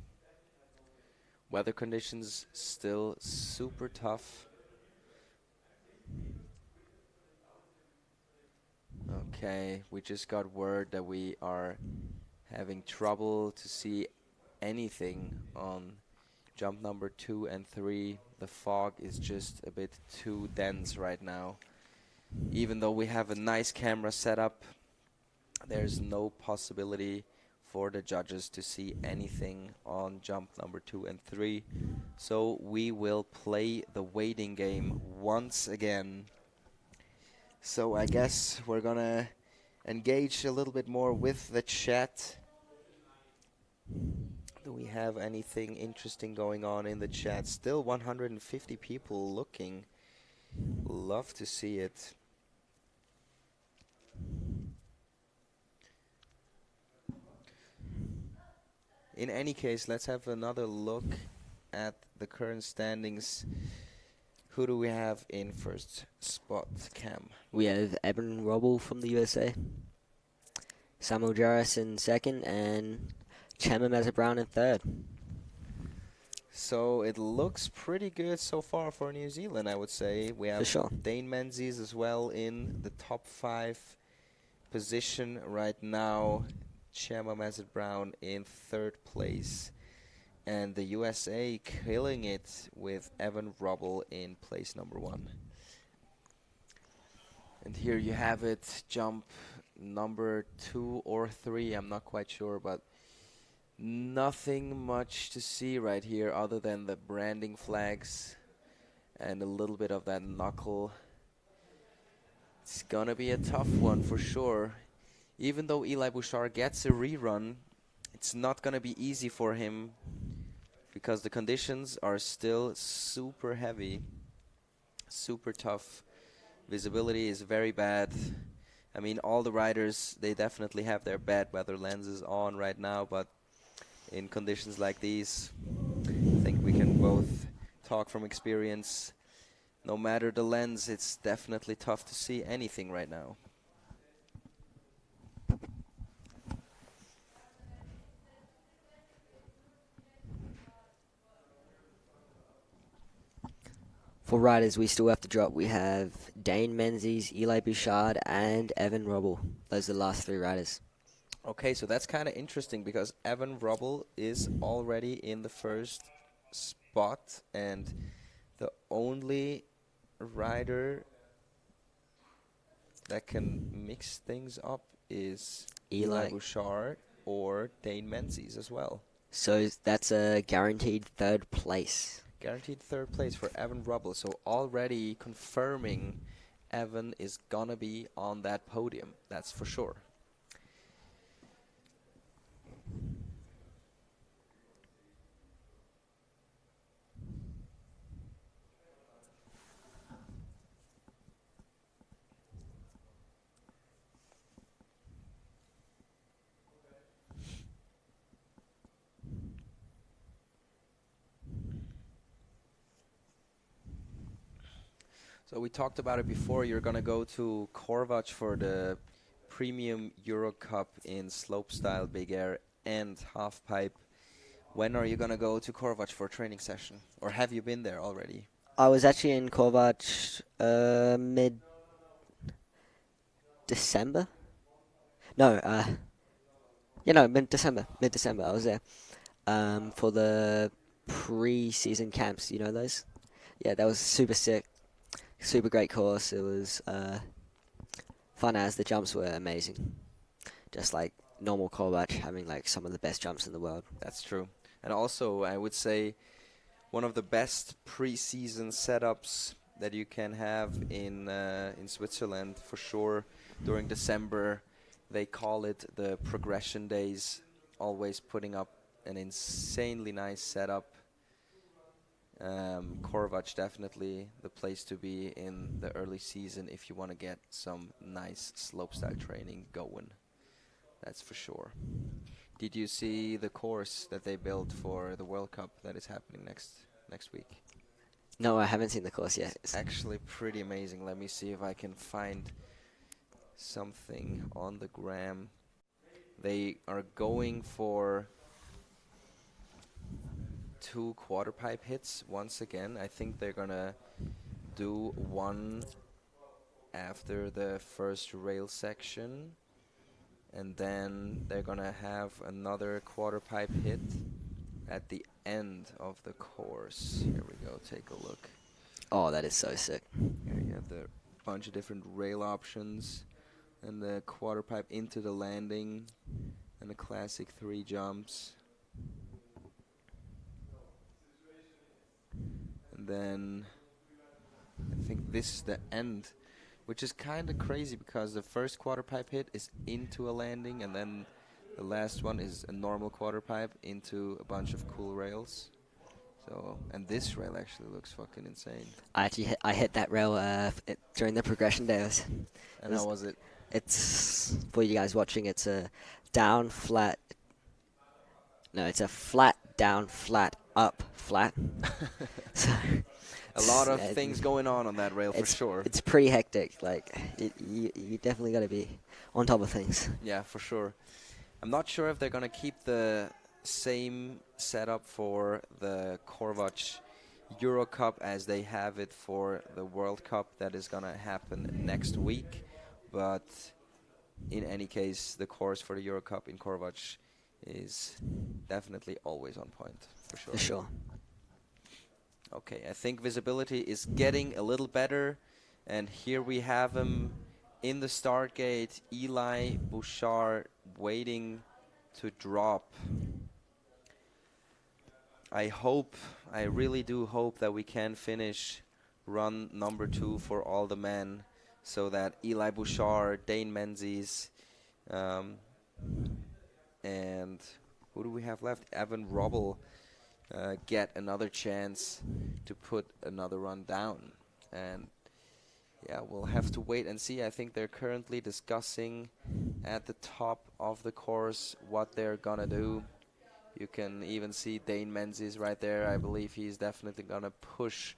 Weather conditions still super tough. Okay, we just got word that we are having trouble to see anything on jump number 2 and 3. The fog is just a bit too dense right now. Even though we have a nice camera setup, there's no possibility for the judges to see anything on jump number 2 and 3. So we will play the waiting game once again. So I guess we're gonna engage a little bit more with the chat. Do we have anything interesting going on in the chat? Still 150 people looking. Love to see it. In any case, let's have another look at the current standings. Who do we have in first spot, Cam? We have Evan Robble from the USA, Samuel Yaros in second, and Chema Brown in third. So it looks pretty good so far for New Zealand, I would say. We have Dane Menes as well in the top 5 position right now. Chema Brown in third place. And the USA killing it with Evan Robble in place number 1. And here you have it, jump number 2 or 3, I'm not quite sure, but nothing much to see right here other than the branding flags and a little bit of that knuckle. It's gonna be a tough one for sure. Even though Eli Bushard gets a rerun, it's not gonna be easy for him because the conditions are still super heavy, super tough. Visibility is very bad. I mean, all the riders, they definitely have their bad weather lenses on right now, but in conditions like these, I think we can both talk from experience. No matter the lens, it's definitely tough to see anything right now. For riders, we still have to drop. We have Dane Menes, Eli Bushard, and Evan Robble. Those are the last 3 riders. Okay, so that's kind of interesting because Evan Robble is already in the first spot, and the only rider that can mix things up is Eli Bushard or Dane Menes as well. So that's a guaranteed 3rd place. Guaranteed 3rd place for Evan Robble. So already confirming Evan is gonna be on that podium. That's for sure. So we talked about it before. You're going to go to Korvac for the Premium Euro Cup in Slopestyle, Big Air, and Halfpipe. When are you going to go to Korvac for a training session? Or have you been there already? I was actually in Korvac mid-December. Mid-December. Mid-December, I was there for the pre-season camps. You know those? Yeah, that was super sick. Super great course. It was fun as the jumps were amazing. Just like normal Korvac having like some of the best jumps in the world. That's true. And also, I would say one of the best pre-season setups that you can have in Switzerland for sure. During December, they call it the progression days. Always putting up an insanely nice setup. Korvac definitely the place to be in the early season if you want to get some nice slopestyle training going. That's for sure. Did you see the course that they built for the World Cup that is happening next week? No, I haven't seen the course yet. It's actually pretty amazing. Let me see if I can find something on the gram. They are going for 2 quarter pipe hits once again. I think they're gonna do one after the first rail section, and then they're gonna have another quarter pipe hit at the end of the course. Here we go, take a look. Oh, that is so sick. Here you have the bunch of different rail options, and the quarter pipe into the landing, and the classic 3 jumps. And then I think this is the end, which is kind of crazy because the first quarter pipe hit is into a landing, and then the last one is a normal quarter pipe into a bunch of cool rails. So, and this rail actually looks fucking insane. I hit that rail during the progression days. And how was it? It's, for you guys watching, it's a down, flat. No, it's a flat, down, flat, up, flat. So a lot of things going on that rail for sure. It's pretty hectic. Like, you definitely got to be on top of things. Yeah, for sure. I'm not sure if they're going to keep the same setup for the Korvac Euro Cup as they have it for the World Cup that is going to happen next week. But in any case, the course for the Euro Cup in Korvac is definitely always on point, for sure. For sure. Okay, I think visibility is getting a little better. And here we have him in the start gate, Eli Bushard waiting to drop. I really do hope that we can finish run number 2 for all the men, so that Eli Bushard, Dane Menes, and who do we have left? Evan Robble get another chance to put another run down. And yeah, we'll have to wait and see. I think they're currently discussing at the top of the course what they're gonna do. You can even see Dane Menes right there. I believe he's definitely gonna push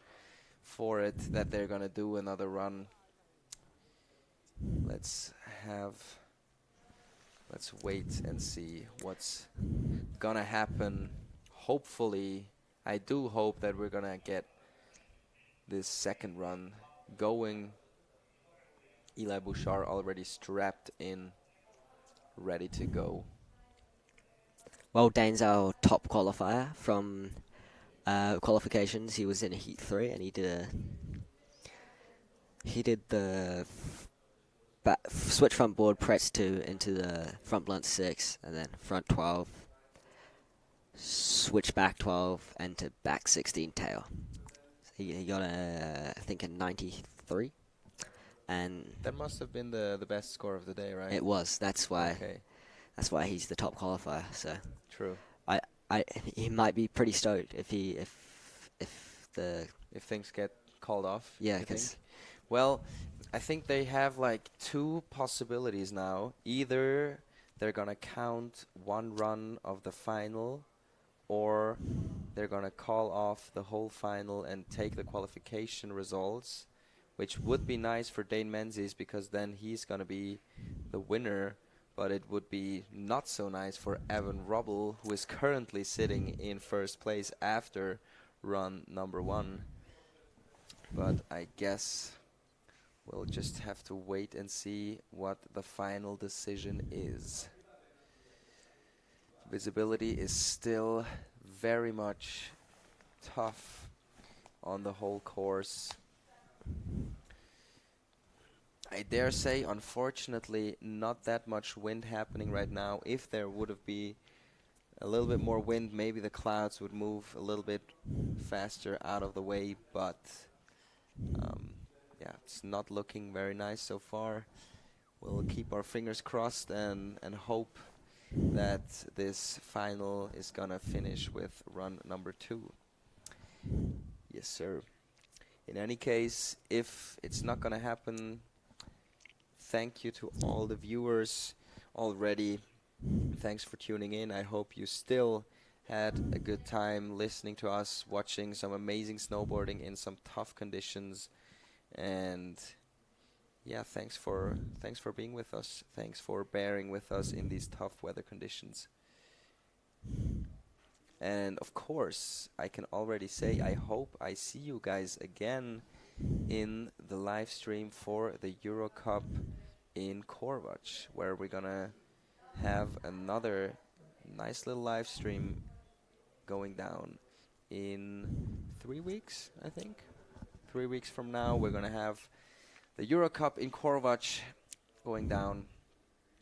for it, that they're gonna do another run. Let's wait and see what's gonna happen. Hopefully, I do hope that we're gonna get this second run going. Eli Bushard already strapped in, ready to go. Well, Dane's our top qualifier from qualifications. He was in a heat 3, and he did the switch front board press 2 into the front blunt 6, and then front 12, switch back 12, and to back 16 tail. So he got I think a 93, and that must have been the best score of the day, right? It was. That's why. Okay. That's why he's the top qualifier. So true. He might be pretty stoked if things get called off. Yeah, because well, I think they have like 2 possibilities now. Either they're gonna count one run of the final, or they're gonna call off the whole final and take the qualification results, which would be nice for Dane Menes because then he's gonna be the winner. But it would be not so nice for Evan Robble, who is currently sitting in first place after run number 1. But I guess we'll just have to wait and see what the final decision is. Visibility is still very much tough on the whole course. I dare say, unfortunately, not that much wind happening right now. If there would have been a little bit more wind, maybe the clouds would move a little bit faster out of the way. But yeah, it's not looking very nice so far. We'll keep our fingers crossed and hope that this final is gonna finish with run number 2. Yes, sir. In any case, if it's not gonna happen, thank you to all the viewers already. Thanks for tuning in. I hope you still had a good time listening to us, watching some amazing snowboarding in some tough conditions. And yeah, thanks for being with us. Thanks for bearing with us in these tough weather conditions. And of course, I can already say I hope I see you guys again in the live stream for the Euro Cup in Korvac, where we're gonna have another nice little live stream going down in 3 weeks, I think. 3 weeks from now, we're gonna have the Euro Cup in Korvac going down.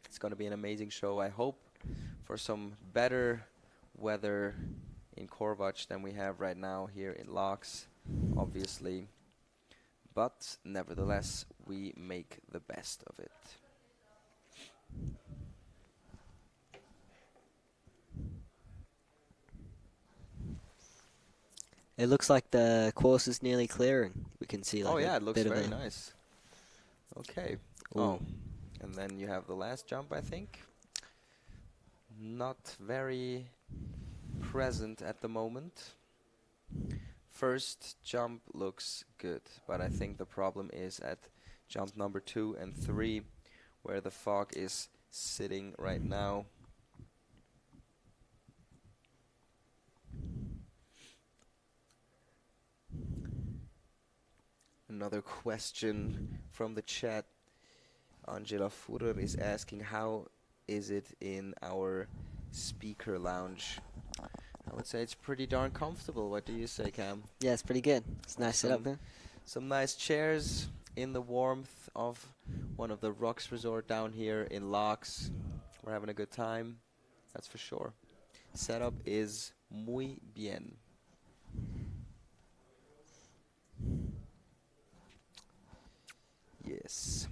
It's gonna be an amazing show. I hope for some better weather in Korvac than we have right now here in Laax, obviously. But nevertheless, we make the best of it. It looks like the course is nearly clearing. We can see like it looks bit very of nice. Okay. Ooh. Oh, and then you have the last jump, I think. Not very present at the moment. First jump looks good, but I think the problem is at jump number 2 and 3, where the fog is sitting right now. Another question from the chat. Angela Fuhrer is asking, how is it in our speaker lounge? I would say it's pretty darn comfortable. What do you say, Cam? Yeah, it's pretty good. It's a nice setup there. Some nice chairs in the warmth of one of the Rocks Resort down here in Laax. We're having a good time, that's for sure. Setup is muy bien. Yes.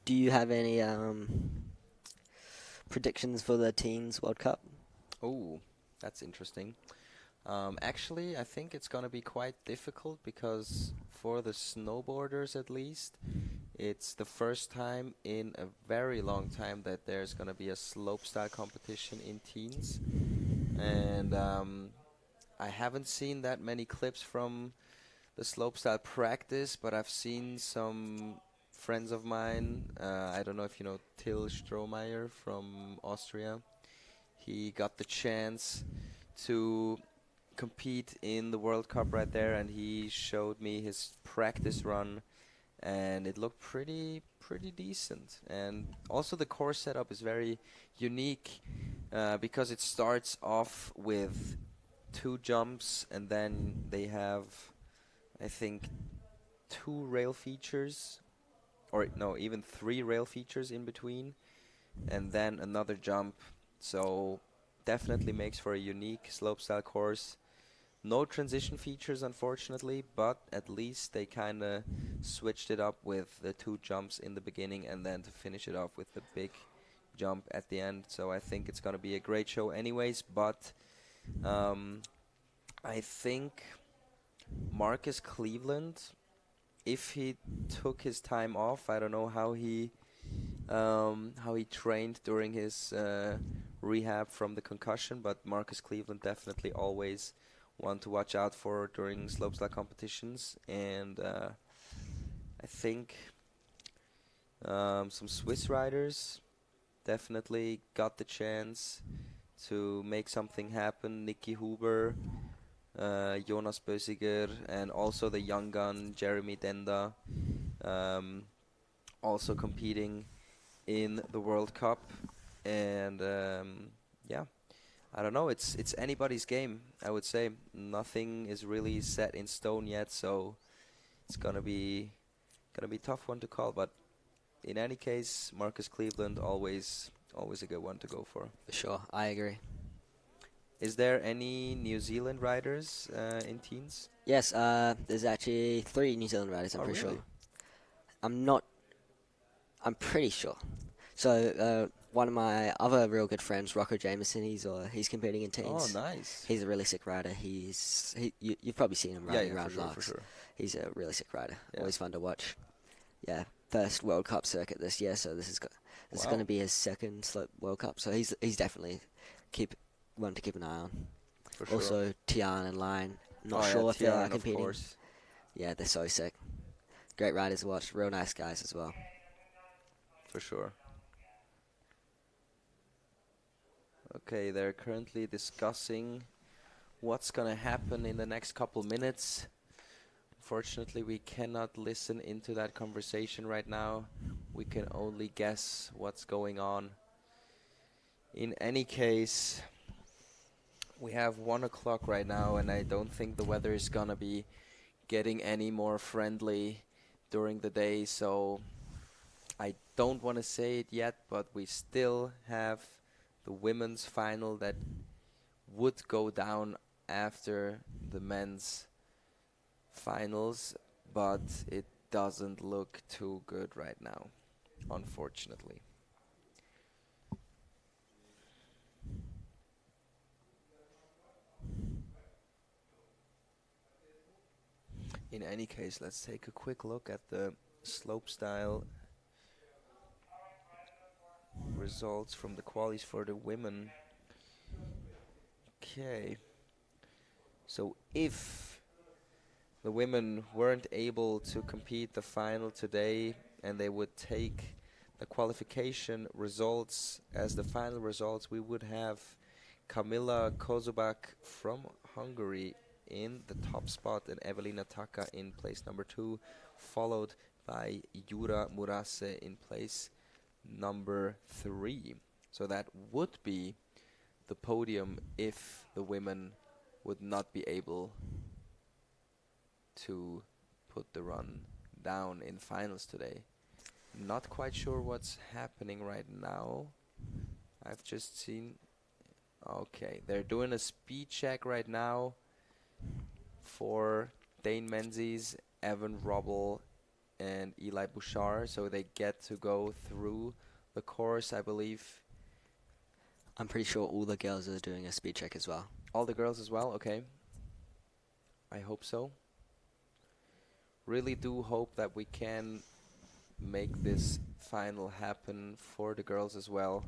Do you have any predictions for the Teens World Cup? Oh, that's interesting. Actually, I think it's going to be quite difficult because for the snowboarders at least, it's the first time in a very long time that there's going to be a slopestyle competition in teens. And I haven't seen that many clips from the slopestyle practice, but I've seen some friends of mine. I don't know if you know Till Strohmeyer from Austria. He got the chance to compete in the World Cup right there, and he showed me his practice run, and it looked pretty decent. And also the course setup is very unique because it starts off with 2 jumps, and then they have, I think, 2 rail features, or no, even 3 rail features in between, and then another jump. So definitely makes for a unique slopestyle course. No transition features, unfortunately, but at least they kind of switched it up with the 2 jumps in the beginning and then to finish it off with the big jump at the end. So I think it's going to be a great show anyways, but I think Marcus Cleveland, if he took his time off, I don't know how he trained during his rehab from the concussion, but Marcus Cleveland definitely always one to watch out for during slopestyle competitions. And I think some Swiss riders definitely got the chance to make something happen. Nicky Huber, Jonas Bösiger, and also the young gun Jeremy Denda, also competing in the World Cup. And yeah, I don't know, it's anybody's game, I would say. Nothing is really set in stone yet, so it's gonna be a tough one to call. But in any case, Marcus Cleveland always a good one to go for. For sure, I agree. Is there any New Zealand riders in teens? Yes, there's actually 3 New Zealand riders, I'm pretty really? sure. I'm pretty sure. So, one of my other real good friends, Rocco Jameson, he's competing in teens. Oh, nice. He's a really sick rider. You've probably seen him riding around Laax. For sure. He's a really sick rider. Yeah. Always fun to watch. Yeah, first World Cup circuit this year, so this is going to be his second slope World Cup. So he's definitely one to keep an eye on. For sure. Also, Tian and Line. Not Oh, sure yeah, if they're Tian, of competing. course. Yeah, they're so sick. Great riders to watch. Real nice guys as well. For sure. Okay, they're currently discussing what's gonna happen in the next couple minutes. Unfortunately, we cannot listen into that conversation right now. We can only guess what's going on. In any case, we have 1 o'clock right now, and I don't think the weather is gonna be getting any more friendly during the day, so I don't want to say it yet, but we still have the women's final that would go down after the men's finals, but it doesn't look too good right now, unfortunately. In any case, let's take a quick look at the slopestyle results from the qualies for the women. Okay. So if the women weren't able to compete the final today and they would take the qualification results as the final results, we would have Kamila Kozubak from Hungary in the top spot and Evelina Taka in place number 2, followed by Jura Murase in place number 3. So that would be the podium if the women would not be able to put the run down in finals today. Not quite sure what's happening right now. I've just seen... Okay, they're doing a speed check right now for Dane Menes, Evan Robble, and Eli Bushard, so they get to go through the course, I believe. I'm pretty sure all the girls are doing a speed check as well. All the girls as well? Okay. I hope so. Really do hope that we can make this final happen for the girls as well.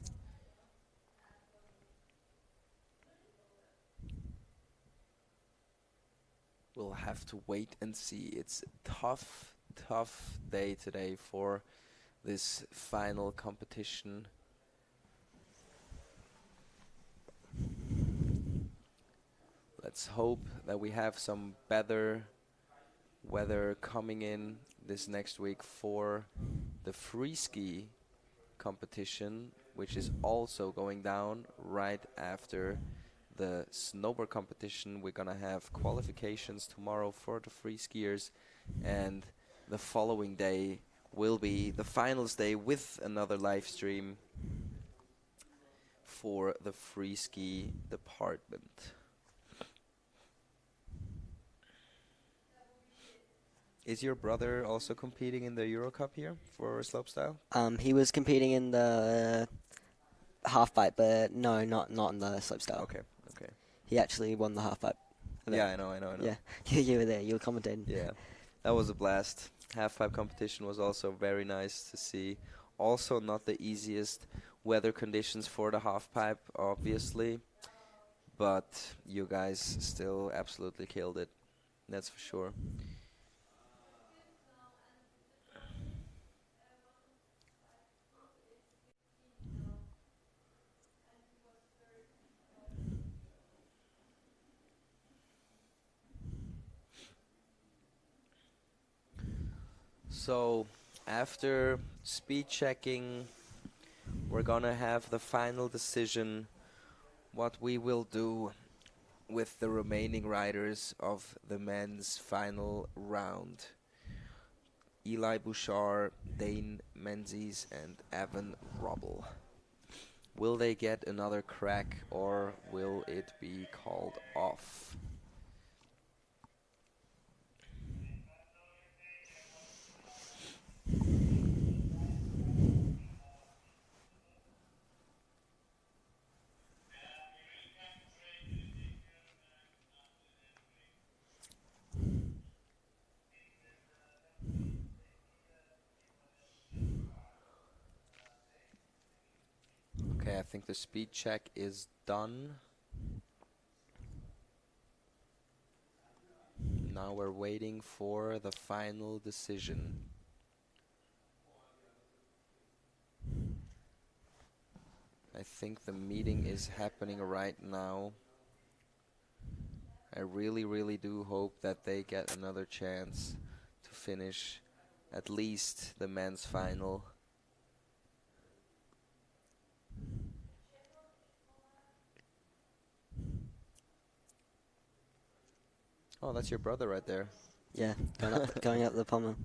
We'll have to wait and see. It's a tough day today for this final competition. Let's hope that we have some better weather coming in this next week for the free ski competition, which is also going down right after the snowboard competition. We're gonna have qualifications tomorrow for the free skiers, and the following day will be the finals day with another live stream for the free ski department. Is your brother also competing in the Euro Cup here for slopestyle? He was competing in the half pipe, but no, not in the slopestyle. Okay. He actually won the half pipe. Yeah, I know. Yeah, you were there. You were commentating. Yeah, that was a blast. Half pipe competition was also very nice to see. Also, not the easiest weather conditions for the half pipe, obviously, but you guys still absolutely killed it. That's for sure. So, after speed checking, we're gonna have the final decision what we will do with the remaining riders of the men's final round. Eli Bushard, Dane Menes, and Evan Robble. Will they get another crack, or will it be called off? Okay, I think the speed check is done. Now we're waiting for the final decision. I think the meeting is happening right now. I really, really do hope that they get another chance to finish at least the men's final. Oh, that's your brother right there. Yeah, going up the pommel.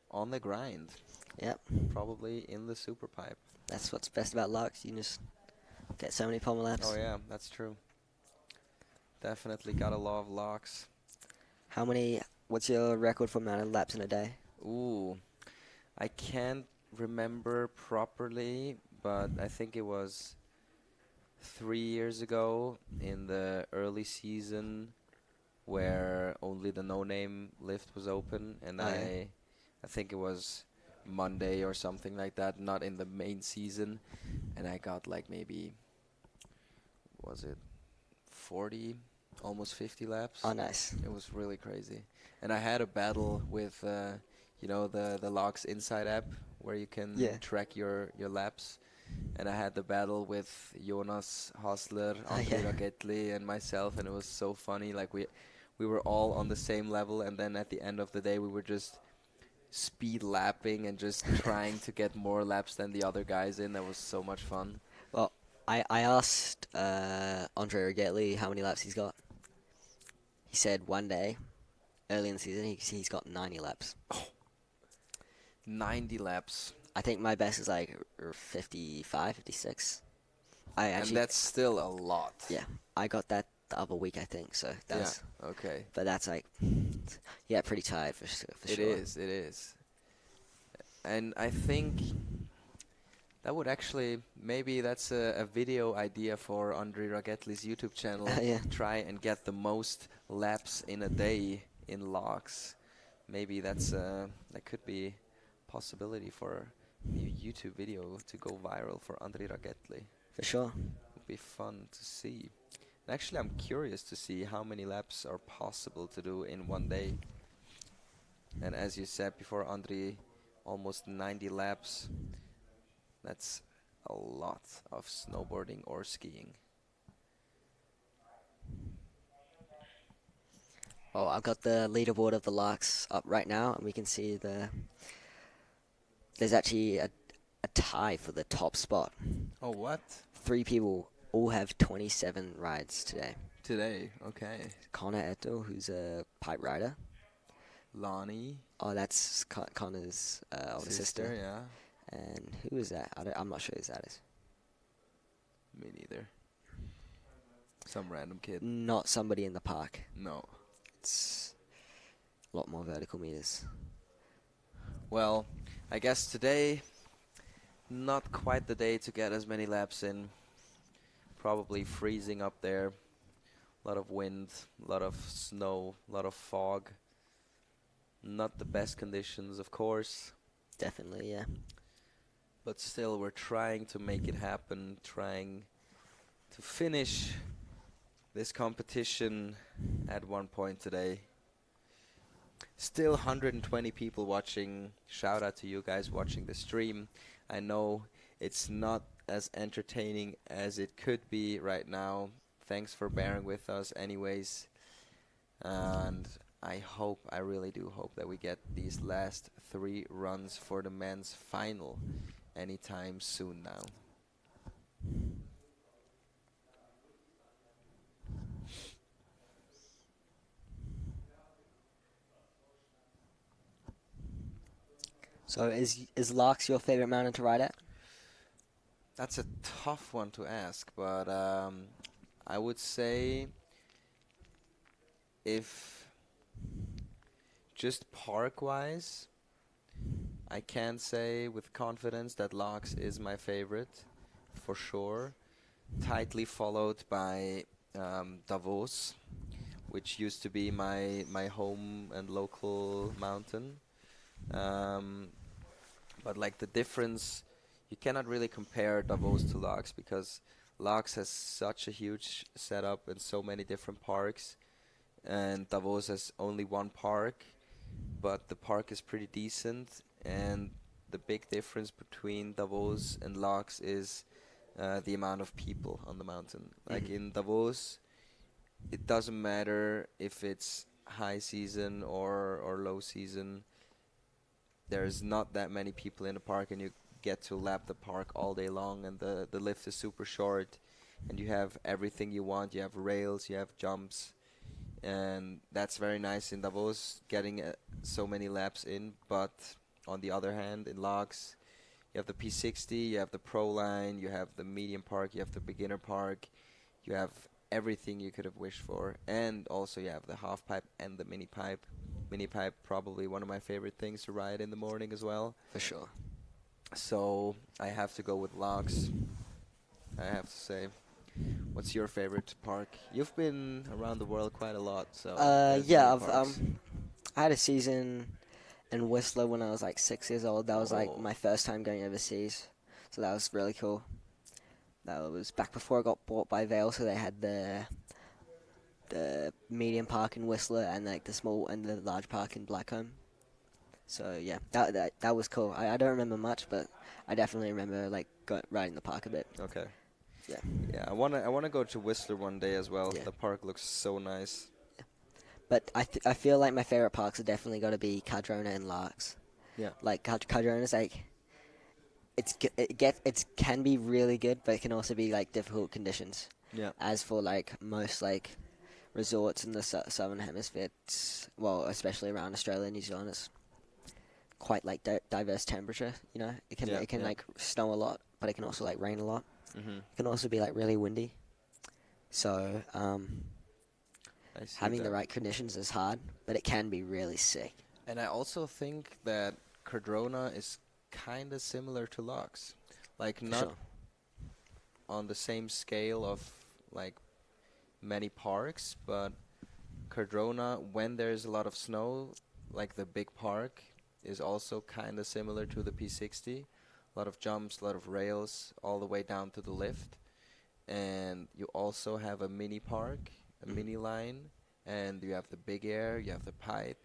On the grind. Yep. Probably in the super pipe. That's what's best about Laax. You can just get so many pommel laps. Oh yeah, that's true. Definitely gotta love Laax. What's your record for amount of laps in a day? Ooh, I can't remember properly, but I think it was 3 years ago in the early season where only the no-name lift was open, and I think it was Monday or something like that, not in the main season, and I got like maybe, was it 40, almost 50 laps? Oh, nice. It was really crazy. And I had a battle with, you know, the Laax Inside app where you can track your laps. And I had the battle with Yonas Hustler, André Ragetli, and myself, and it was so funny. Like we were all on the same level, and then at the end of the day, we were just speed lapping and just trying to get more laps than the other guys in. That was so much fun. Well, I asked André Ragetli how many laps he's got. He said one day, early in the season, he's got 90 laps. Oh, 90 laps. I think my best is like 55, 56. And that's still a lot. Yeah, I got that the other week, I think. So that's okay. But that's like, pretty tired for sure. It is. And I think that would actually, maybe that's a video idea for André Ragetli's YouTube channel. Try and get the most laps in a day in Laax. Maybe that could be a possibility for a new YouTube video to go viral for André Ragetli. For sure. It would be fun to see. And actually, I'm curious to see how many laps are possible to do in one day. And as you said before, André, almost 90 laps. That's a lot of snowboarding or skiing. Well, I've got the leaderboard of the Laax up right now, and we can see there's actually a tie for the top spot. Oh, what? 3 people all have 27 rides today. Today, okay. Connor Eto, who's a pipe rider. Lonnie. Oh, that's Connor's older sister. Yeah. And who is that? I'm not sure who that is. Me neither. Some random kid. Not somebody in the park. No. It's a lot more vertical meters. Well, I guess today, not quite the day to get as many laps in. Probably freezing up there. A lot of wind, a lot of snow, a lot of fog. Not the best conditions, of course. Definitely, yeah. But still, we're trying to make it happen, trying to finish this competition at one point today. Still 120 people watching. Shout out to you guys watching the stream. I know it's not as entertaining as it could be right now. Thanks for bearing with us anyways. And I really do hope that we get these last 3 runs for the men's final anytime soon now. So is Laax your favorite mountain to ride at? That's a tough one to ask, but I would say if just park-wise, I can say with confidence that Laax is my favorite, for sure. Tightly followed by Davos, which used to be my home and local mountain. But like the difference, you cannot really compare Davos to Laax because Laax has such a huge setup and so many different parks. and Davos has only one park, but the park is pretty decent. And the big difference between Davos and Laax is the amount of people on the mountain. Like in Davos, it doesn't matter if it's high season or low season. There's not that many people in the park, and you get to lap the park all day long, and the lift is super short, and you have everything you want. You have rails, you have jumps, and that's very nice in Davos, getting so many laps in. But on the other hand, in Laax, you have the P60, you have the Pro Line, you have the medium park, you have the beginner park, you have everything you could have wished for, and also you have the half pipe and the mini pipe. Mini pipe, probably one of my favorite things to ride in the morning as well. For sure. So I have to go with Laax, I have to say. What's your favorite park? You've been around the world quite a lot, so there's Yeah, many parks. I had a season in Whistler when I was like 6 years old. That was like my first time going overseas, so that was really cool. That was back before I got bought by Vale, so they had the medium park in Whistler and like the small and the large park in Blackcomb. So yeah, that was cool. I don't remember much, but I definitely remember like riding the park a bit. Okay. Yeah. Yeah, I wanna go to Whistler one day as well. Yeah. The park looks so nice. Yeah. But I feel like my favorite parks are definitely got to be Cardrona and Laax. Yeah. Like Cardrona's like it can be really good, but it can also be like difficult conditions. Yeah. As for like most like resorts in the southern hemisphere, well, especially around Australia and New Zealand, it's quite like diverse temperature. You know, it can like snow a lot, but it can also like rain a lot. Mm-hmm. It can also be like really windy. So having the right conditions is hard, but it can be really sick. And I also think that Cardrona is kind of similar to Laax. Like not Sure. on the same scale of like many parks, but Cardrona, when there's a lot of snow, like the big park, is also kind of similar to the P60. A lot of jumps, a lot of rails, all the way down to the lift. And you also have a mini park, a mini line, and you have the big air, you have the pipe,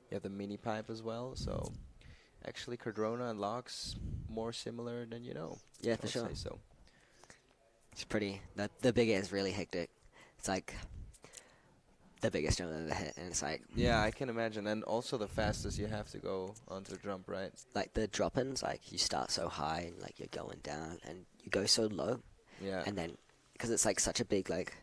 you have the mini pipe as well. So actually Cardrona and Laax more similar than you know. Yeah, I for would sure. say so. It's pretty. The big air is really hectic. It's like the biggest jump I've ever hit, and it's like Yeah, I can imagine. And also the fastest you have to go onto the jump, right? like the drop-ins. Like you start so high and like you're going down, and you go so low, Yeah. and then because it's like such a big like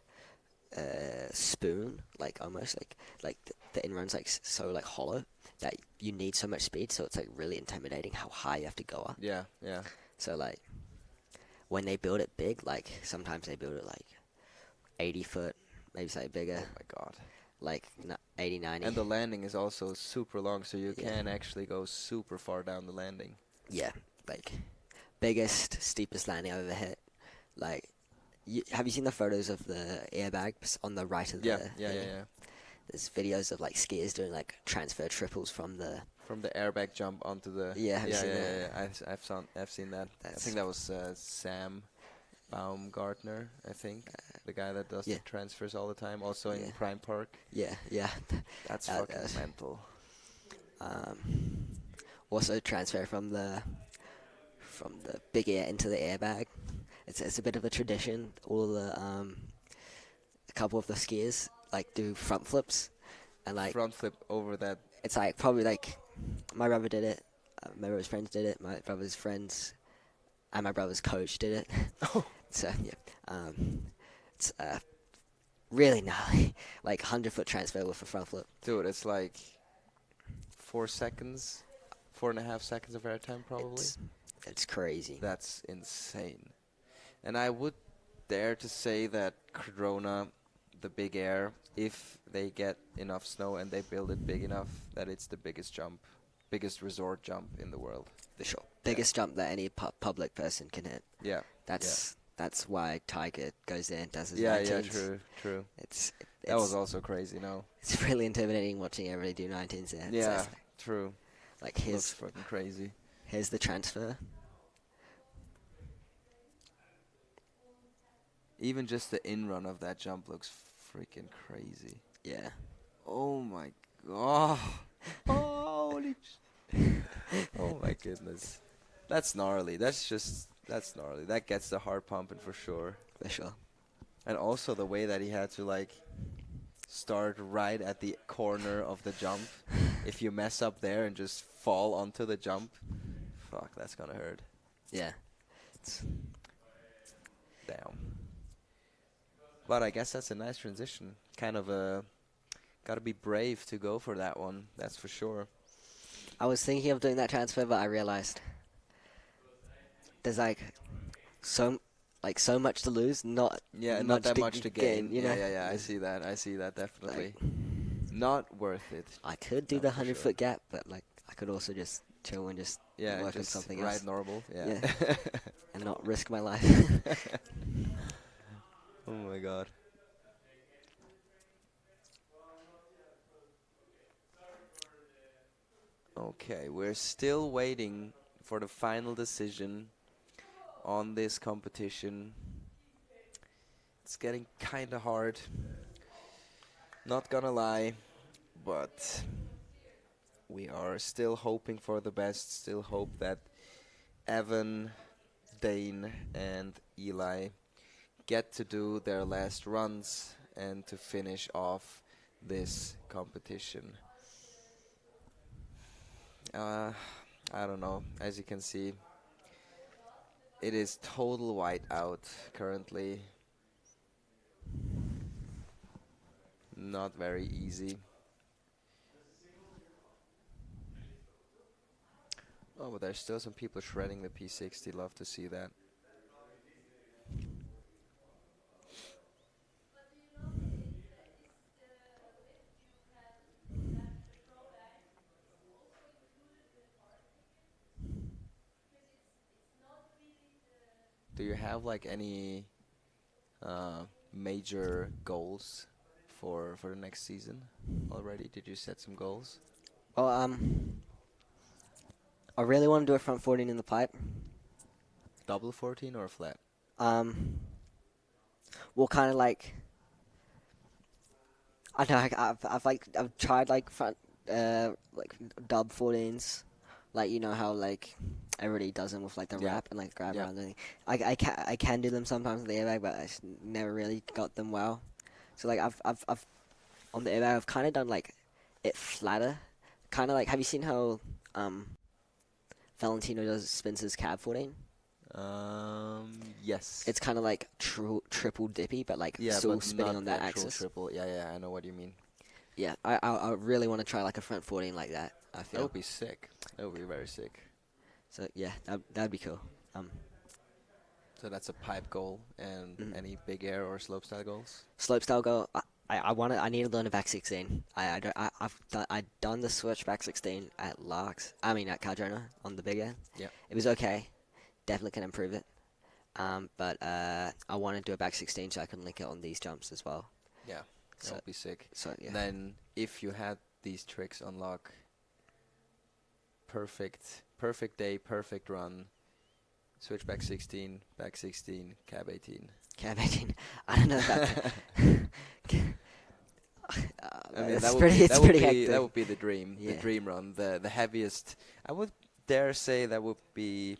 spoon, like almost like the in-run's like so like hollow that you need so much speed. So it's like really intimidating how high you have to go up. Yeah, yeah. So like when they build it big, like sometimes they build it like 80 foot, maybe slightly bigger. Oh my god. Like 80, 90. And the landing is also super long, so you Yeah. can actually go super far down the landing. Yeah, like biggest, steepest landing I've ever hit. Like, have you seen the photos of the airbags on the right of the Yeah. thing? There's videos of like skiers doing like transfer triples from the From the airbag jump onto the... Yeah, have you seen that? Yeah. I've seen that. I think that was Sam Baumgartner, I think. The guy that does the transfers all the time, also in Prime Park. yeah. That's fucking mental. Also transfer from the big air into the airbag. It's a bit of a tradition. All the a couple of the skiers like do front flips, and like Front flip over that. it's like probably like my brother did it, my brother's friends did it, my brother's friends, and my brother's coach did it. Oh. So yeah, it's really gnarly, like 100-foot transfer with a front flip. Dude, it's like 4 seconds, 4.5 seconds of airtime probably. It's crazy. That's insane. And I would dare to say that Cardrona, the big air, if they get enough snow and they build it big enough, that it's the biggest resort jump in the world. For sure. Biggest jump that any public person can hit. Yeah. That's why Tiger goes there and does his 19s. Yeah, true. That was also crazy, no? It's really intimidating watching everybody do 19s there. Yeah, like, true. Like Looks fucking crazy. Here's the transfer. Even just the in-run of that jump looks freaking crazy. Yeah. Oh my god. Holy oh my goodness. That's gnarly. That's gnarly. That gets the heart pumping for sure. For sure. And also the way that he had to like start right at the corner of the jump. If you mess up there and just fall onto the jump, fuck, that's gonna hurt. Yeah. Damn. But I guess that's a nice transition. Kind of gotta be brave to go for that one. That's for sure. I was thinking of doing that transfer, but I realized there's so much to lose, not that much to gain. you know? Yeah. I see that definitely. Not worth it. I could do the 100-foot gap, but like I could also just chill and just work on something else. Ride normal. Yeah. And not risk my life. Oh my god. Okay, we're still waiting for the final decision on this competition. It's getting kind of hard. Not gonna lie, but we are still hoping for the best. Still hope that Evan, Dane, and Eli get to do their last runs and to finish off this competition. I don't know. As you can see, it is total whiteout currently. Not very easy. Oh, but there's still some people shredding the P60. Love to see that. Do you have like any major goals for the next season already? Did you set some goals? Well, I really want to do a front 14 in the pipe. Double 14 or flat? Well, kind of like I don't know. I've tried like front like dub 14s, like you know how like everybody does them with like the wrap and like grab around. And I can do them sometimes with the airbag, but I just never really got them well. So like I've on the airbag I've kind of done like it flatter, kind of like have you seen how Valentino does Spencer's cab 14? Yes. It's kind of like triple dippy, but like still spinning on that axis. Triple. Yeah, I know what you mean. Yeah, I really want to try like a front 14 like that. I feel that would be sick. That would be very sick. So yeah, that'd be cool. So that's a pipe goal, and any big air or slopestyle goals? Slopestyle goal. I need to learn a back 16. I've done the switch back 16 at Laax. I mean at Cardrona on the big end. Yeah. It was okay. Definitely can improve it. But I want to do a back 16 so I can link it on these jumps as well. Yeah, that would be sick. So yeah. Then if you had these tricks unlock, perfect day, perfect run. Switch back 16, cab 18. Cab 18. I don't know about I mean, it's pretty hectic. That would be the dream, Yeah. the dream run, the heaviest. I would dare say that would be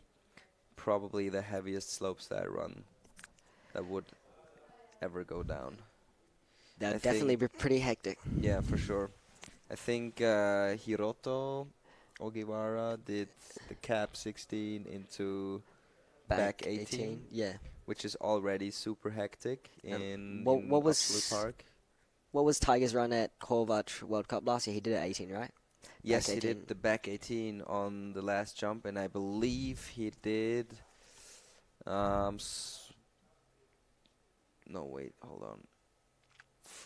probably the heaviest slopestyle run that would ever go down. That would definitely be pretty hectic. Yeah, for sure. I think Hiroto Ogiwara did the cab 16 into back 18. Yeah. Which is already super hectic in what was Oxley Park. What was Tiger's run at Korvac World Cup last year? He did it 18, right? Yes, he did the back 18 on the last jump, and I believe he did. No, wait, hold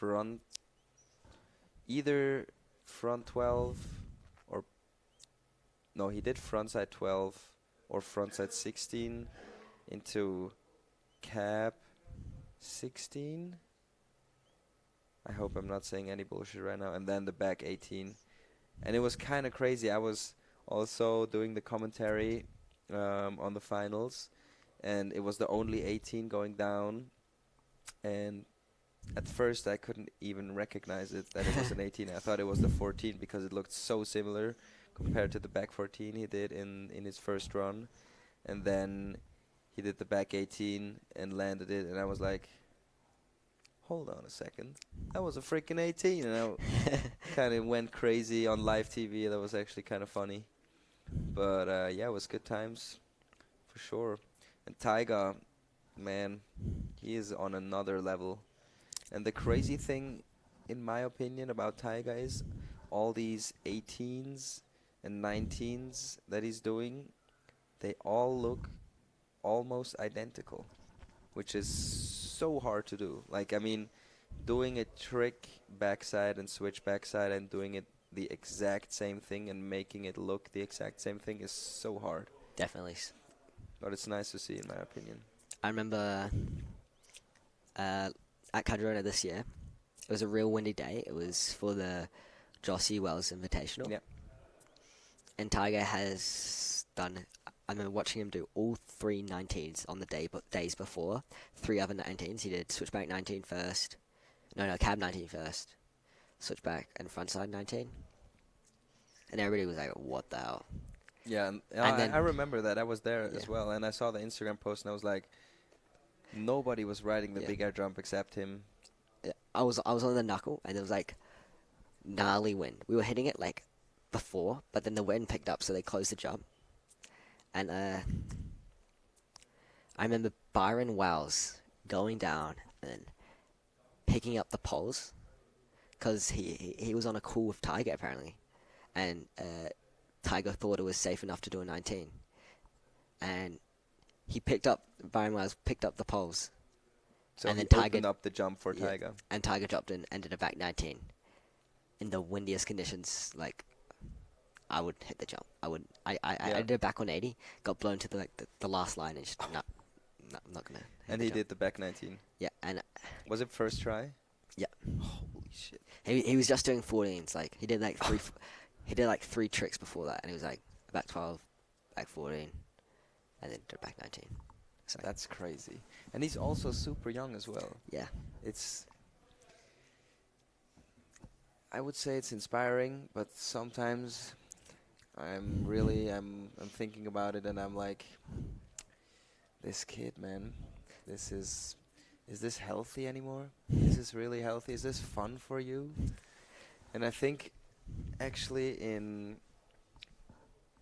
on. Either front 12 or no, he did frontside 12 or frontside 16 into cab 16. I hope I'm not saying any bullshit right now. And then the back 18. And it was kind of crazy. I was also doing the commentary on the finals. And it was the only 18 going down. And at first I couldn't even recognize it that it was an 18. I thought it was the 14 because it looked so similar compared to the back 14 he did in his first run. And then he did the back 18 and landed it, and I was like, hold on a second, that was a freaking 18. And I kind of went crazy on live TV. That was actually kind of funny. But yeah, it was good times for sure. And Taiga, man, he is on another level. And the crazy thing, in my opinion, about Taiga is all these 18s and 19s that he's doing, they all look almost identical, which is so hard to do. Like, I mean, doing a trick backside and switch backside and doing it the exact same thing and making it look the exact same thing is so hard. Definitely. But it's nice to see, in my opinion. I remember at Cadrona this year, it was a real windy day. It was for the Jossie Wells Invitational. Yeah. And Tiger has done, I remember watching him do all 3 19s on the days before. 3 other 19s. He did switchback 19 first. No, cab 19 first. Switchback and frontside 19. And everybody was like, what the hell? Yeah, and then, I remember that. I was there as well, and I saw the Instagram post, and I was like, nobody was riding the big air jump except him. I was on the knuckle, and it was like gnarly wind. We were hitting it like before, but then the wind picked up, so they closed the jump. And I remember Byron Wells going down and picking up the poles, because he was on a call with Tiger apparently, and Tiger thought it was safe enough to do a 19, and Byron Wells picked up the poles. So and he then Tiger opened up the jump for Tiger. And Tiger dropped in and did a back 19. In the windiest conditions, like, I would hit the jump. I did a back 180, got blown to the last line, and just, no, I'm not going to. And he did the back 19. Yeah, and... Was it first try? Yeah. Holy shit. He was just doing 14s, like, he did like 3 tricks before that, and he was like, back 12, back 14, and then did a back 19. So that's crazy. And he's also super young as well. Yeah. I would say it's inspiring, but sometimes I'm thinking about it, and I'm like, this kid, man, is this healthy anymore? Is this really healthy? Is this fun for you? And I think actually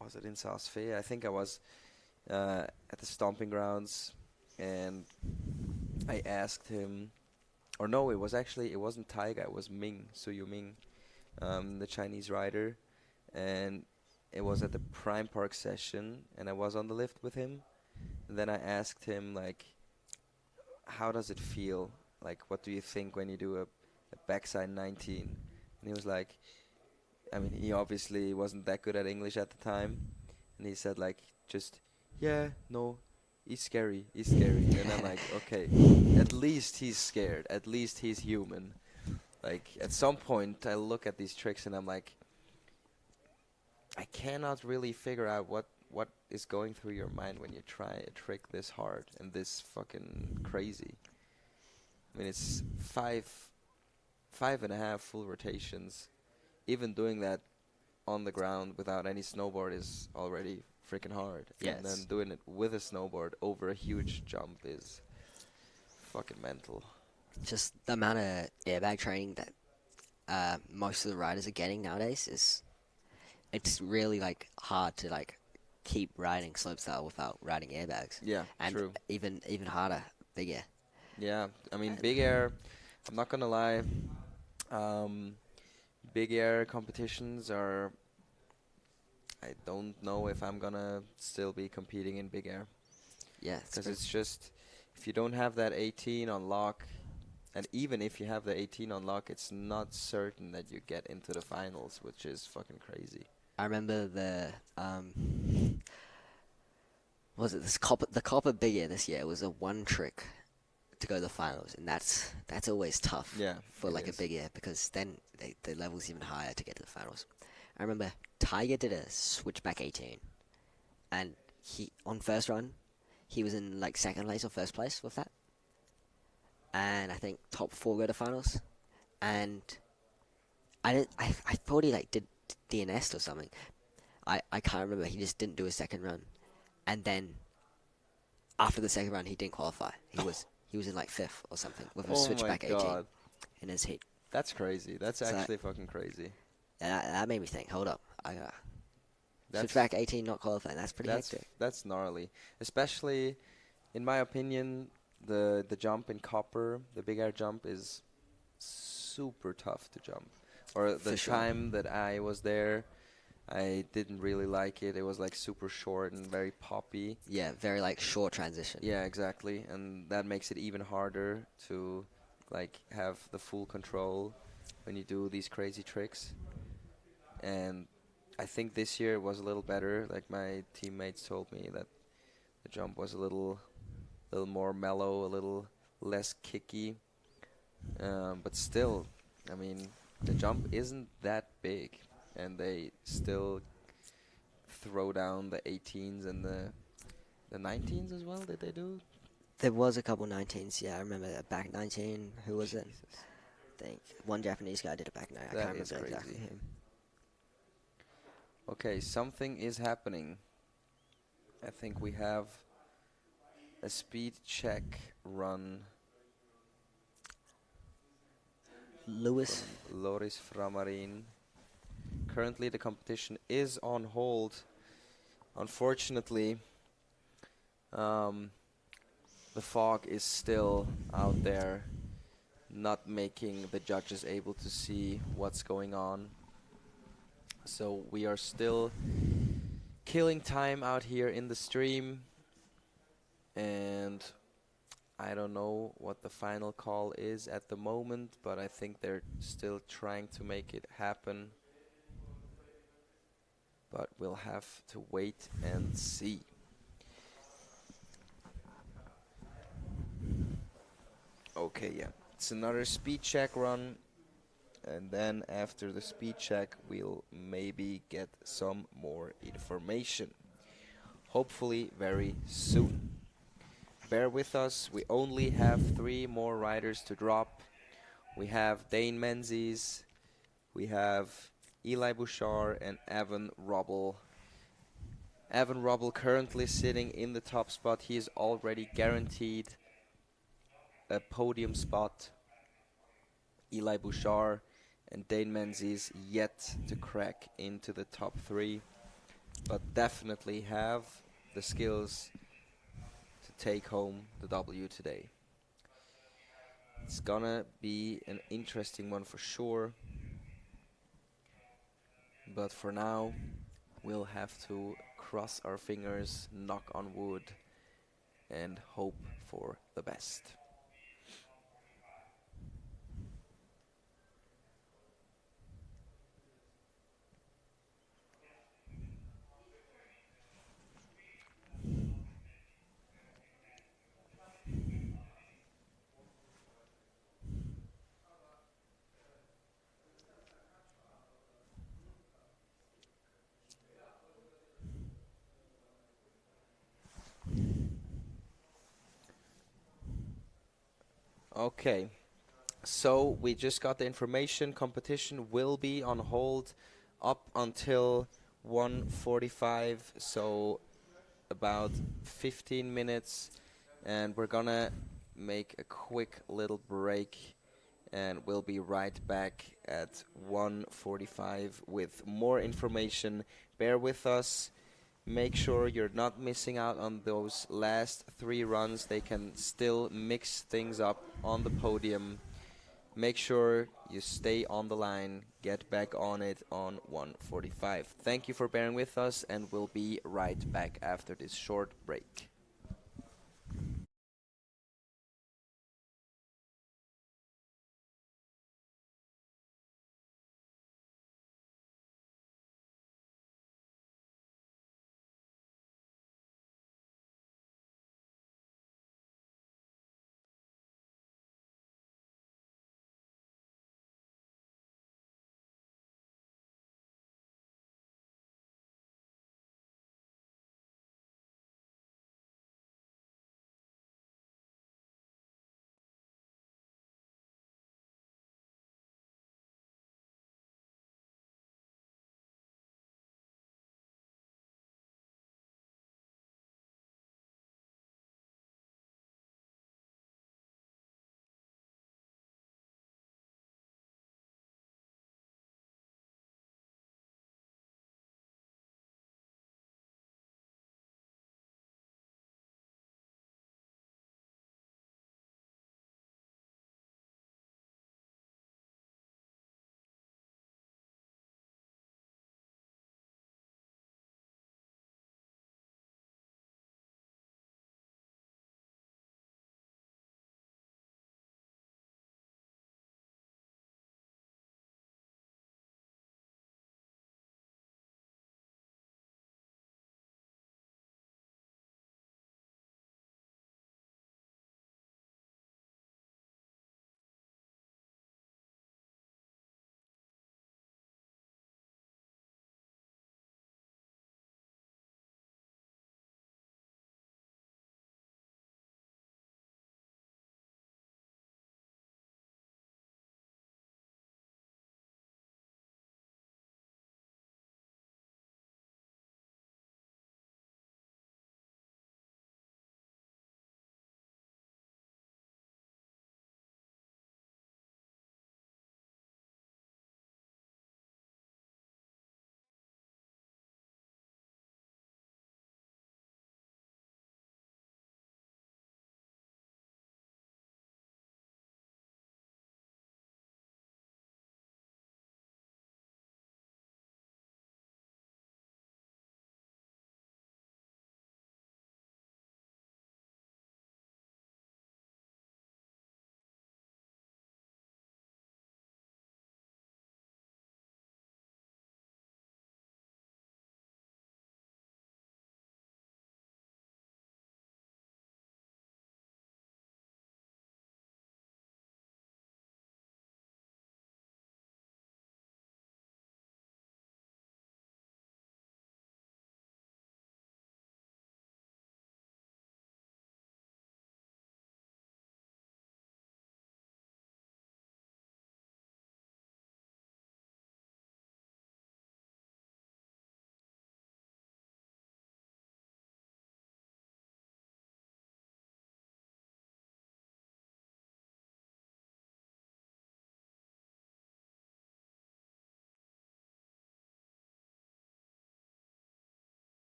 was it in Saas-Fee? I think I was at the stomping grounds, and I asked him, or no, it wasn't Taiga, it was Suyu Ming, the Chinese rider, and it was at the Prime Park session, and I was on the lift with him, and then I asked him, like, how does it feel? Like, what do you think when you do a backside 19? And he was like, I mean, he obviously wasn't that good at English at the time, and he said, like, just, yeah, no, he's scary. And I'm like, okay, at least he's scared. At least he's human. Like, at some point, I look at these tricks and I'm like, I cannot really figure out what is going through your mind when you try a trick this hard and this fucking crazy. I mean, it's five and a half full rotations. Even doing that on the ground without any snowboard is already freaking hard. Yes. And then doing it with a snowboard over a huge jump is fucking mental. Just the amount of airbag training that most of the riders are getting nowadays it's really like hard to like keep riding slopestyle without riding airbags. Yeah, and true. Even harder, big air. Yeah, I mean, big air, I'm not gonna lie, big air competitions I don't know if I'm gonna still be competing in big air. Yeah, because it's just, if you don't have that 18 on lock, and even if you have the 18 on lock, it's not certain that you get into the finals, which is fucking crazy. I remember the the Copper big air this year was a one trick to go to the finals, and that's always tough. Yeah, for like a big air, because then the level's even higher to get to the finals. I remember Tiger did a switchback 18, and he on first run he was in like second place or first place with that, and I think top 4 go to finals. And I thought he like did DNS or something. I can't remember. He just didn't do a second run, and then after the second run, he didn't qualify. He was in like 5th or something with a Oh my switchback 18 god. in his heat. That's crazy. That's So actually fucking crazy. that made me think. Hold up, That's switchback 18 not qualifying. That's pretty hectic. that's gnarly. Especially, in my opinion, the jump in copper, the big air jump, is super tough to jump. Or the For sure. time that I was there, I didn't really like it. It was like super short and very poppy. Yeah, very like short transition. Yeah, exactly. And that makes it even harder to like have the full control when you do these crazy tricks. And I think this year it was a little better. Like my teammates told me that the jump was a little more mellow, a little less kicky. But still, I mean, the jump isn't that big, and they still throw down the 18s and the 19s as well. Did they do? There was a couple 19s. Yeah, I remember that back 19. Who was it? Jesus, I think one Japanese guy did a back 9. I that can't is remember exactly crazy. him. Okay, something is happening. I think we have a speed check run Lewis. from Loris Framarin. Currently, the competition is on hold. Unfortunately, the fog is still out there, not making the judges able to see what's going on. So we are still killing time out here in the stream, and I don't know what the final call is at the moment, but I think they're still trying to make it happen. But we'll have to wait and see. Okay, yeah. It's another speed check run. And then after the speed check, we'll maybe get some more information. Hopefully very soon. Bear with us. We only have 3 more riders to drop. We have Dane Menes, we have Eli Bushard, and Evan Robble. Evan Robble currently sitting in the top spot. He is already guaranteed a podium spot. Eli Bushard and Dane Menes yet to crack into the top 3, but definitely have the skills to take home the W today. It's gonna be an interesting one for sure, but for now we'll have to cross our fingers, knock on wood, and hope for the best. Okay, so we just got the information. Competition will be on hold up until 1:45, so about 15 minutes, and we're gonna make a quick little break, and we'll be right back at 1:45 with more information. Bear with us. Make sure you're not missing out on those last 3 runs. They can still mix things up on the podium. Make sure you stay on the line, get back on it on 1:45. Thank you for bearing with us, and we'll be right back after this short break.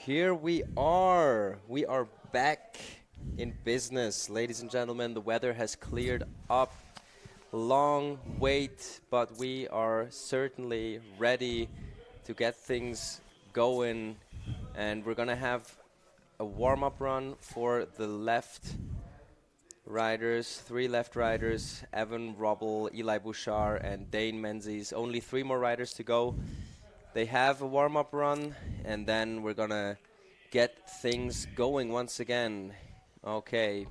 Here we are. We are back in business. Ladies and gentlemen, the weather has cleared up. Long wait, but we are certainly ready to get things going. And we're going to have a warm-up run for the left riders, 3 left riders, Evan, Robble, Eli Bushard, and Dane Menes. Only 3 more riders to go. They have a warm-up run, and then we're going to get things going once again. Okay,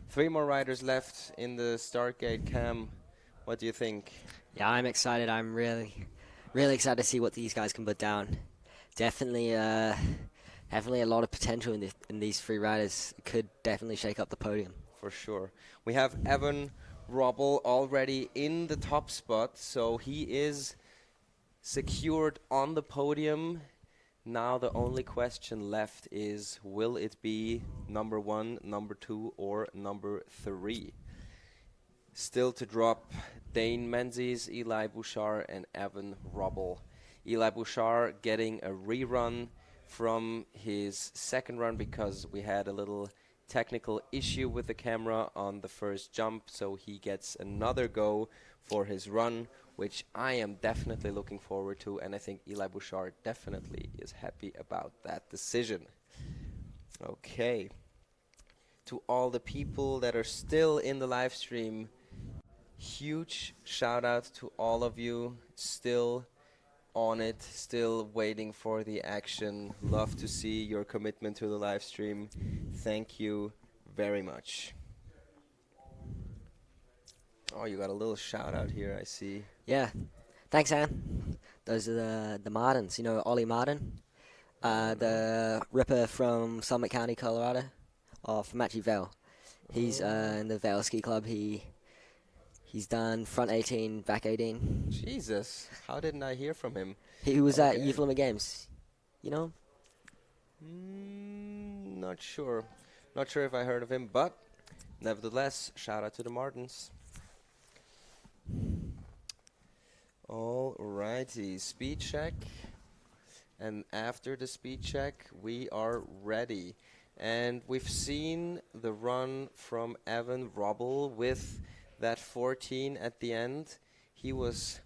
3 more riders left in the start gate. Cam, what do you think? Yeah, I'm excited. I'm really excited to see what these guys can put down. Definitely a lot of potential in these 3 riders. Could definitely shake up the podium. For sure. We have Evan Robble already in the top spot, so he is secured on the podium. Now the only question left is, will it be number 1, number 2, or number 3? Still to drop Dane Menes, Eli Bushard, and Evan Robble. Eli Bushard getting a rerun from his second run because we had a little technical issue with the camera on the first jump, so he gets another go for his run, which I am definitely looking forward to, and I think Eli Bushard definitely is happy about that decision. Okay. To all the people that are still in the live stream, huge shout out to all of you still on it, still waiting for the action. Love to see your commitment to the live stream. Thank you very much. Oh, you got a little shout out here, I see. Yeah, thanks, Anne. Those are the Martins. You know Ollie Martin, the ripper from Summit County, Colorado, or from actually Vail. He's in the Vail Ski Club. He's done front 18, back 18. Jesus, how didn't I hear from him? He was at Youth Olympic Games. You know him? Not sure. Not sure if I heard of him, but nevertheless, shout out to the Martins. Alrighty, speed check. And after the speed check, we are ready. And we've seen the run from Evan Robble with that 14 at the end. He was,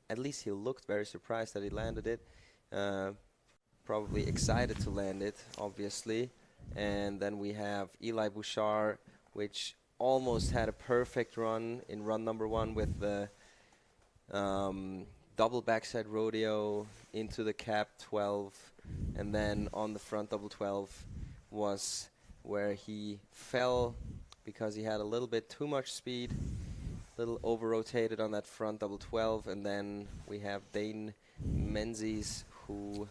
at least he looked very surprised that he landed it. Probably excited to land it, obviously. And then we have Eli Bushard, which almost had a perfect run in run number 1 with the double backside rodeo into the cap 12. And then on the front double 12 was where he fell because he had a little bit too much speed, a little over-rotated on that front double 12. And then we have Dane Menes, who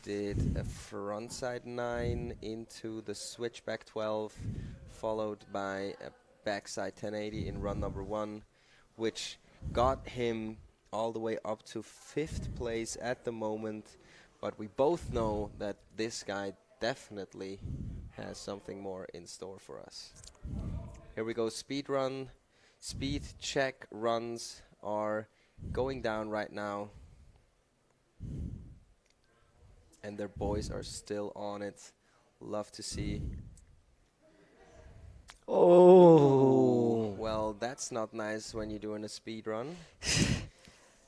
did a frontside 9 into the switchback 12, followed by a backside 1080 in run number 1, which got him all the way up to 5th place at the moment. But we both know that this guy definitely has something more in store for us. Here we go, speed run. Speed check runs are going down right now. And their boys are still on it. Love to see. Oh. Well, that's not nice when you're doing a speed run.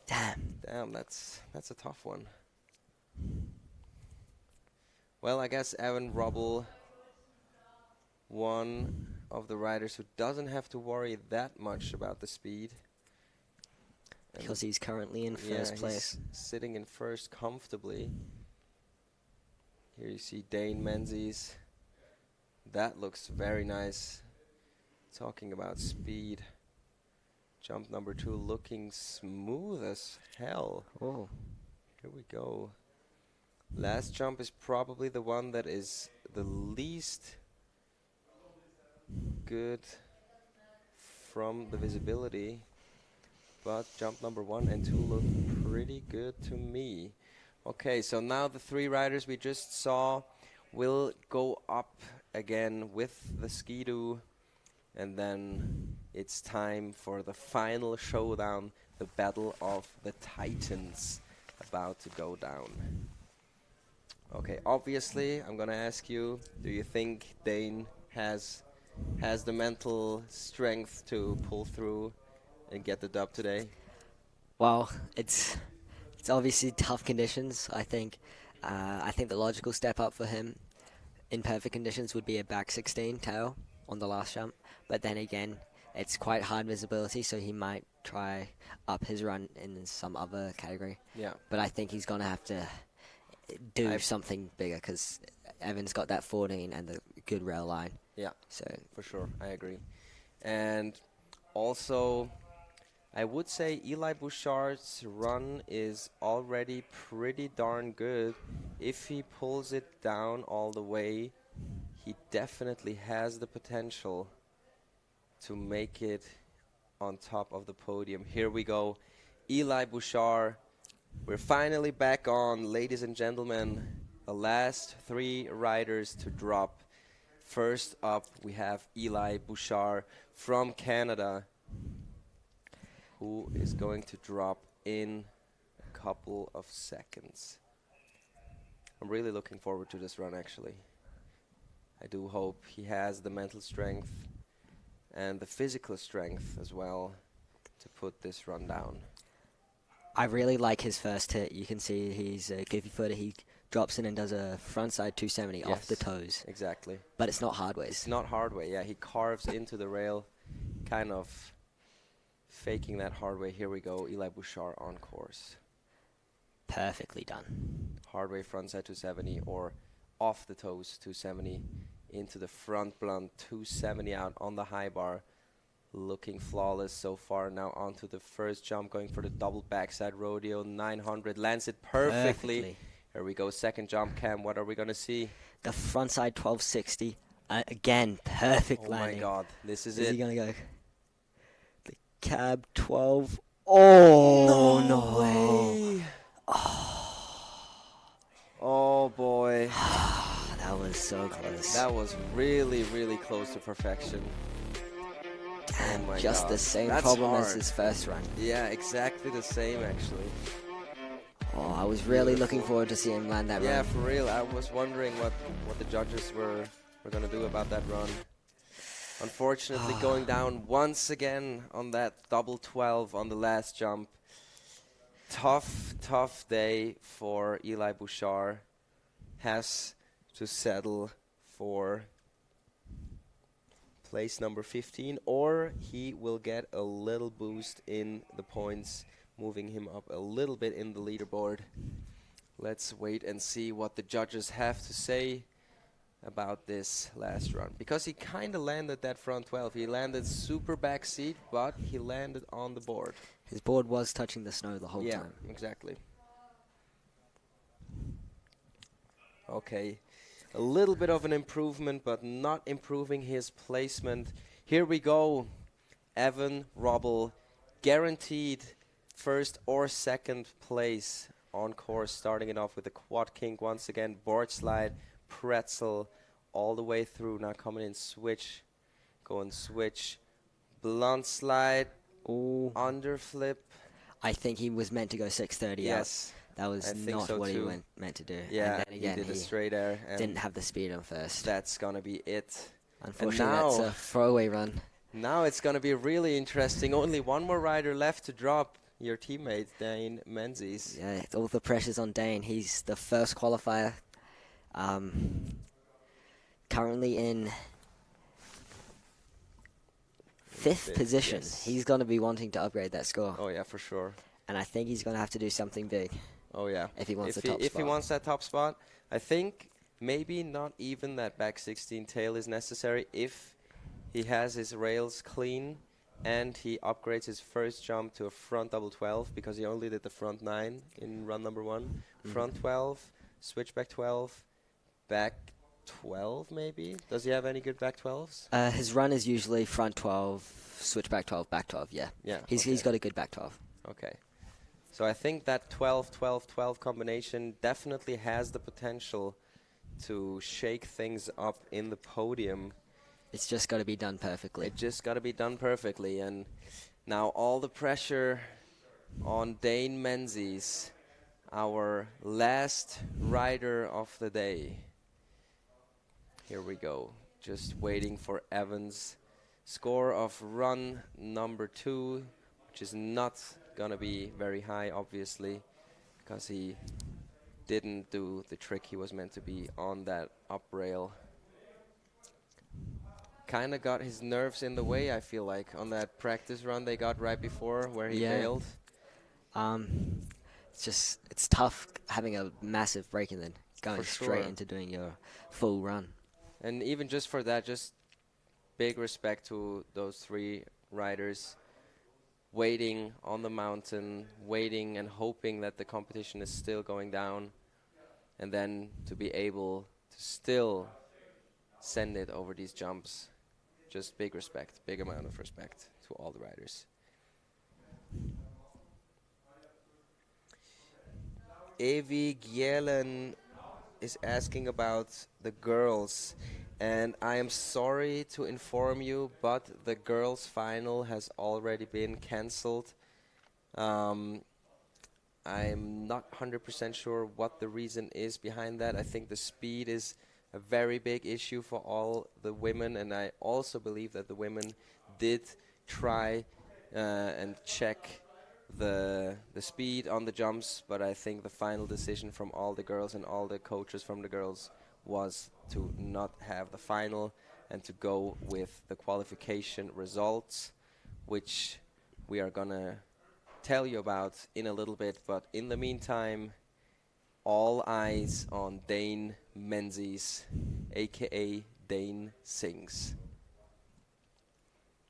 Damn, that's a tough one. Well, I guess Evan Robble, one of the riders who doesn't have to worry that much about the speed. Because he's currently in first place. He's sitting in first comfortably. Here you see Dane Menes. That looks very nice. Talking about speed. Jump number 2 looking smooth as hell. Oh. Here we go. Last jump is probably the one that is the least good from the visibility. But jump number 1 and 2 look pretty good to me. Okay, so now the 3 riders we just saw will go up again with the Ski-Doo. And then it's time for the final showdown, the Battle of the Titans, about to go down. Okay, obviously, I'm gonna ask you, do you think Dane has the mental strength to pull through and get the dub today? Well, it's obviously tough conditions. I think the logical step up for him in perfect conditions would be a back 16 tail on the last jump. But then again, it's quite hard visibility, so he might try up his run in some other category. Yeah. But I think he's gonna have to do I've- something bigger because Evan's got that 14 and the good rail line. Yeah, So for sure. I agree. And also, I would say Eli Bushard's run is already pretty darn good. If he pulls it down all the way, he definitely has the potential to make it on top of the podium. Here we go. Eli Bushard. We're finally back on, ladies and gentlemen. The last 3 riders to drop. First up, we have Eli Bushard from Canada, who is going to drop in a couple of seconds. I'm really looking forward to this run, actually. I do hope he has the mental strength and the physical strength as well to put this run down. I really like his first hit. You can see he's a goofy footer. He drops in and does a frontside 270 off the Yes, toes. Exactly. But it's not hard ways. It's not hard way. Yeah, he carves into the rail, kind of faking that hard way. Here we go. Eli Bushard on course. Perfectly done. Hard way frontside 270 or off the toes 270 into the front blunt 270 out on the high bar. Looking flawless so far. Now onto the first jump, going for the double backside rodeo 900. Lands it perfectly. Here we go. Second jump, Cam. What are we going to see? The frontside 1260. Again, perfect Oh landing. my God. This is Is it. he going to go? The cab 12. Oh, no way. Oh boy. That was so close. That was really, really close to perfection. Oh my Just God. the same That's problem as hard. his first run. Yeah, exactly the same actually. Oh, I was really looking Beautiful. forward to seeing him land that Yeah, run. for real. I was wondering what the judges were going to do about that run. Unfortunately, going down once again on that double 12 on the last jump. Tough day for Eli Bushard. Has to settle for place number 15, or he will get a little boost in the points, moving him up a little bit in the leaderboard. Let's wait and see what the judges have to say about this last run, because he kind of landed that front 12. He landed super back seat, but he landed on the board. His board was touching the snow the whole Yeah, time. exactly. Okay, a little bit of an improvement, but not improving his placement. Here we go. Evan Robble, guaranteed first or second place on course, starting it off with the quad kink once again. Board slide, pretzel, all the way through. Now coming in switch, going switch, blunt slide, Oh, underflip. I think he was meant to go 630 Yes. out. That was I think not so what he too. meant to do. Yeah, and then again, he did a straight air. And didn't have the speed on first. that's going to be it. Unfortunately, now- that's a throwaway run. Now it's going to be really interesting. Only one more rider left to drop. Your teammate, Dane Menes. Yeah, all the pressure's on Dane. He's the first qualifier. Currently in fifth position. Yes. He's going to be wanting to upgrade that score. Oh, yeah, for sure. And I think he's going to have to do something big Oh, yeah. if he wants If the top he spot. wants that top spot, I think maybe not even that back 16 tail is necessary if he has his rails clean and he upgrades his first jump to a front double 12, because he only did the front 9 in run number 1. Front 12, switchback 12, back 12 maybe? Does he have any good back 12s? His run is usually front 12, switchback 12, back 12, yeah. Yeah. He's okay. got a good back 12. Okay. So I think that 12, 12, 12 combination definitely has the potential to shake things up in the podium. It's just got to be done perfectly. It just got to be done perfectly. And now all the pressure on Dane Menes. our last rider of the day. Here we go. Just waiting for Evan's score of run number 2, which is not going to be very high, obviously, because he didn't do the trick he was meant to be on that up rail. Kind of got his nerves in the way, I feel like, on that practice run they got right before where he failed. It's tough having a massive break and then going straight into doing your full run. And even just for that, just big respect to those 3 riders waiting on the mountain, waiting and hoping that the competition is still going down, and then to be able to still send it over these jumps. Just big respect, big amount of respect to all the riders. Evi Gielen is asking about the girls, and I am sorry to inform you, but the girls' final has already been cancelled. I'm not 100% sure what the reason is behind that. I think the speed is a very big issue for all the women, and I also believe that the women did try and check the speed on the jumps, but I think the final decision from all the girls and all the coaches from the girls was to not have the final and to go with the qualification results, which we are gonna tell you about in a little bit. But in the meantime, all eyes on Dane Menes, aka Dane Sings.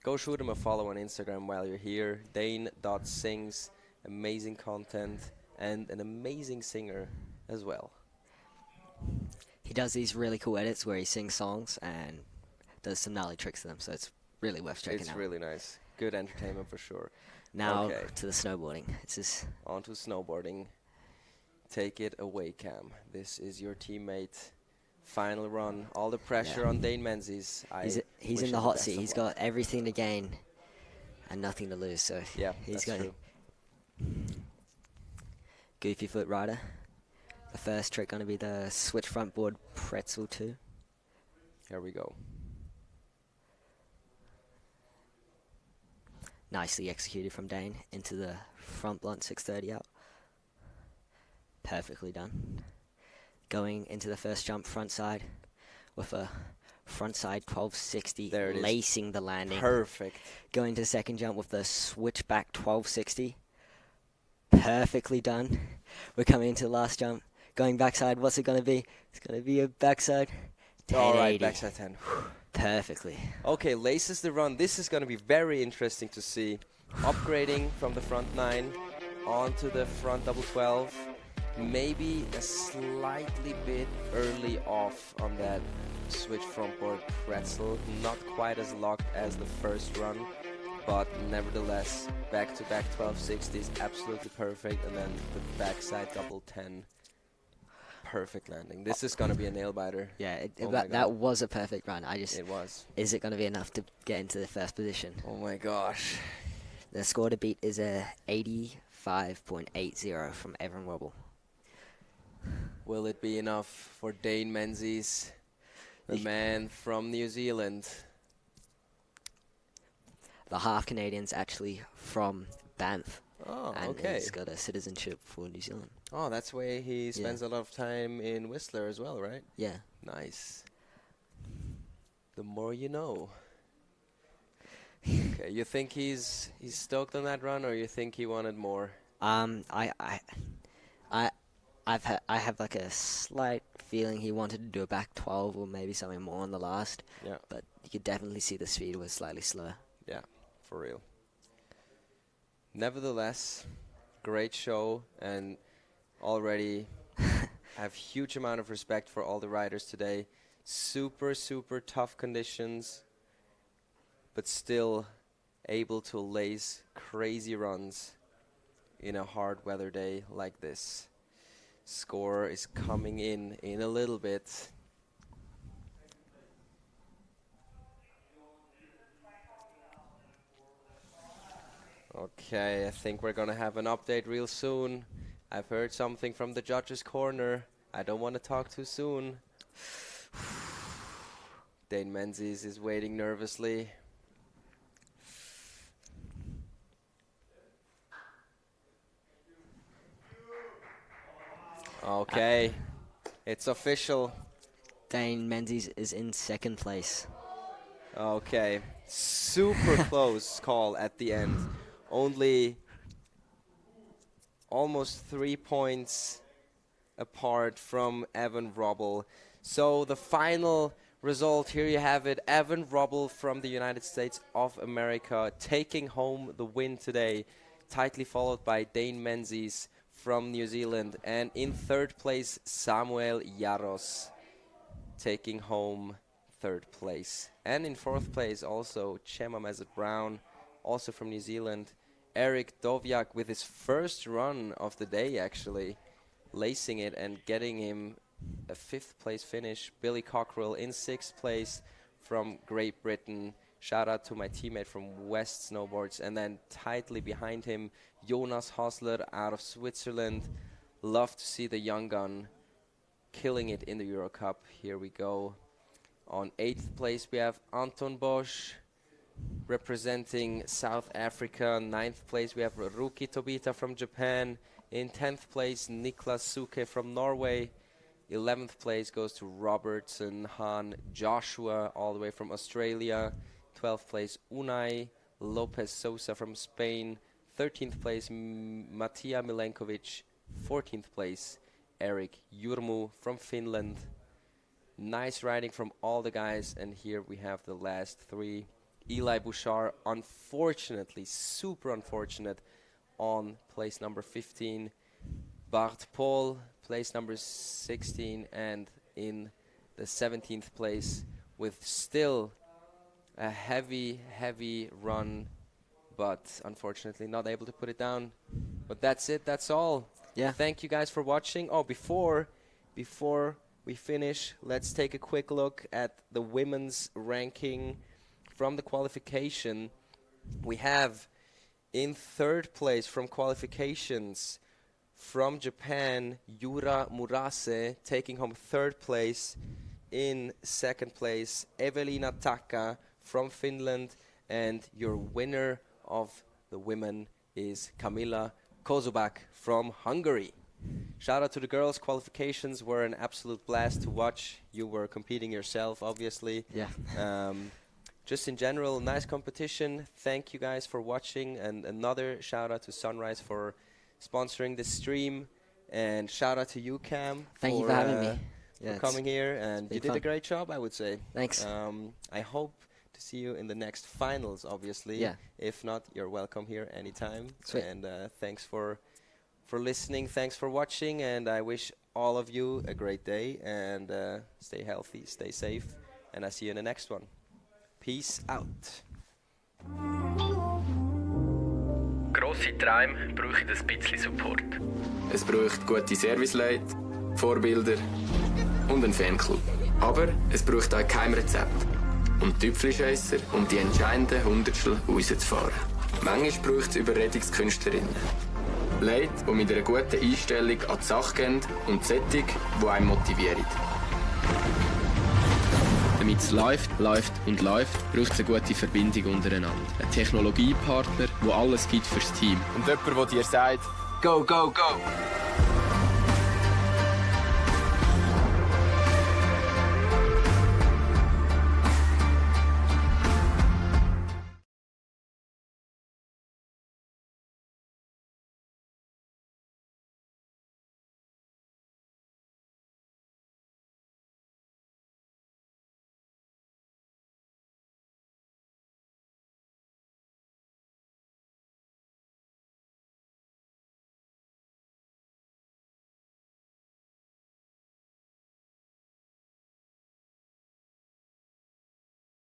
Go shoot him a follow on Instagram while you're here. Dane.sings, amazing content and an amazing singer as well. He does these really cool edits where he sings songs and does some gnarly tricks to them, so it's really worth checking out. It's really nice. Good entertainment for sure. Now to the snowboarding. On to snowboarding. Take it away, Cam. This is your teammate. Final run. All the pressure on Dane Menzies. He's in the hot seat. He's got everything to gain and nothing to lose. So yeah, he's that's got true. Goofy foot rider. The first trick going to be the switch front board pretzel 2. Here we go. Nicely executed from Dane into the front blunt 630 out. Perfectly done. Going into the first jump front side with a front side 1260, there it lacing is. The landing. Perfect. Going to the second jump with the switch back 1260. Perfectly done. We're coming into the last jump. Going backside, what's it going to be? It's going to be a backside 1080. All right, backside 10. Perfectly. Okay, laces the run. This is going to be very interesting to see. Upgrading from the front 9 onto the front double 12. Maybe a slightly bit early off on that switch front board pretzel. Not quite as locked as the first run, but nevertheless, back-to-back 1260 is absolutely perfect, and then the backside double 10. Perfect landing. This is going to be a nail-biter. Yeah, that was a perfect run. It was. Is it going to be enough to get into the first position? Oh my gosh. The score to beat is a 85.80 from Evan Robble. Will it be enough for Dane Menzies, the man from New Zealand? The half Canadian's actually from Banff. Oh, and okay. He's got a citizenship for New Zealand. Oh, that's why he spends a lot of time in Whistler as well, right? Yeah. Nice. The more you know. Okay, you think he's stoked on that run, or you think he wanted more? I have like a slight feeling he wanted to do a back 12 or maybe something more on the last. Yeah. But you could definitely see the speed was slightly slower. Yeah, for real. Nevertheless, great show, and already have huge amount of respect for all the riders today. Super, super tough conditions, but still able to lace crazy runs in a hard weather day like this. Score is coming in a little bit. Okay, I think we're gonna have an update real soon. I've heard something from the judges' corner. I don't want to talk too soon. Dane Menes is waiting nervously. Okay, it's official. Dane Menes is in second place. Okay, super close call at the end. Only almost 3 points apart from Evan Robble. So the final result, here you have it. Evan Robble from the United States of America taking home the win today, tightly followed by Dane Menes from New Zealand. And in third place, Samuel Yaros taking home third place. And in fourth place also Chema Brown, also from New Zealand. Eric Doviak with his first run of the day, actually, lacing it and getting him a fifth place finish. Billy Cochrell in sixth place from Great Britain. Shout out to my teammate from West Snowboards. And then tightly behind him, Yonas Hustler out of Switzerland. Love to see the young gun killing it in the Euro Cup. Here we go. On 8th place we have Anon Bosch representing South Africa. 9th place we have Ruki Tobita from Japan. In 10th place Niklas Suki from Norway. 11th place goes to Robertson Han Joshua all the way from Australia. 12th place Unai Lopez Sosa from Spain. 13th place Matia Milenovic. 14th place Eric Jurmu from Finland. Nice riding from all the guys, and here we have the last three. Eli Bushard, unfortunately, super unfortunate, on place number 15. Bart Paul, place number 16, and in the 17th place with still a heavy run, but unfortunately not able to put it down. But that's it, that's all. Yeah. Thank you guys for watching. Oh, before we finish, let's take a quick look at the women's ranking from the qualification. We have in third place from qualifications from Japan, Yura Murase taking home third place. In second place, Evelina Taka from Finland, and your winner of the women is Kamila Kozubak from Hungary. Shout out to the girls. Qualifications were an absolute blast to watch. You were competing yourself, obviously. Yeah. Just in general, nice competition. Thank you guys for watching, and another shout out to Sunrise for sponsoring this stream, and shout out to you, Cam. Thank you for having me. For coming here, and you did a great job, I would say. Thanks. I hope to see you in the next finals, obviously. Yeah. If not, you're welcome here anytime. Sweet. And thanks for listening, thanks for watching, and I wish all of you a great day, and stay healthy, stay safe, and I see you in the next one. Peace out. Grosse Träume brauchen ein bisschen Support. Es braucht gute Serviceleute, Vorbilder und einen Fanclub. Aber es braucht auch kein Rezept und Tüpfelscheisser, um die entscheidenden Hundertstel rauszufahren. Manchmal braucht es Überredungskünstlerinnen. Leute, die mit einer guten Einstellung an die Sache gehen und Sättig, die einen motivieren. Damit es läuft, braucht es eine gute Verbindung untereinander. Ein Technologiepartner, der alles gibt fürs Team. Und jemand, der dir sagt, go, go, go!